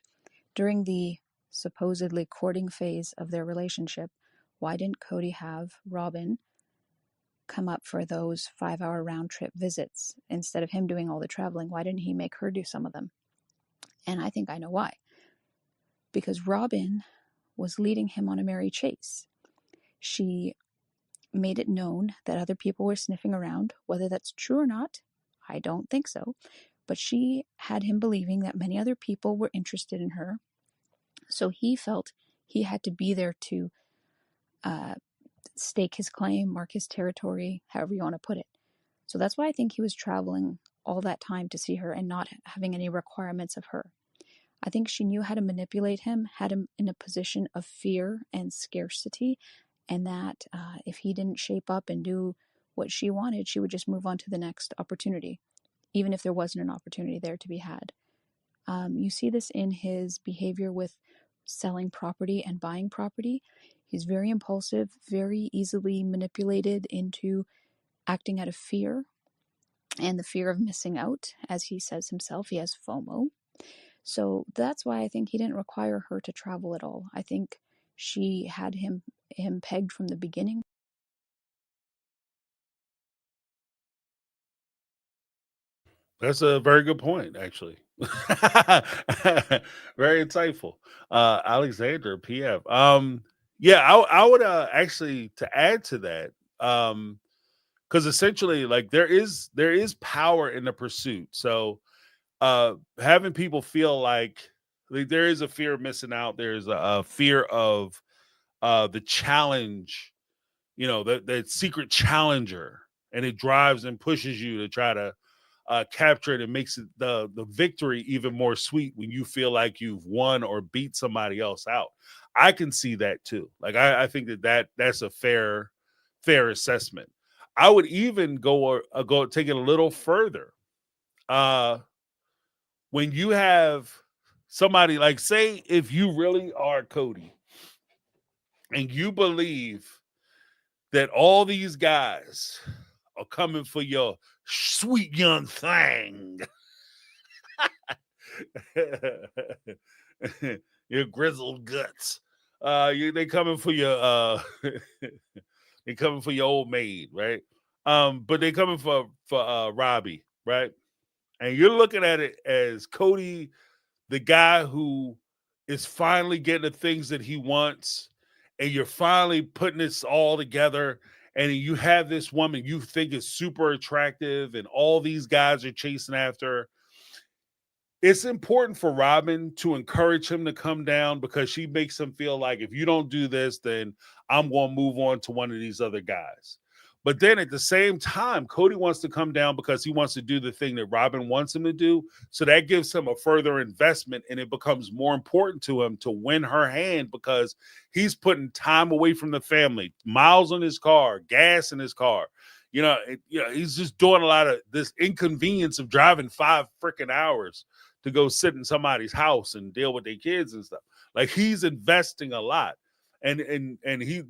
during the supposedly courting phase of their relationship, why didn't Cody have Robyn come up for those 5-hour round trip visits instead of him doing all the traveling? Why didn't he make her do some of them? And I think I know why. Because Robyn was leading him on a merry chase. She made it known that other people were sniffing around. Whether that's true or not, I don't think so. But she had him believing that many other people were interested in her. So he felt he had to be there to stake his claim, mark his territory, however you want to put it. So that's why I think he was traveling all that time to see her and not having any requirements of her. I think she knew how to manipulate him, had him in a position of fear and scarcity, and that if he didn't shape up and do what she wanted, she would just move on to the next opportunity, even if there wasn't an opportunity there to be had. You see this in his behavior with selling property and buying property. He's very impulsive, very easily manipulated into acting out of fear and the fear of missing out. As he says himself, he has FOMO. So that's why I think he didn't require her to travel at all. I think she had him pegged from the beginning. That's a very good point, actually. Very insightful. Alexander PF. Yeah, I would actually, to add to that, because essentially, like, there is power in the pursuit. So having people feel like there is a fear of missing out, there's a fear of the challenge, that secret challenger, and it drives and pushes you to try to capture it, and makes it the victory even more sweet when you feel like you've won or beat somebody else out. I can see that too. Like, I think that's a fair assessment. I would even go take it a little further. When you have somebody, like, say if you really are Cody and you believe that all these guys are coming for your sweet young thing, your grizzled guts, they coming for your they coming for your old maid, right? But they coming for Robbie, right? And you're looking at it as Cody, the guy who is finally getting the things that he wants, and you're finally putting this all together, and you have this woman you think is super attractive, and all these guys are chasing after her. It's important for Robyn to encourage him to come down, because she makes him feel like, if you don't do this, then I'm going to move on to one of these other guys. But then at the same time, Cody wants to come down because he wants to do the thing that Robyn wants him to do. So that gives him a further investment, and it becomes more important to him to win her hand, because he's putting time away from the family, miles on his car, gas in his car. He's just doing a lot of this inconvenience of driving 5 freaking hours to go sit in somebody's house and deal with their kids and stuff. Like, he's investing a lot. And he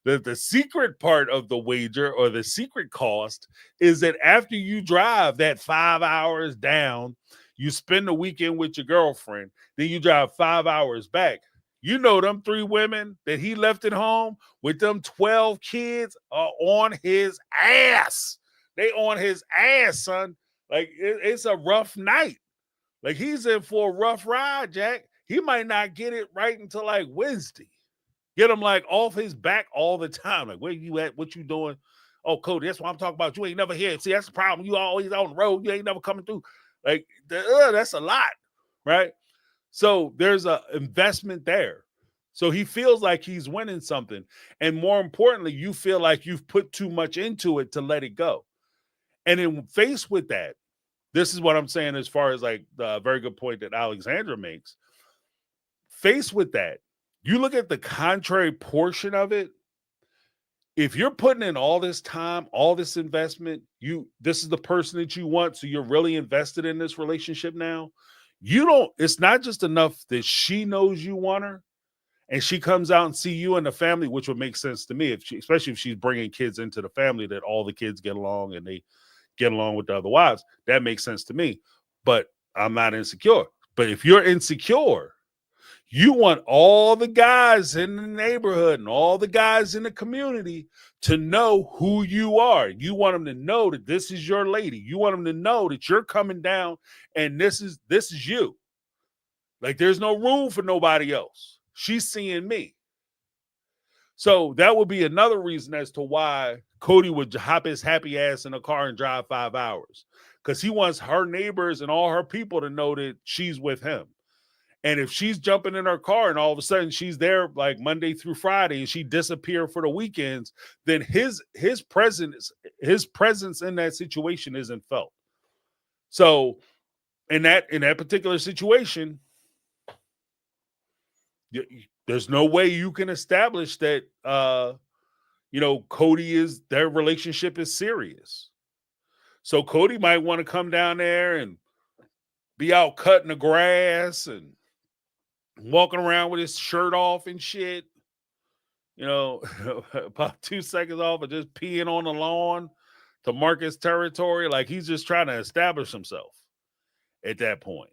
the secret part of the wager, or the secret cost, is that after you drive that 5 hours down, you spend the weekend with your girlfriend, then you drive 5 hours back, You know them 3 women that he left at home with them 12 kids are on his ass. They on his ass, son. Like it's a rough night. Like he's in for a rough ride, Jack. He might not get it right until like Wednesday. Get him like off his back all the time. Like, where you at? What you doing? Oh, Cody, that's what I'm talking about. You ain't never here. See, that's the problem. You always on the road. You ain't never coming through. Like, that's a lot, right? So there's a investment there. So he feels like he's winning something. And more importantly, you feel like you've put too much into it to let it go. And then faced with that, this is what I'm saying as far as like the very good point that Alexandra makes. Faced with that, you look at the contrary portion of it. If you're putting in all this time, all this investment, this is the person that you want, so you're really invested in this relationship now. It's not just enough that she knows you want her and she comes out and see you and the family, which would make sense to me, especially if she's bringing kids into the family, that all the kids get along and they get along with the other wives. That makes sense to me, but I'm not insecure. But if you're insecure, you want all the guys in the neighborhood and all the guys in the community to know who you are. You want them to know that this is your lady. You want them to know that you're coming down and this is you. Like there's no room for nobody else. She's seeing me. So that would be another reason as to why Cody would hop his happy ass in a car and drive 5 hours, because he wants her neighbors and all her people to know that she's with him. And if she's jumping in her car and all of a sudden she's there like Monday through Friday and she disappeared for the weekends, then his presence in that situation isn't felt. So in that particular situation, there's no way you can establish that their relationship is serious. So Cody might want to come down there and be out cutting the grass and walking around with his shirt off and shit, about 2 seconds off of just peeing on the lawn to mark his territory. Like he's just trying to establish himself at that point.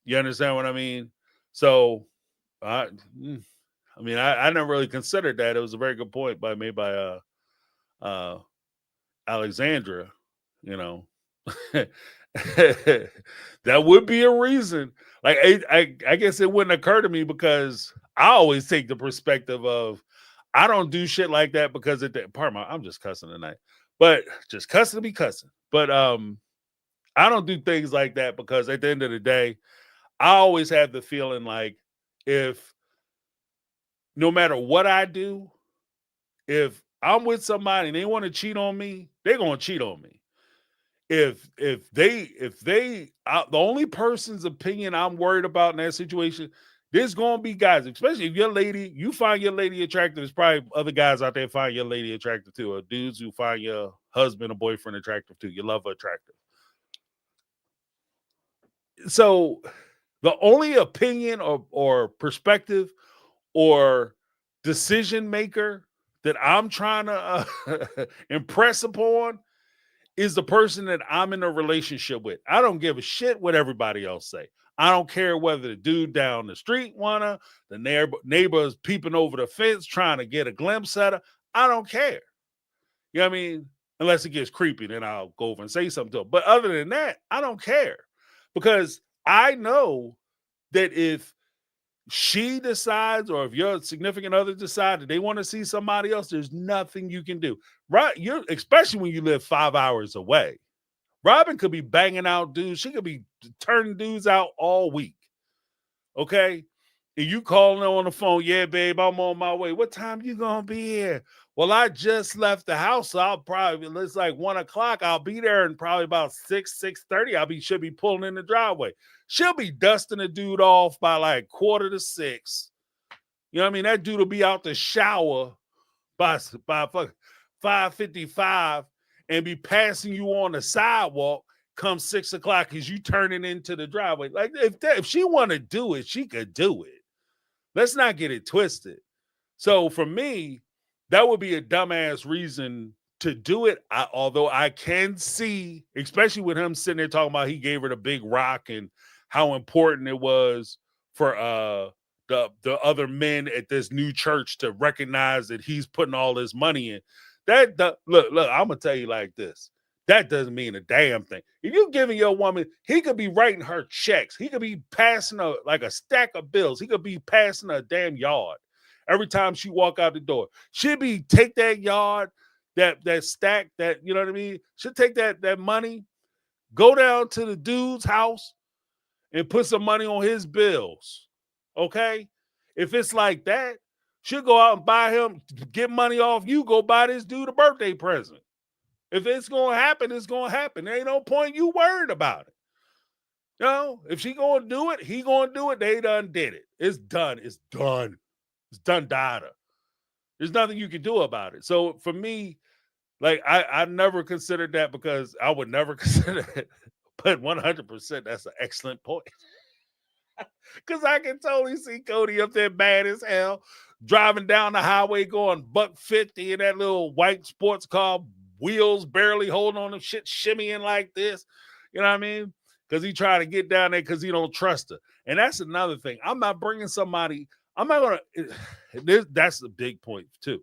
You understand what I mean? So, I never really considered that. It was a very good point made by Alexandra. That would be a reason. Like I guess it wouldn't occur to me, because I always take the perspective of I don't do shit like that because I'm just cussing tonight, but just cussing to be cussing. But I don't do things like that because at the end of the day, I always have the feeling like if no matter what I do, if I'm with somebody and they want to cheat on me, they're gonna cheat on me. If they the only person's opinion I'm worried about in that situation, there's gonna be guys, especially if you find your lady attractive. There's probably other guys out there find your lady attractive too, or dudes who find your husband or boyfriend attractive too. You love her attractive. So the only opinion or perspective or decision maker that I'm trying to impress upon is the person that I'm in a relationship with. I don't give a shit what everybody else say. I don't care whether the dude down the street the neighbor's peeping over the fence trying to get a glimpse at her. I don't care. You know what I mean? Unless it gets creepy, then I'll go over and say something to him. But other than that, I don't care, because I know that if she decides, or if your significant other decides that they want to see somebody else, there's nothing you can do. Right? Especially when you live 5 hours away. Robyn could be banging out dudes. She could be turning dudes out all week. Okay? And you calling on the phone, yeah, babe, I'm on my way. What time you gonna be here? Well, I just left the house. So it's like 1 o'clock. I'll be there in probably about 6:30. Should be pulling in the driveway. She'll be dusting the dude off by like 5:45. You know what I mean? That dude will be out the shower by 5:55 and be passing you on the sidewalk come 6 o'clock as you turning into the driveway. Like if she want to do it, she could do it. Let's not get it twisted. So for me, that would be a dumbass reason to do it. Although I can see, especially with him sitting there talking about he gave her the big rock and how important it was for the other men at this new church to recognize that he's putting all this money in. Look, I'm gonna tell you like this. That doesn't mean a damn thing. If you're giving your woman, he could be writing her checks. He could be passing a stack of bills. He could be passing a damn yard every time she walk out the door. She'd be take that yard, that stack, that, you know what I mean? She'll take that money, go down to the dude's house and put some money on his bills. Okay? If it's like that, she'll go out and buy him, get money off you, go buy this dude a birthday present. If it's going to happen, it's going to happen. There ain't no point you worried about it. You know, if she going to do it, he going to do it. They done did it. It's done. It's done. It's done, data. There's nothing you can do about it. So for me, like, I never considered that, because I would never consider it. But 100%, that's an excellent point. Because I can totally see Cody up there bad as hell, driving down the highway going $150 in that little white sports car, wheels barely holding on the shit, shimmying like this. You know what I mean? Because he tried to get down there because he don't trust her. And that's another thing. I'm not bringing somebody. I'm not going to. That's the big point, too.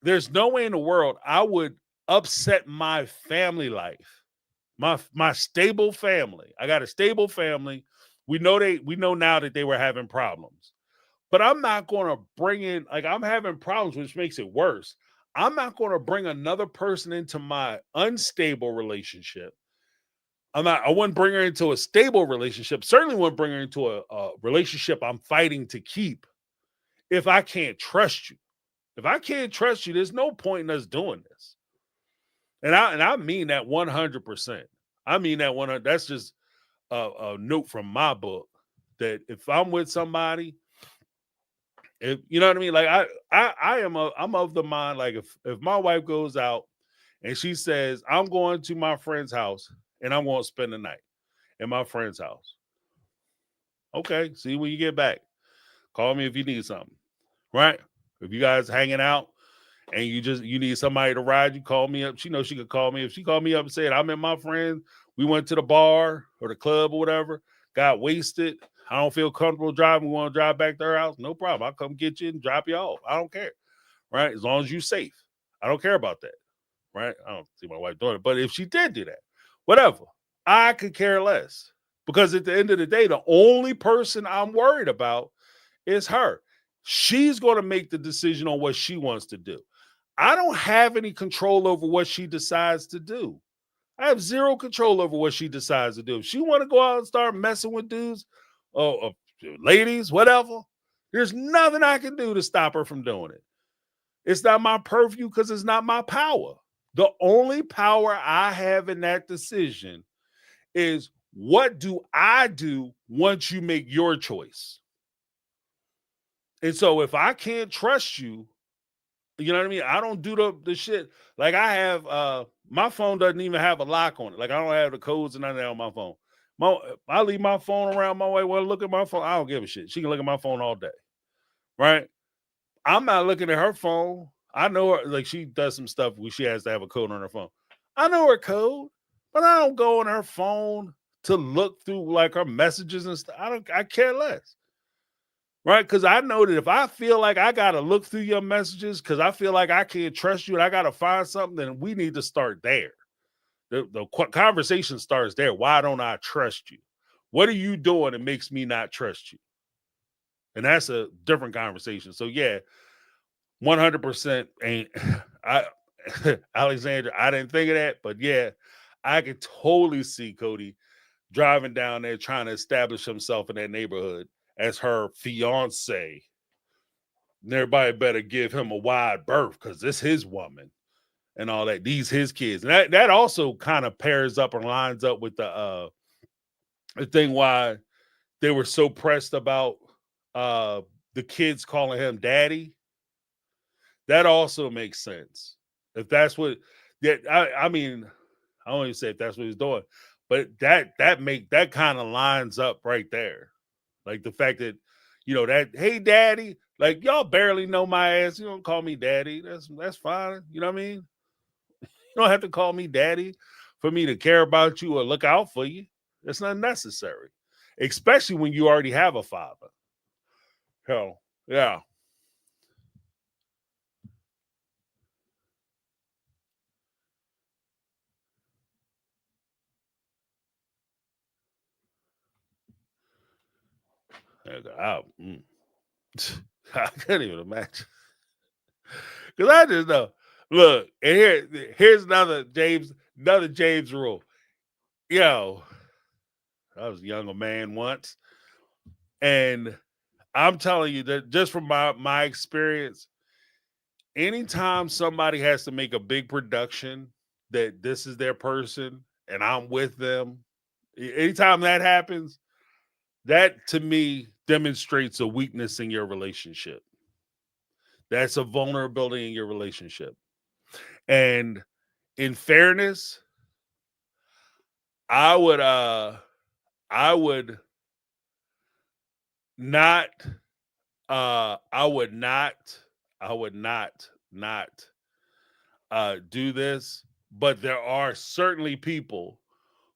There's no way in the world I would upset my family life, my stable family. I got a stable family. We know now that they were having problems. But I'm not going to bring in, like, I'm having problems, which makes it worse. I'm not going to bring another person into my unstable relationship. I wouldn't bring her into a stable relationship. Certainly wouldn't bring her into a relationship I'm fighting to keep if I can't trust you. If I can't trust you, there's no point in us doing this. And I mean that 100%. I mean that 100%. That's just a note from my book, that if I'm with somebody, if you know what I mean, like I'm of the mind, like if my wife goes out and she says, I'm going to my friend's house and I'm going to spend the night in my friend's house. Okay, see when you get back. Call me if you need something. Right? If you guys hanging out and you need somebody to ride, you call me up. She knows she could call me. If she called me up and said, I'm in my friend, we went to the bar or the club or whatever, got wasted, I don't feel comfortable driving, we want to drive back to her house, no problem. I'll come get you and drop you off. I don't care. Right? As long as you're safe. I don't care about that. Right? I don't see my wife doing it. But if she did do that, whatever, I could care less. Because at the end of the day, the only person I'm worried about is her. She's going to make the decision on what she wants to do. I don't have any control over what she decides to do. I have zero control over what she decides to do. If she want to go out and start messing with dudes, ladies, whatever, there's nothing I can do to stop her from doing it. It's not my purview because it's not my power. The only power I have in that decision is, what do I do once you make your choice? And so if I can't trust you, you know what I mean? I don't do the shit. Like I have, my phone doesn't even have a lock on it. Like I don't have the codes and none of that on my phone. I leave my phone around my way. Well, look at my phone. I don't give a shit. She can look at my phone all day. Right? I'm not looking at her phone. I know her, like she does some stuff where she has to have a code on her phone. I know her code, but I don't go on her phone to look through like her messages and stuff. I care less. Right? Because I know that if I feel like I got to look through your messages because I feel like I can't trust you and I got to find something, then we need to start there. The conversation starts there. Why don't I trust you? What are you doing that makes me not trust you? And that's a different conversation. So, yeah, 100% ain't. Alexandra, I didn't think of that. But, yeah, I could totally see Cody driving down there trying to establish himself in that neighborhood as her fiance. And everybody better give him a wide berth because this his woman and all that. These his kids. And that also kind of pairs up and lines up with the thing why they were so pressed about the kids calling him daddy. That also makes sense. If that's what I mean, I don't even say if that's what he's doing, but that kind of lines up right there. Like the fact that, you know, that, hey, daddy, like y'all barely know my ass. You don't call me daddy. That's fine. You know what I mean? You don't have to call me daddy for me to care about you or look out for you. It's not necessary, especially when you already have a father. Hell, yeah. I can't even imagine. Because I just know. Look, and here's another James rule. Yo, I was a younger man once, and I'm telling you that just from my experience, anytime somebody has to make a big production that this is their person and I'm with them, anytime that happens, that to me demonstrates a weakness in your relationship. That's a vulnerability in your relationship. And in fairness, I would I would not I would not I would not do this, but there are certainly people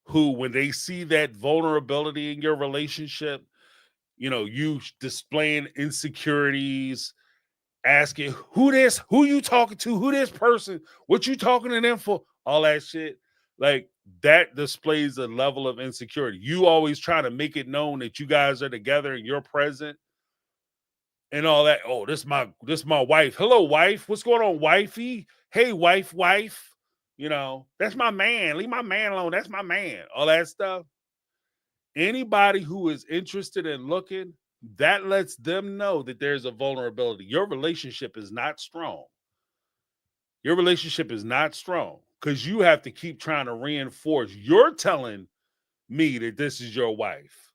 who, when they see that vulnerability in your relationship, you displaying insecurities, asking who you talking to, who this person, what you talking to them for, all that shit, like that displays a level of insecurity. You always trying to make it known that you guys are together and you're present and all that. Oh, this my wife. Hello, wife. What's going on, wifey? Hey, wife. That's my man. Leave my man alone. That's my man. All that stuff. Anybody who is interested in looking, that lets them know that there's a vulnerability. Your relationship is not strong. Your relationship is not strong because you have to keep trying to reinforce. You're telling me that this is your wife,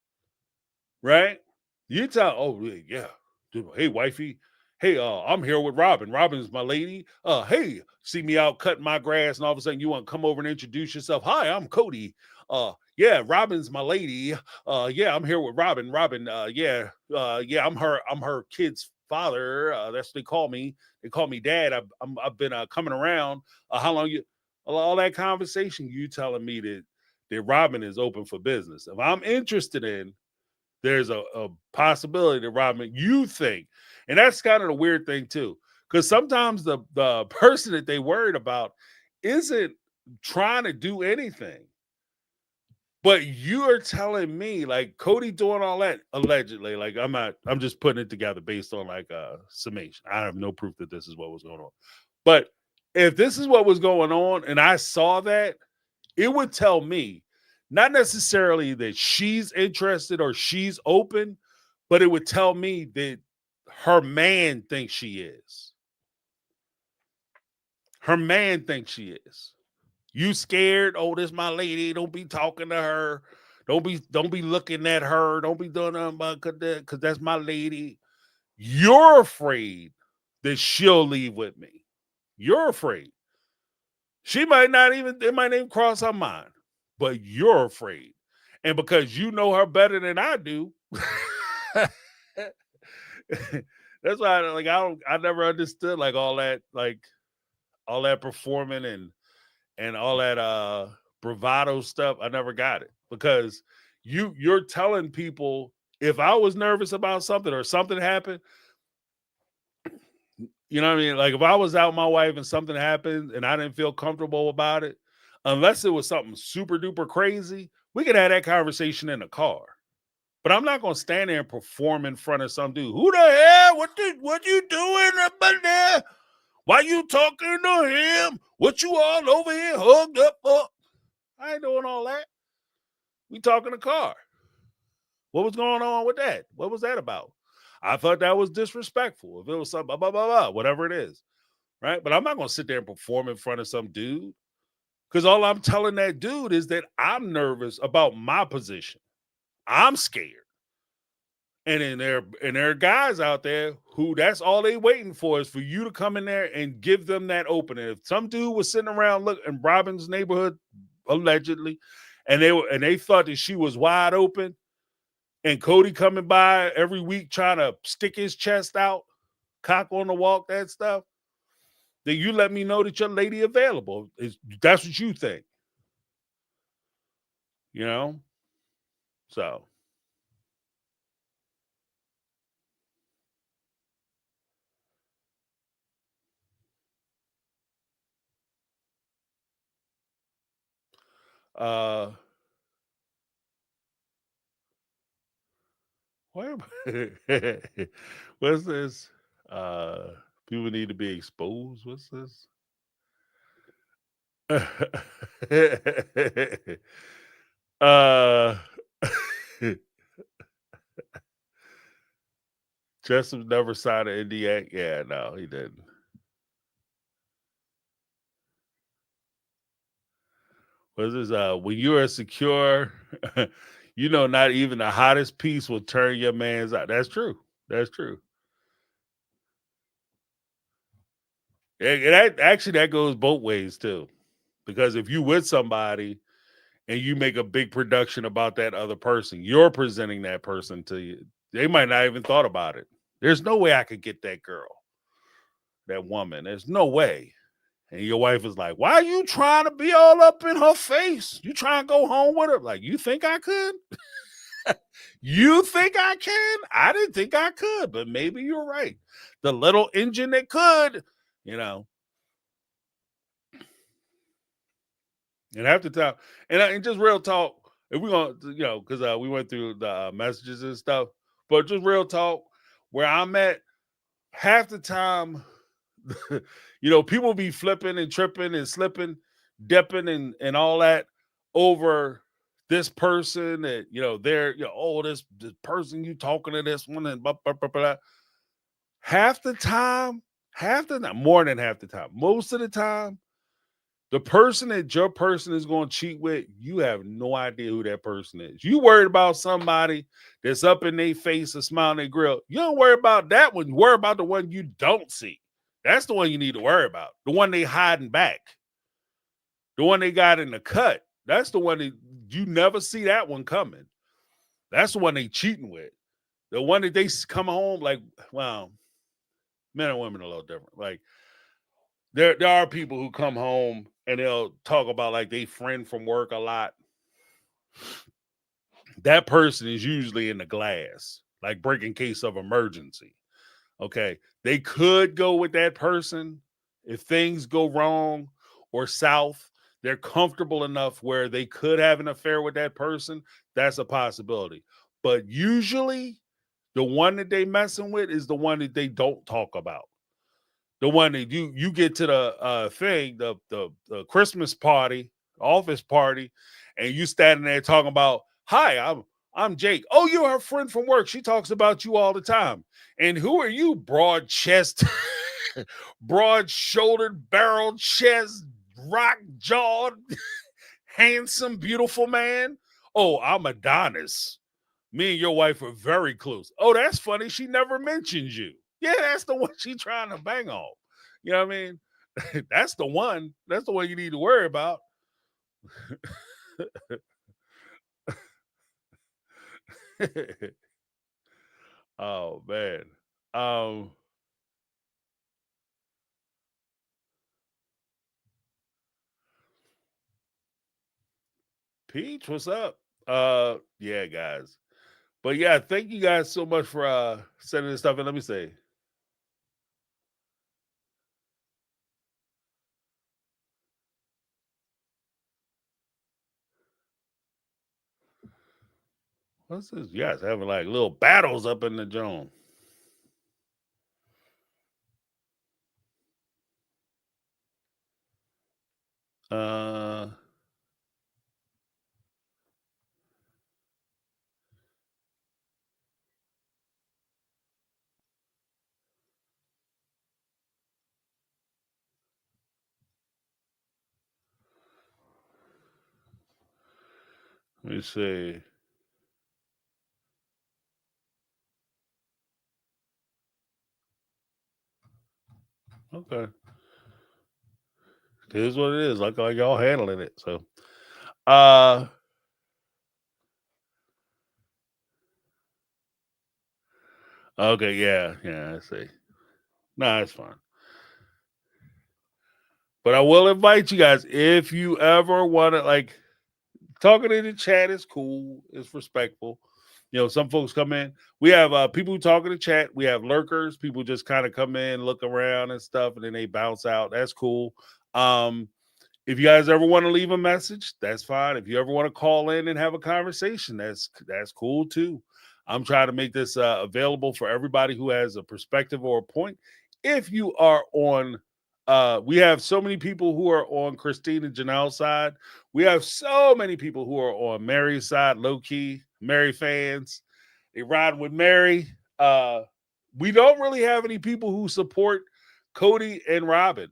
right? You tell, oh yeah, dude, hey wifey, hey, I'm here with Robyn. Robyn's my lady. Hey, see me out cutting my grass, and all of a sudden you want to come over and introduce yourself. Hi, I'm Cody. Yeah, Robyn's my lady. Yeah, I'm here with Robyn. Robyn, yeah, I'm her kid's father. That's what they call me. They call me dad. I've been coming around. How long you? All that conversation, you telling me that Robyn is open for business. If I'm interested in, there's a possibility that Robyn, you think, and that's kind of the weird thing too, because sometimes the person that they worried about isn't trying to do anything, but you are telling me like Cody doing all that allegedly. Like I'm just putting it together based on like a summation. I have no proof that this is what was going on, but if this is what was going on and I saw that, it would tell me not necessarily that she's interested or she's open, but it would tell me that her man thinks she is. Her man thinks she is. You scared? Oh, this my lady. Don't be talking to her. Don't be looking at her. Don't be doing nothing about because that's my lady. You're afraid that she'll leave with me. You're afraid. She might not even, it might even cross her mind, but you're afraid. And because you know her better than I do, that's why I never understood like all that performing and all that bravado stuff. I never got it because you're telling people if I was nervous about something or something happened, you know what I mean? Like if I was out with my wife and something happened and I didn't feel comfortable about it, unless it was something super duper crazy, we could have that conversation in the car. But I'm not gonna stand there and perform in front of some dude. Who the hell? What you doing up in there? Why you talking to him? What you all over here hugged up for? I ain't doing all that. We talking the car. What was going on with that? What was that about? I thought that was disrespectful. If it was something, blah, blah, blah, blah, whatever it is. Right? But I'm not going to sit there and perform in front of some dude because all I'm telling that dude is that I'm nervous about my position. I'm scared. And there are guys out there who that's all they waiting for is for you to come in there and give them that opening. If some dude was sitting around look in Robyn's neighborhood, allegedly, and they thought that she was wide open, and Cody coming by every week trying to stick his chest out, cock on the walk, that stuff, then you let me know that your lady available. That's what you think. You know? So Where what's this? Uh People need to be exposed. What's this? uh Jessup never signed an NDA. Yeah, no, he didn't. What's this? When you are secure, not even the hottest piece will turn your man's out. That's true. That's true. That goes both ways too. Because if you with somebody and you make a big production about that other person, you're presenting that person to you. They might not even thought about it. There's no way I could get that girl, that woman. There's no way. And your wife is like, why are you trying to be all up in her face? You trying to go home with her? Like, you think I could? You think I can? I didn't think I could, but maybe you're right. The little engine that could, you know. And half the time, and just real talk, if we're going to, because we went through the messages and stuff, but just real talk, where I'm at, half the time, people be flipping and tripping and slipping, dipping and all that over this person that, they're, this person you talking to this one and blah, blah, blah, blah. Half the time, more than half the time, most of the time, the person that your person is going to cheat with, you have no idea who that person is. You worried about somebody that's up in their face or smiling their grill. You don't worry about that one. You worry about the one you don't see. That's the one you need to worry about. The one they hiding back. The one they got in the cut. That's the one that you never see that one coming. That's the one they cheating with. The one that they come home like, well, men and women are a little different. Like, there are people who come home and they'll talk about like they friend from work a lot. That person is usually in the glass, like breaking case of emergency. Okay. They could go with that person if things go wrong or south. They're comfortable enough where they could have an affair with that person. That's a possibility. But usually the one that they messing with is the one that they don't talk about. The one that you get to the thing, the Christmas party, office party, and you standing there talking about, hi, I'm Jake. Oh, you're her friend from work. She talks about you all the time. And who are you? Broad chest, broad shouldered, barrel chest, rock jawed, handsome, beautiful man. Oh, I'm Adonis. Me and your wife are very close. Oh, that's funny. She never mentions you. Yeah, that's the one she trying to bang on. You know what I mean? That's the one. That's the one you need to worry about. Oh man. Um Peach, what's up? Yeah, guys. But yeah, thank you guys so much for sending this stuff in. Let me see. What's this? You guys having like little battles up in the zone. Uh Let me see. Okay. Here's what it is. Like y'all handling it. So uh okay, yeah, I see. Nah, it's fine. But I will invite you guys if you ever want to like talking in the chat is cool, it's respectful. Some folks come in. We have people who talk in the chat. We have lurkers. People just kind of come in, look around and stuff, and then they bounce out. That's cool. Um, If you guys ever want to leave a message, that's fine. If you ever want to call in and have a conversation, that's cool too. I'm trying to make this available for everybody who has a perspective or a point. If you are on, we have so many people who are on Christine and Janelle's side. We have so many people who are on Mary's side, low key, Mary fans. They ride with Mary. We don't really have any people who support Cody and Robyn.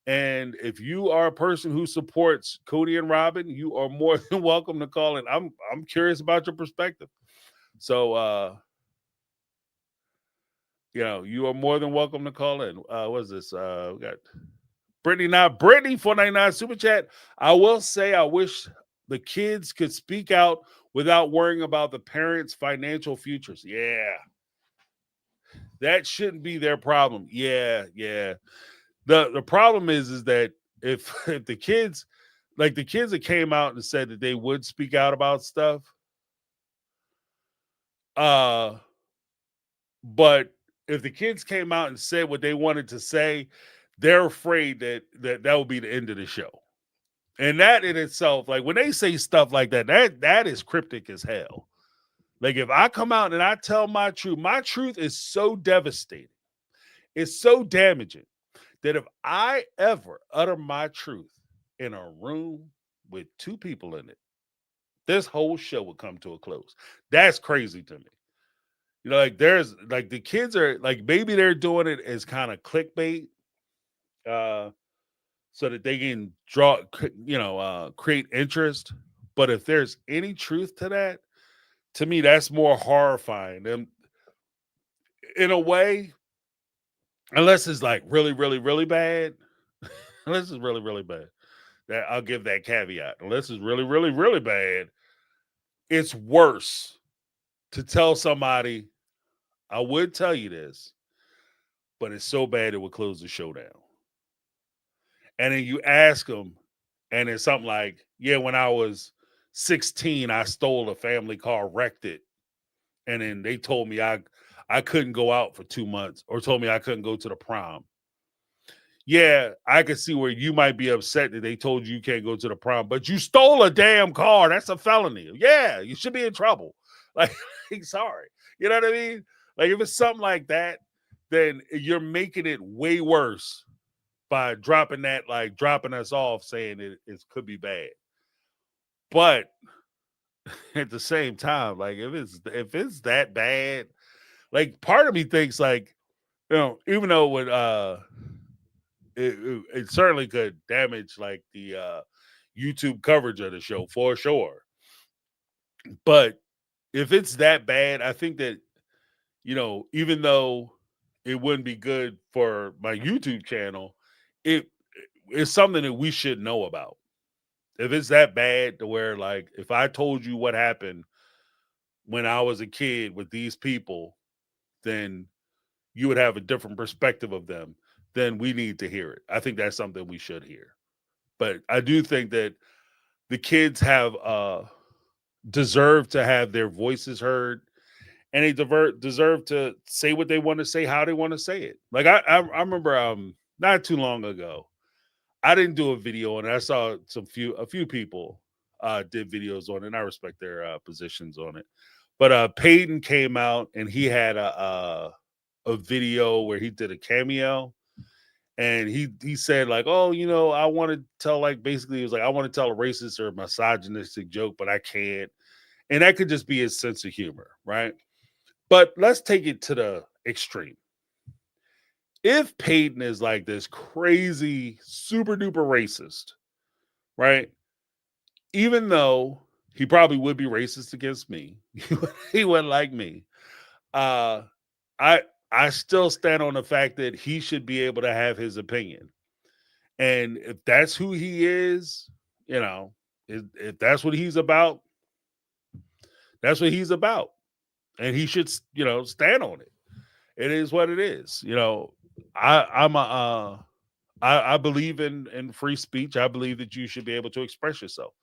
And if you are a person who supports Cody and Robyn, you are more than welcome to call in. I'm curious about your perspective. So you are more than welcome to call in. What is this? We got Brittany 499 super chat. I will say I wish the kids could speak out without worrying about the parents' financial futures. Yeah. That shouldn't be their problem. Yeah. The problem is that if the kids, like the kids that came out and said that they would speak out about stuff, but if the kids came out and said what they wanted to say, they're afraid that will be the end of the show. And that in itself, like when they say stuff like that is cryptic as hell. Like if I come out and I tell my truth is so devastating. It's so damaging that if I ever utter my truth in a room with two people in it, this whole show would come to a close. That's crazy to me. Like there's like the kids are like maybe they're doing it as kind of clickbait, so that they can create interest. But if there's any truth to that, to me that's more horrifying. And in a way, unless it's like really, really, really bad, unless it's really, really bad, that I'll give that caveat. Unless it's really, really, really bad, it's worse to tell somebody, I would tell you this, but it's so bad it would close the show down. And then you ask them, and it's something like, yeah, when I was 16, I stole a family car, wrecked it. And then they told me I couldn't go out for 2 months, or told me I couldn't go to the prom. Yeah, I can see where you might be upset that they told you can't go to the prom, but you stole a damn car. That's a felony. Yeah, you should be in trouble. Like, sorry. You know what I mean? Like, if it's something like that, then you're making it way worse by dropping us off saying it could be bad. But at the same time, like if it's that bad, like part of me thinks like, even though it would it certainly could damage like the YouTube coverage of the show for sure. But if it's that bad, I think that, even though it wouldn't be good for my YouTube channel, it's something that we should know about. If it's that bad to where, like, if I told you what happened when I was a kid with these people, then you would have a different perspective of them. Then we need to hear it. I think that's something we should hear. But I do think that the kids have deserve to have their voices heard, and they deserve to say what they want to say, how they want to say it. Like I remember not too long ago, I didn't do a video on it. I saw a few people did videos on it, and I respect their positions on it. But Peyton came out and he had a video where he did a cameo, and he said like, oh, I want to tell, like, basically he was like, I want to tell a racist or misogynistic joke, but I can't. And that could just be his sense of humor, right? But let's take it to the extreme. If Peyton is like this crazy, super duper racist, right? Even though he probably would be racist against me, he wouldn't like me. I still stand on the fact that he should be able to have his opinion. And if that's who he is, if that's what he's about, that's what he's about. And he should, stand on it. It is what it is. I believe in free speech. I believe that you should be able to express yourself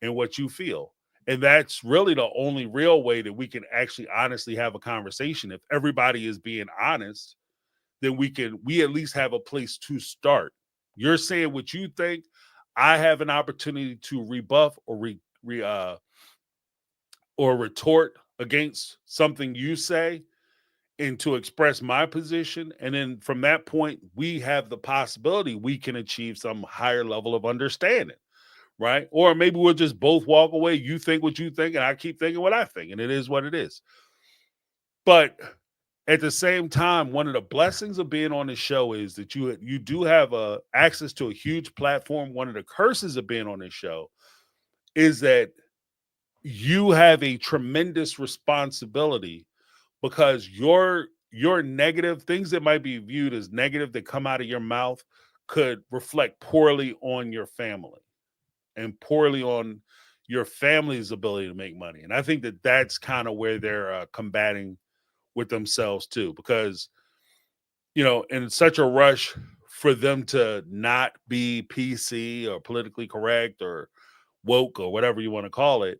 and what you feel. And that's really the only real way that we can actually honestly have a conversation. If everybody is being honest, then we at least have a place to start. You're saying what you think. I have an opportunity to rebuff or or retort against something you say and to express my position. And then from that point, we have the possibility we can achieve some higher level of understanding, right? Or maybe we'll just both walk away. You think what you think, and I keep thinking what I think, and it is what it is. But at the same time, one of the blessings of being on the show is that you do have access to a huge platform. One of the curses of being on this show is that you have a tremendous responsibility because your negative things that might be viewed as negative that come out of your mouth could reflect poorly on your family and poorly on your family's ability to make money. And I think that that's kind of where they're combating with themselves too, because in such a rush for them to not be PC or politically correct or woke or whatever you want to call it,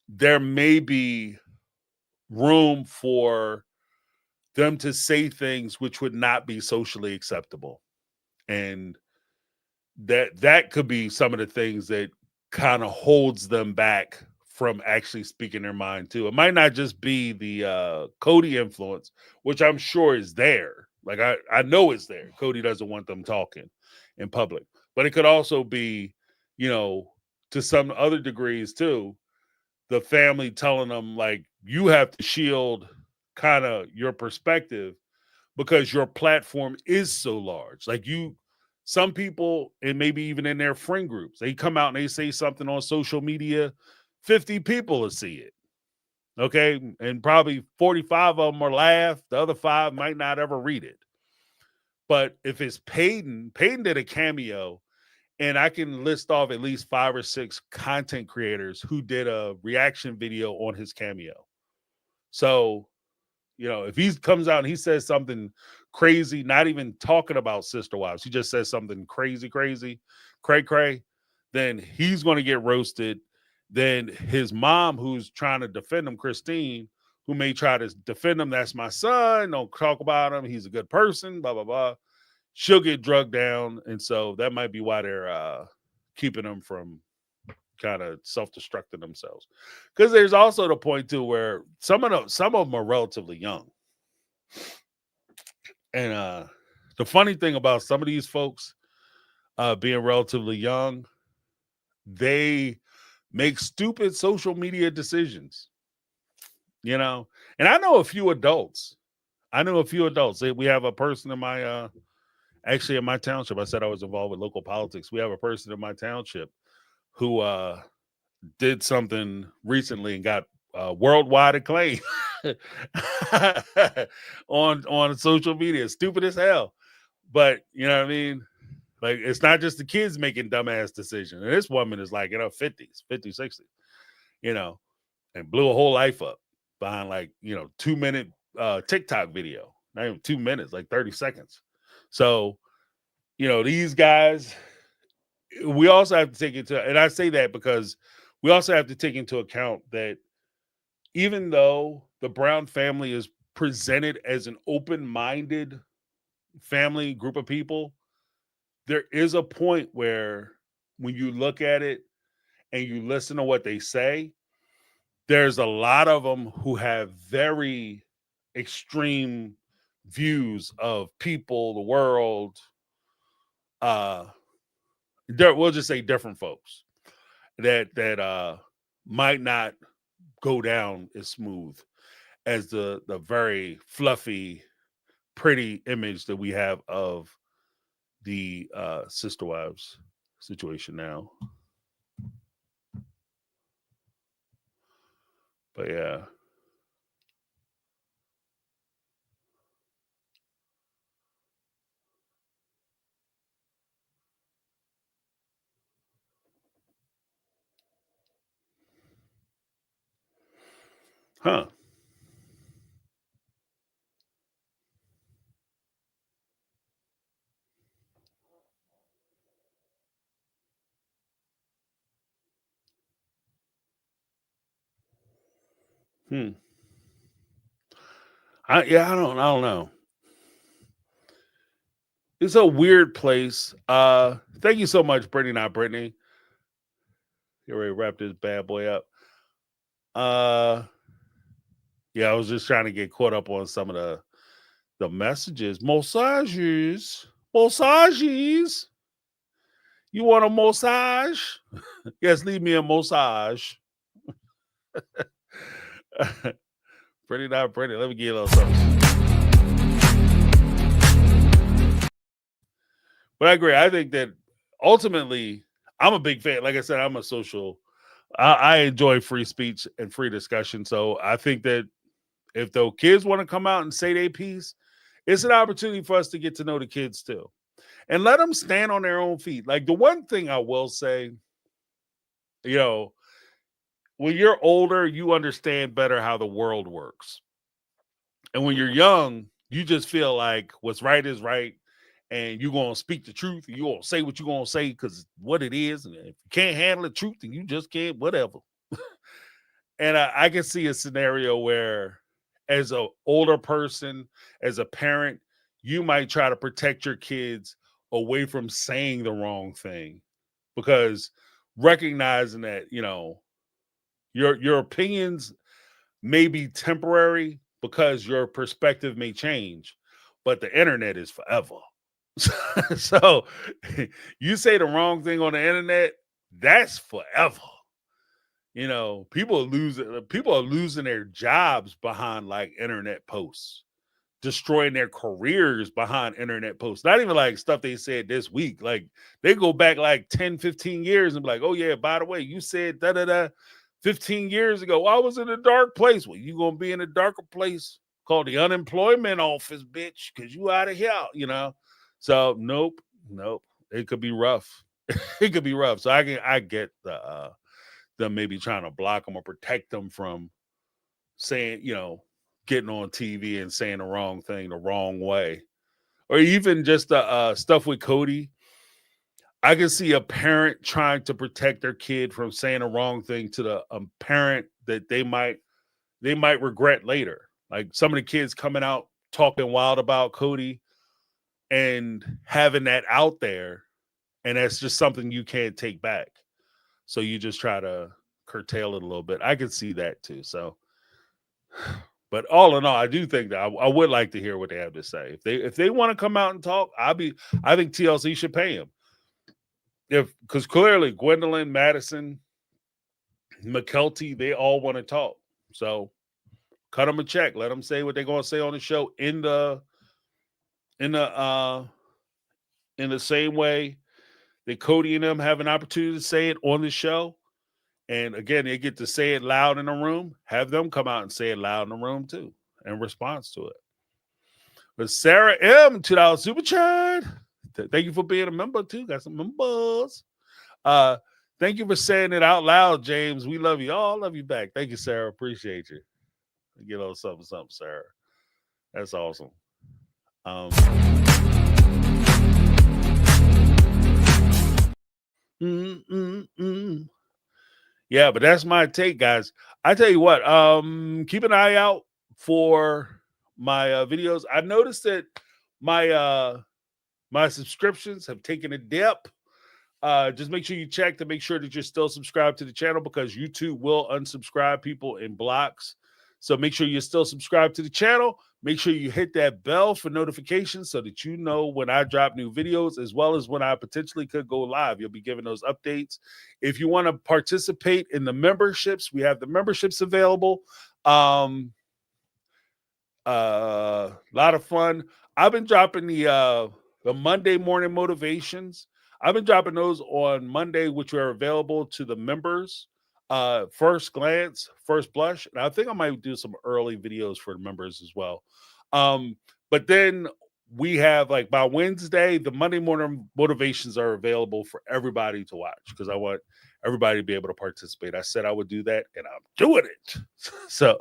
there may be room for them to say things which would not be socially acceptable. And that could be some of the things that kind of holds them back from actually speaking their mind too. It might not just be the Cody influence, which I'm sure is there. Like I know it's there. Cody doesn't want them talking in public. But it could also be, to some other degrees too, the family telling them like you have to shield kind of your perspective because your platform is so large. Like some people, and maybe even in their friend groups, they come out and they say something on social media, 50 people will see it. Okay. And probably 45 of them will laugh. The other 5 might not ever read it. But if it's Peyton did a cameo, and I can list off at least 5 or 6 content creators who did a reaction video on his cameo. So, if he comes out and he says something crazy, not even talking about sister wives, he just says something crazy, cray, then he's going to get roasted. Then his mom, who's trying to defend him, Christine, who may try to defend him, that's my son, don't talk about him, he's a good person, blah, blah, blah. She'll get drugged down. And so that might be why they're keeping him from kind of self-destructing themselves. Because there's also the point too where some of them are relatively young. And the funny thing about some of these folks being relatively young, they make stupid social media decisions. And I know a few adults. We have a person in my actually in my township. I said I was involved with local politics. We have a person in my township who did something recently and got worldwide acclaim on social media. Stupid as hell. But you know what I mean? Like, it's not just the kids making dumbass decisions. And this woman is like in her 50s, 50, 60, and blew a whole life up behind 2-minute TikTok video. Not even 2 minutes, like 30 seconds. So, these guys, we also have to take into, and I say that because we also have to take into account that even though the Brown family is presented as an open-minded family group of people, there is a point where when you look at it and you listen to what they say, there's a lot of them who have very extreme views of people, the world. We'll just say different folks that might not go down as smooth as the very fluffy, pretty image that we have of the sister wives situation now. But yeah. Huh. I don't know. It's a weird place. Thank you so much, Brittany, not Brittany. get ready to wrap this bad boy up. Yeah, I was just trying to get caught up on some of the messages. Massages. You want a massage? Yes, leave me a massage. Pretty, not pretty. Let me give you a little something. But I agree. I think that ultimately, I'm a big fan. Like I said, I'm a social. I enjoy free speech and free discussion. So I think that if the kids want to come out and say their piece, it's an opportunity for us to get to know the kids too. And let them stand on their own feet. Like the one thing I will say, when you're older, you understand better how the world works. And when you're young, you just feel like what's right is right. And you're going to speak the truth. And you're going to say what you're going to say because what it is. And if you can't handle the truth, then you just can't, whatever. And I can see a scenario where as an older person, as a parent, you might try to protect your kids away from saying the wrong thing because recognizing that, your opinions may be temporary because your perspective may change, but the internet is forever. So you say the wrong thing on the internet, that's forever. People are losing their jobs behind like internet posts, destroying their careers behind internet posts. Not even like stuff they said this week. Like they go back like 10, 15 years and be like, oh yeah, by the way, you said da-da-da 15 years ago. I was in a dark place. Well, you going to be in a darker place called the unemployment office, bitch, because you out of here, So nope. It could be rough. It could be rough. So I get them maybe trying to block them or protect them from saying, getting on TV and saying the wrong thing the wrong way. Or even just the stuff with Cody. I can see a parent trying to protect their kid from saying the wrong thing to the parent that they might regret later. Like some of the kids coming out talking wild about Cody and having that out there, and that's just something you can't take back. So you just try to curtail it a little bit. I can see that too. So, but all in all, I do think that I would like to hear what they have to say. If they want to come out and talk, I think TLC should pay him. Because clearly Gwendolyn, Madison, McKelty, they all want to talk. So cut them a check. Let them say what they're going to say on the show in the same way that Cody and them have an opportunity to say it on the show. And again, they get to say it loud in the room. Have them come out and say it loud in the room too in response to it. But Sarah M, $2 super chat. Thank you for being a member too. Got some members. Thank you for saying it out loud, James. We love you all. Love you back. Thank you, Sarah. Appreciate you. Get a little something, Sarah. That's awesome. Yeah, but that's my take, guys. I tell you what, keep an eye out for my videos. I noticed that my subscriptions have taken a dip. Just make sure you check to make sure that you're still subscribed to the channel because YouTube will unsubscribe people in blocks. So make sure you're still subscribed to the channel. Make sure you hit that bell for notifications so that you know when I drop new videos, as well as when I potentially could go live. You'll be given those updates. If you want to participate in the memberships, we have the memberships available. A lot of fun. I've been dropping the Monday morning motivations. I've been dropping those on Monday, which are available to the members. First glance, first blush. And I think I might do some early videos for the members as well. But then we have like by Wednesday, the Monday morning motivations are available for everybody to watch because I want everybody to be able to participate. I said I would do that and I'm doing it. So,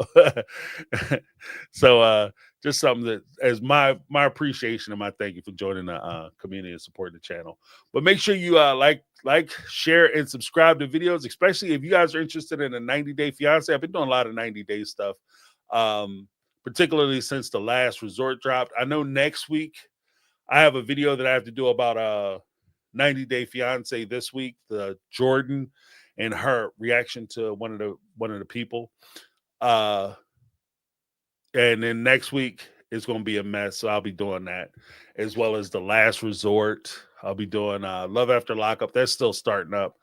just something that as my appreciation and my thank you for joining the community and supporting the channel. But make sure you like, share, and subscribe to videos, especially if you guys are interested in a 90-day fiance. I've been doing a lot of 90-day stuff, particularly since the last resort dropped. I know next week I have a video that I have to do about 90-day fiance this week, the Jordan and her reaction to one of the people. And then next week is going to be a mess, so I'll be doing that, as well as The Last Resort. I'll be doing Love After Lockup. That's still starting up,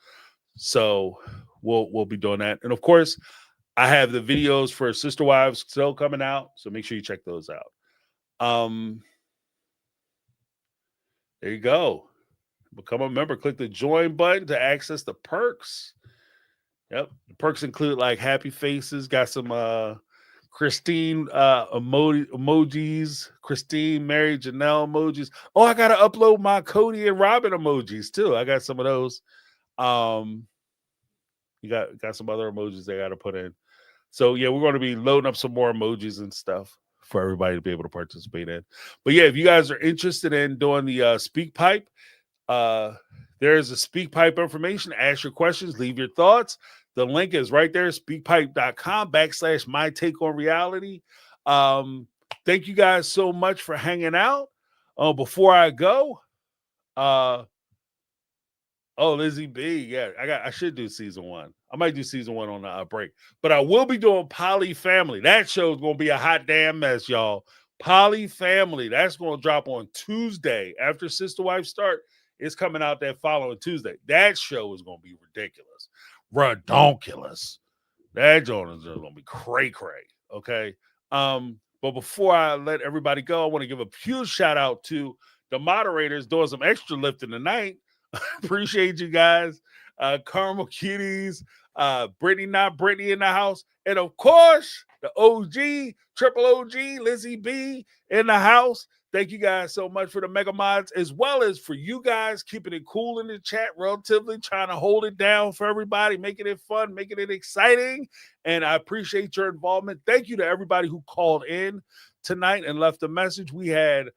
so we'll be doing that. And of course, I have the videos for Sister Wives still coming out, so make sure you check those out. There you go. Become a member. Click the join button to access the perks. Yep. The perks include like happy faces, got some Christine emojis, Christine, Mary, Janelle emojis. Oh, I gotta upload my Cody and Robyn emojis too. I got some of those. You got some other emojis I gotta put in. So yeah, we're going to be loading up some more emojis and stuff for everybody to be able to participate in. But yeah, if you guys are interested in doing the Speak Pipe, there's a Speak Pipe information. Ask your questions, leave your thoughts. The link is right there, speakpipe.com/MyTakeOnReality. Thank you guys so much for hanging out. Before I go, Lizzie B. Yeah, I should do season 1. I might do season 1 on a break, but I will be doing Poly Family. That show's going to be a hot damn mess, y'all. Poly Family. That's going to drop on Tuesday after Sister Wives start. It's coming out that following Tuesday. That show is going to be ridiculous, redonkulous. That joint is going to be cray. Okay. But before I let everybody go, I want to give a huge shout out to the moderators doing some extra lifting tonight. Appreciate you guys. Caramel Cuties, Brittany Not Brittany in the house. And of course, the OG, triple OG, Lizzie B in the house. Thank you guys so much for the mega mods, as well as for you guys keeping it cool in the chat, relatively trying to hold it down for everybody, making it fun, making it exciting. And I appreciate your involvement. Thank you to everybody who called in tonight and left a message. We had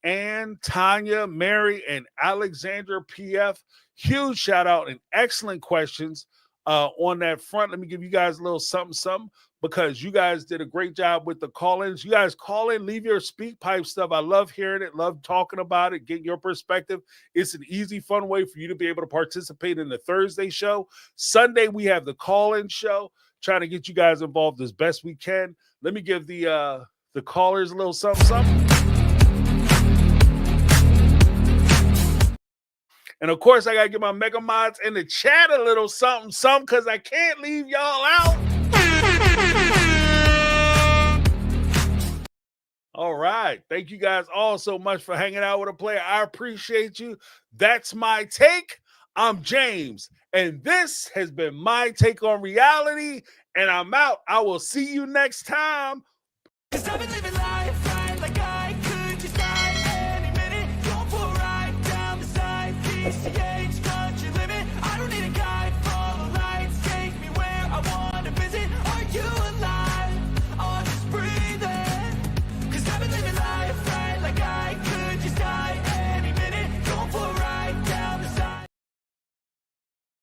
Ann, Tanya, Mary, and Alexandra PF. Huge shout out and excellent questions on that front. Let me give you guys a little something, because you guys did a great job with the call-ins. You guys call in, leave your Speak Pipe stuff. I love hearing it, love talking about it, getting your perspective. It's an easy, fun way for you to be able to participate in the Thursday show. Sunday, we have the call-in show, trying to get you guys involved as best we can. Let me give the callers a little something. And of course, I got to give my mega mods in the chat a little something, because I can't leave y'all out. All right. Thank you guys all so much for hanging out with a player. I appreciate you. That's my take. I'm James, and this has been My Take on Reality, and I'm out. I will see you next time. 'Cause I've been living